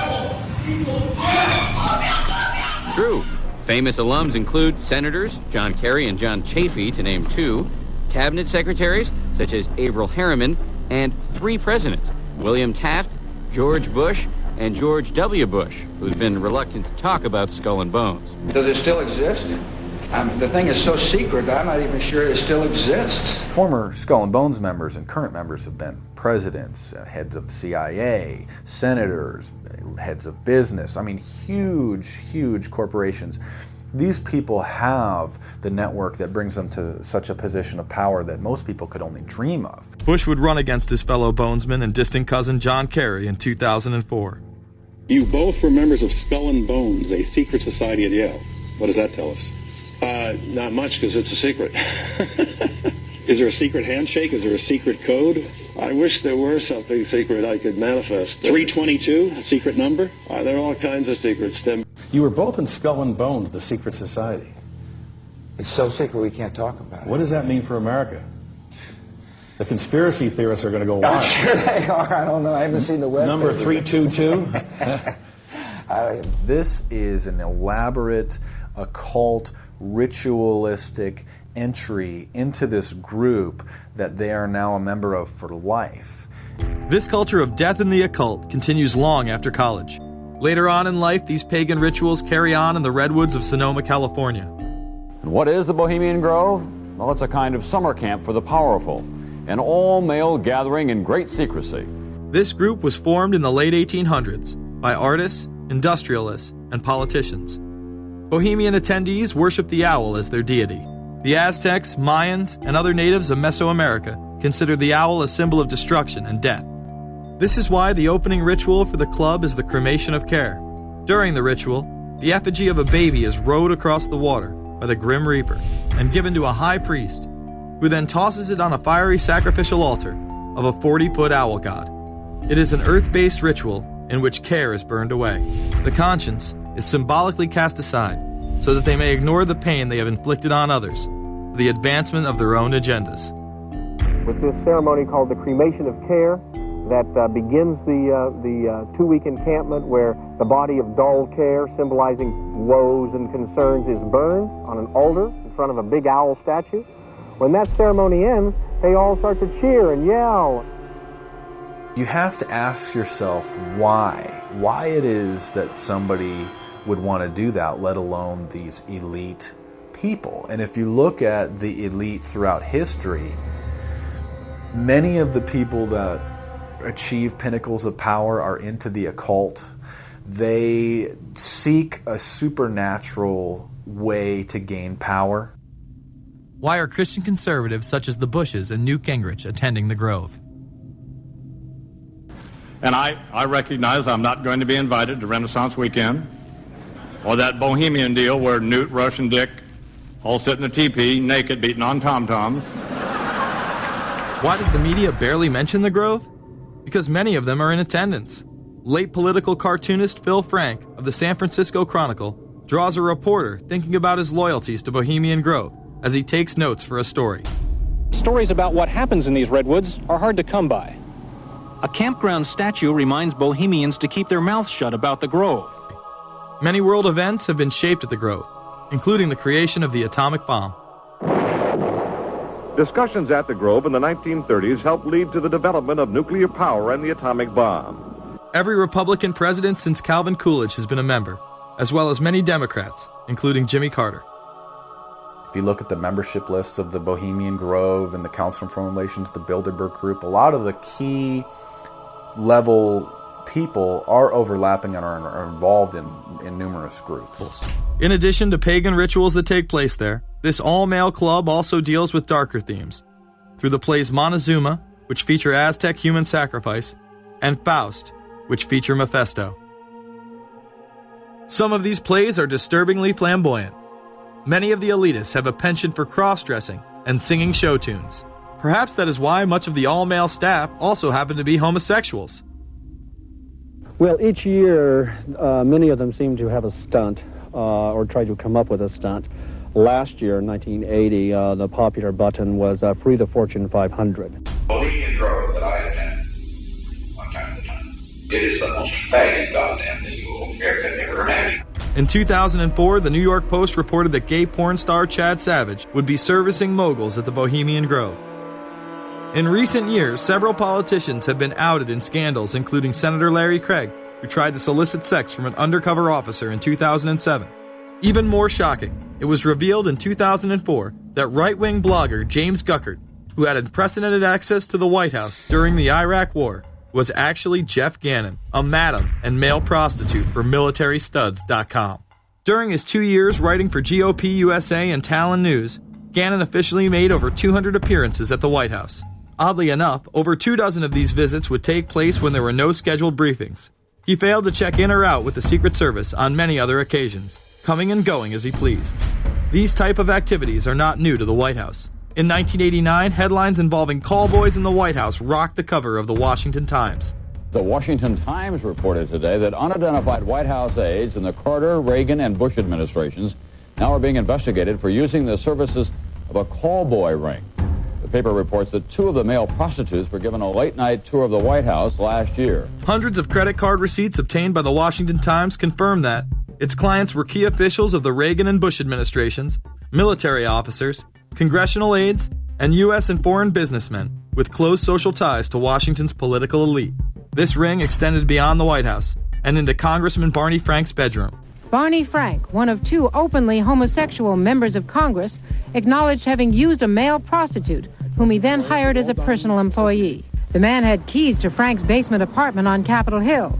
True. Famous alums include Senators John Kerry and John Chafee, to name two, cabinet secretaries such as Averell Harriman, and 3 presidents, William Taft, George Bush, and George W. Bush, who's been reluctant to talk about Skull and Bones. Does it still exist? The thing is so secret, I'm not even sure it still exists. Former Skull and Bones members and current members have been presidents, heads of the CIA, senators, heads of business. I mean, huge, huge corporations. These people have the network that brings them to such a position of power that most people could only dream of. Bush would run against his fellow bonesman and distant cousin John Kerry in 2004. You both were members of Skull and Bones, a secret society at Yale. What does that tell us? Not much, because it's a secret. Is there a secret handshake? Is there a secret code? I wish there were something secret I could manifest. 322, a secret number? There are all kinds of secrets, Tim. You were both in Skull and Bones, the secret society. It's so secret we can't talk about it. What does that mean for America? The conspiracy theorists are going to go wild. I'm sure they are. I don't know. I haven't seen the web. Number 322? This is an elaborate, occult, ritualistic entry into this group that they are now a member of for life. This culture of death and the occult continues long after college. Later on in life, these pagan rituals carry on in the redwoods of Sonoma, California. And what is the Bohemian Grove? Well, it's a kind of summer camp for the powerful, an all-male gathering in great secrecy. This group was formed in the late 1800s by artists, industrialists, and politicians. Bohemian attendees worship the owl as their deity. The Aztecs, Mayans, and other natives of Mesoamerica considered the owl a symbol of destruction and death. This is why the opening ritual for the club is the cremation of care. During the ritual, the effigy of a baby is rowed across the water by the Grim Reaper and given to a high priest, who then tosses it on a fiery sacrificial altar of a 40-foot owl god. It is an earth-based ritual in which care is burned away. The conscience is symbolically cast aside so that they may ignore the pain they have inflicted on others for the advancement of their own agendas. With this ceremony called the cremation of care, that begins the 2-week encampment where the body of dull care, symbolizing woes and concerns, is burned on an altar in front of a big owl statue. When that ceremony ends, they all start to cheer and yell. You have to ask yourself why it is that somebody would want to do that, let alone these elite people. And if you look at the elite throughout history, many of the people that achieve pinnacles of power are into the occult. They seek a supernatural way to gain power. Why are Christian conservatives such as the Bushes and Newt Gingrich attending the Grove? And I recognize I'm not going to be invited to Renaissance Weekend or that Bohemian deal where Newt, Rush, and Dick all sit in a teepee naked beating on tom-toms. Why does the media barely mention the Grove? Because many of them are in attendance. Late political cartoonist Phil Frank of the San Francisco Chronicle draws a reporter thinking about his loyalties to Bohemian Grove as he takes notes for a story. Stories about what happens in these redwoods are hard to come by. A campground statue reminds Bohemians to keep their mouths shut about the Grove. Many world events have been shaped at the Grove, including the creation of the atomic bomb. Discussions at the Grove in the 1930s helped lead to the development of nuclear power and the atomic bomb. Every Republican president since Calvin Coolidge has been a member, as well as many Democrats, including Jimmy Carter. If you look at the membership lists of the Bohemian Grove and the Council on Foreign Relations, the Bilderberg Group, a lot of the key level people are overlapping and are involved in numerous groups. In addition to pagan rituals that take place there, this all-male club also deals with darker themes through the plays Montezuma, which feature Aztec human sacrifice, and Faust, which feature Mephisto. Some of these plays are disturbingly flamboyant. Many of the elitists have a penchant for cross-dressing and singing show tunes. Perhaps that is why much of the all-male staff also happen to be homosexuals. Well, each year, many of them seem to have a stunt or try to come up with a stunt. Last year, in 1980, the popular button was Free the Fortune 500. Bohemian Grove that I attend one time at a time. It is the most faggot goddamn thing you will ever imagine. In 2004, the New York Post reported that gay porn star Chad Savage would be servicing moguls at the Bohemian Grove. In recent years, several politicians have been outed in scandals, including Senator Larry Craig, who tried to solicit sex from an undercover officer in 2007. Even more shocking, it was revealed in 2004 that right-wing blogger James Guckert, who had unprecedented access to the White House during the Iraq War, was actually Jeff Gannon, a madam and male prostitute for MilitaryStuds.com. During his 2 years writing for GOP USA and Talon News, Gannon officially made over 200 appearances at the White House. Oddly enough, over 24 of these visits would take place when there were no scheduled briefings. He failed to check in or out with the Secret Service on many other occasions, coming and going as he pleased. These type of activities are not new to the White House. In 1989, headlines involving callboys in the White House rocked the cover of the Washington Times. The Washington Times reported today that unidentified White House aides in the Carter, Reagan, and Bush administrations now are being investigated for using the services of a callboy ring. The paper reports that 2 of the male prostitutes were given a late-night tour of the White House last year. Hundreds of credit card receipts obtained by the Washington Times confirm that its clients were key officials of the Reagan and Bush administrations, military officers, congressional aides, and U.S. and foreign businessmen with close social ties to Washington's political elite. This ring extended beyond the White House and into Congressman Barney Frank's bedroom. Barney Frank, one of 2 openly homosexual members of Congress, acknowledged having used a male prostitute, whom he then hired as a personal employee. The man had keys to Frank's basement apartment on Capitol Hill.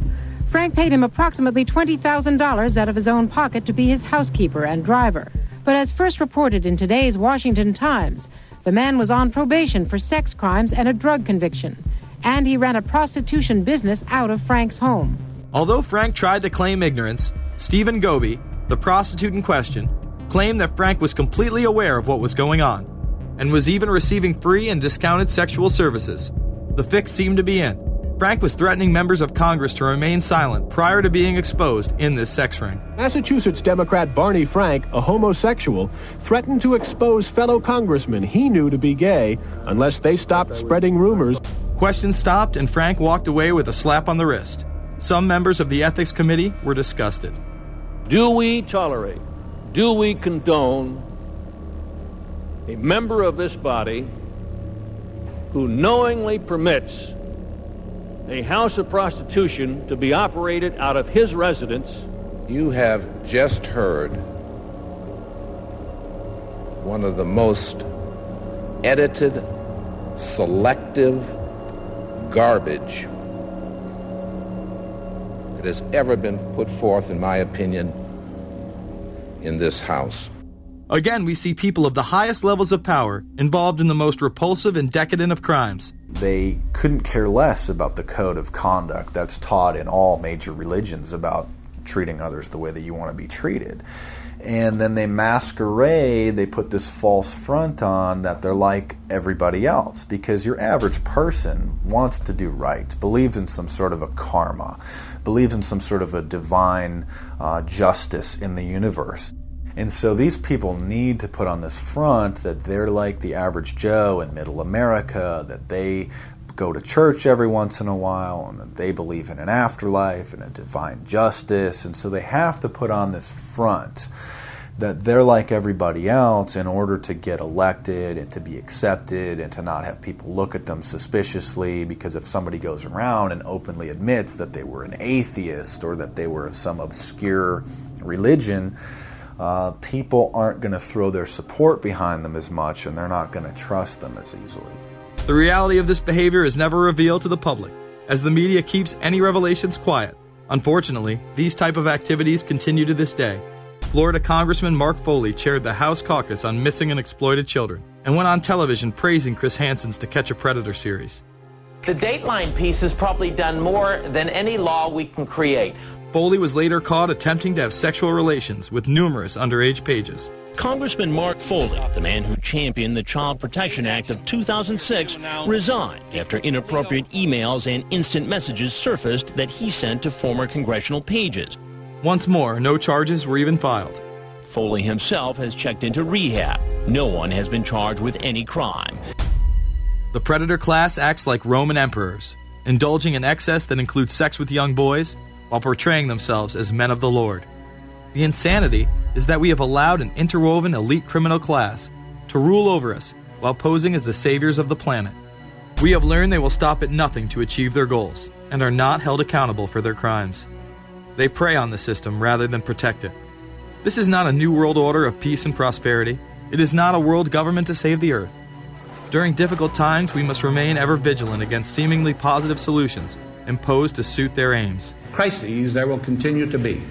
Frank paid him approximately $20,000 out of his own pocket to be his housekeeper and driver. But as first reported in today's Washington Times, the man was on probation for sex crimes and a drug conviction, and he ran a prostitution business out of Frank's home. Although Frank tried to claim ignorance, Stephen Goby, the prostitute in question, claimed that Frank was completely aware of what was going on, and was even receiving free and discounted sexual services. The fix seemed to be in. Frank was threatening members of Congress to remain silent prior to being exposed in this sex ring. Massachusetts Democrat Barney Frank, a homosexual, threatened to expose fellow congressmen he knew to be gay unless they stopped spreading rumors. Questions stopped and Frank walked away with a slap on the wrist. Some members of the Ethics Committee were disgusted. Do we tolerate, do we condone a member of this body who knowingly permits a house of prostitution to be operated out of his residence? You have just heard one of the most edited, selective garbage that has ever been put forth, in my opinion, in this House. Again, we see people of the highest levels of power involved in the most repulsive and decadent of crimes. They couldn't care less about the code of conduct that's taught in all major religions about treating others the way that you want to be treated. And then they masquerade, they put this false front on that they're like everybody else, because your average person wants to do right, believes in some sort of a karma, believes in some sort of a divine justice in the universe. And so these people need to put on this front that they're like the average Joe in middle America, that they go to church every once in a while, and that they believe in an afterlife and a divine justice. And so they have to put on this front that they're like everybody else in order to get elected and to be accepted and to not have people look at them suspiciously, because if somebody goes around and openly admits that they were an atheist or that they were of some obscure religion, people aren't going to throw their support behind them as much, and they're not going to trust them as easily. The reality of this behavior is never revealed to the public, as the media keeps any revelations quiet. Unfortunately, these type of activities continue to this day. Florida Congressman Mark Foley chaired the House caucus on missing and exploited children, and went on television praising Chris Hansen's To Catch a Predator series. The Dateline piece has probably done more than any law we can create. Foley was later caught attempting to have sexual relations with numerous underage pages. Congressman Mark Foley, the man who championed the Child Protection Act of 2006, resigned after inappropriate emails and instant messages surfaced that he sent to former congressional pages. Once more, no charges were even filed. Foley himself has checked into rehab. No one has been charged with any crime. The predator class acts like Roman emperors, indulging in excess that includes sex with young boys while portraying themselves as men of the Lord. The insanity is that we have allowed an interwoven elite criminal class to rule over us while posing as the saviors of the planet. We have learned they will stop at nothing to achieve their goals and are not held accountable for their crimes. They prey on the system rather than protect it. This is not a new world order of peace and prosperity. It is not a world government to save the earth. During difficult times, we must remain ever vigilant against seemingly positive solutions imposed to suit their aims. Crises there will continue to be.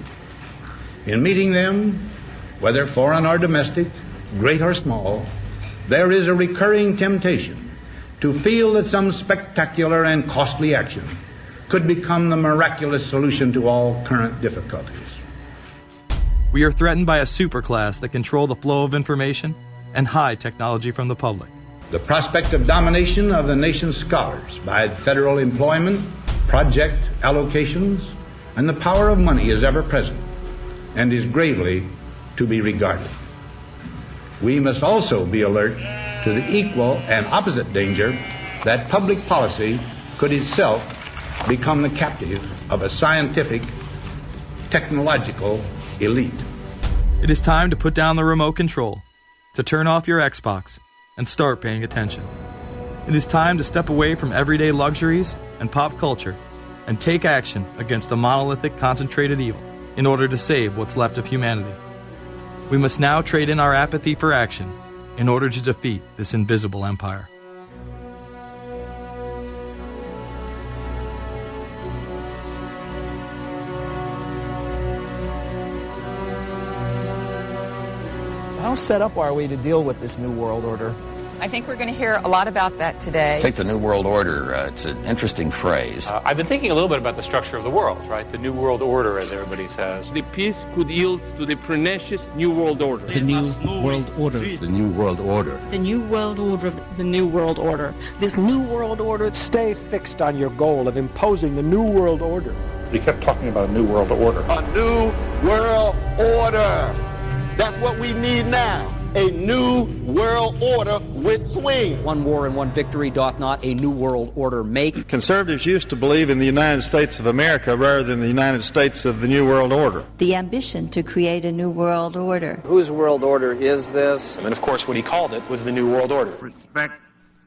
In meeting them, whether foreign or domestic, great or small, there is a recurring temptation to feel that some spectacular and costly action could become the miraculous solution to all current difficulties. We are threatened by a superclass that control the flow of information and hide technology from the public. The prospect of domination of the nation's scholars by federal employment, project allocations, and the power of money is ever present and is gravely to be regarded. We must also be alert to the equal and opposite danger that public policy could itself become the captive of a scientific, technological elite. It is time to put down the remote control, to turn off your Xbox, and start paying attention. It is time to step away from everyday luxuries and pop culture and take action against a monolithic, concentrated evil in order to save what's left of humanity. We must now trade in our apathy for action in order to defeat this invisible empire. How set up are we to deal with this new world order? I think we're going to hear a lot about that today. Let's take the New World Order. It's an interesting phrase. I've been thinking a little bit about the structure of the world, right? The New World Order, as everybody says. The peace could yield to the pernicious New World Order. The New World Order. The New World Order. The New World Order. The New World Order. This New World Order. Stay fixed on your goal of imposing the New World Order. We kept talking about a New World Order. A New World Order. That's what we need now. A new world order with swing. One war and one victory doth not a new world order make. Conservatives used to believe in the United States of America rather than the United States of the New World Order. The ambition to create a new world order. Whose world order is this? And of course, what he called it was the New World Order. Respect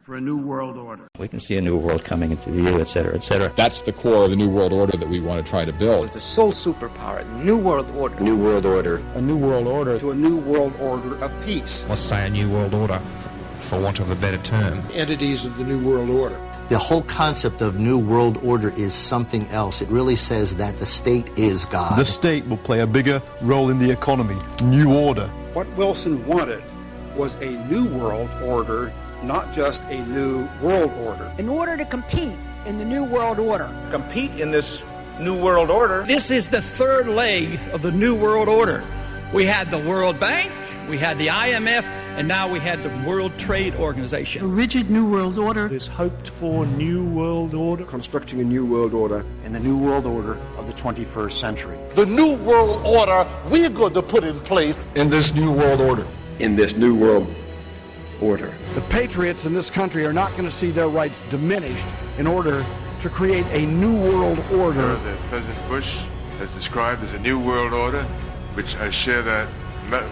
for a new world order. We can see a new world coming into view, etc., etc. That's the core of the New World Order that we want to try to build. It's the sole superpower, New World Order. New World Order. A new world order. To a new world order of peace. Let's say a new world order, for want of a better term. Entities of the new world order. The whole concept of New World Order is something else. It really says that the state is God. The state will play a bigger role in the economy. New order. What Wilson wanted was a new world order, not just a new world order. In order to compete in the New World Order. Compete in this New World Order. This is the third leg of the New World Order. We had the World Bank, we had the IMF, and now we had the World Trade Organization. A rigid New World Order. This hoped-for New World Order. Constructing a new world order. In the new world order of the 21st century. The new world order we're going to put in place in this New World Order. In this new world order. The patriots in this country are not going to see their rights diminished in order to create a new world order. That President Bush has described as a new world order, which I share that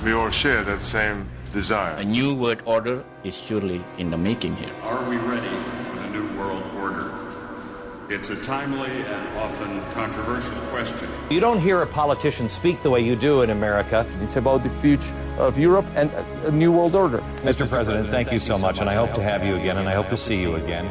we all share that same desire. A new world order is surely in the making here. Are we ready for the new world order? It's a timely and often controversial question. You don't hear a politician speak the way you do in America. It's about the future of Europe and a new world order. Mr. President, thank you so much, and I hope to have you again, and I hope to see you again.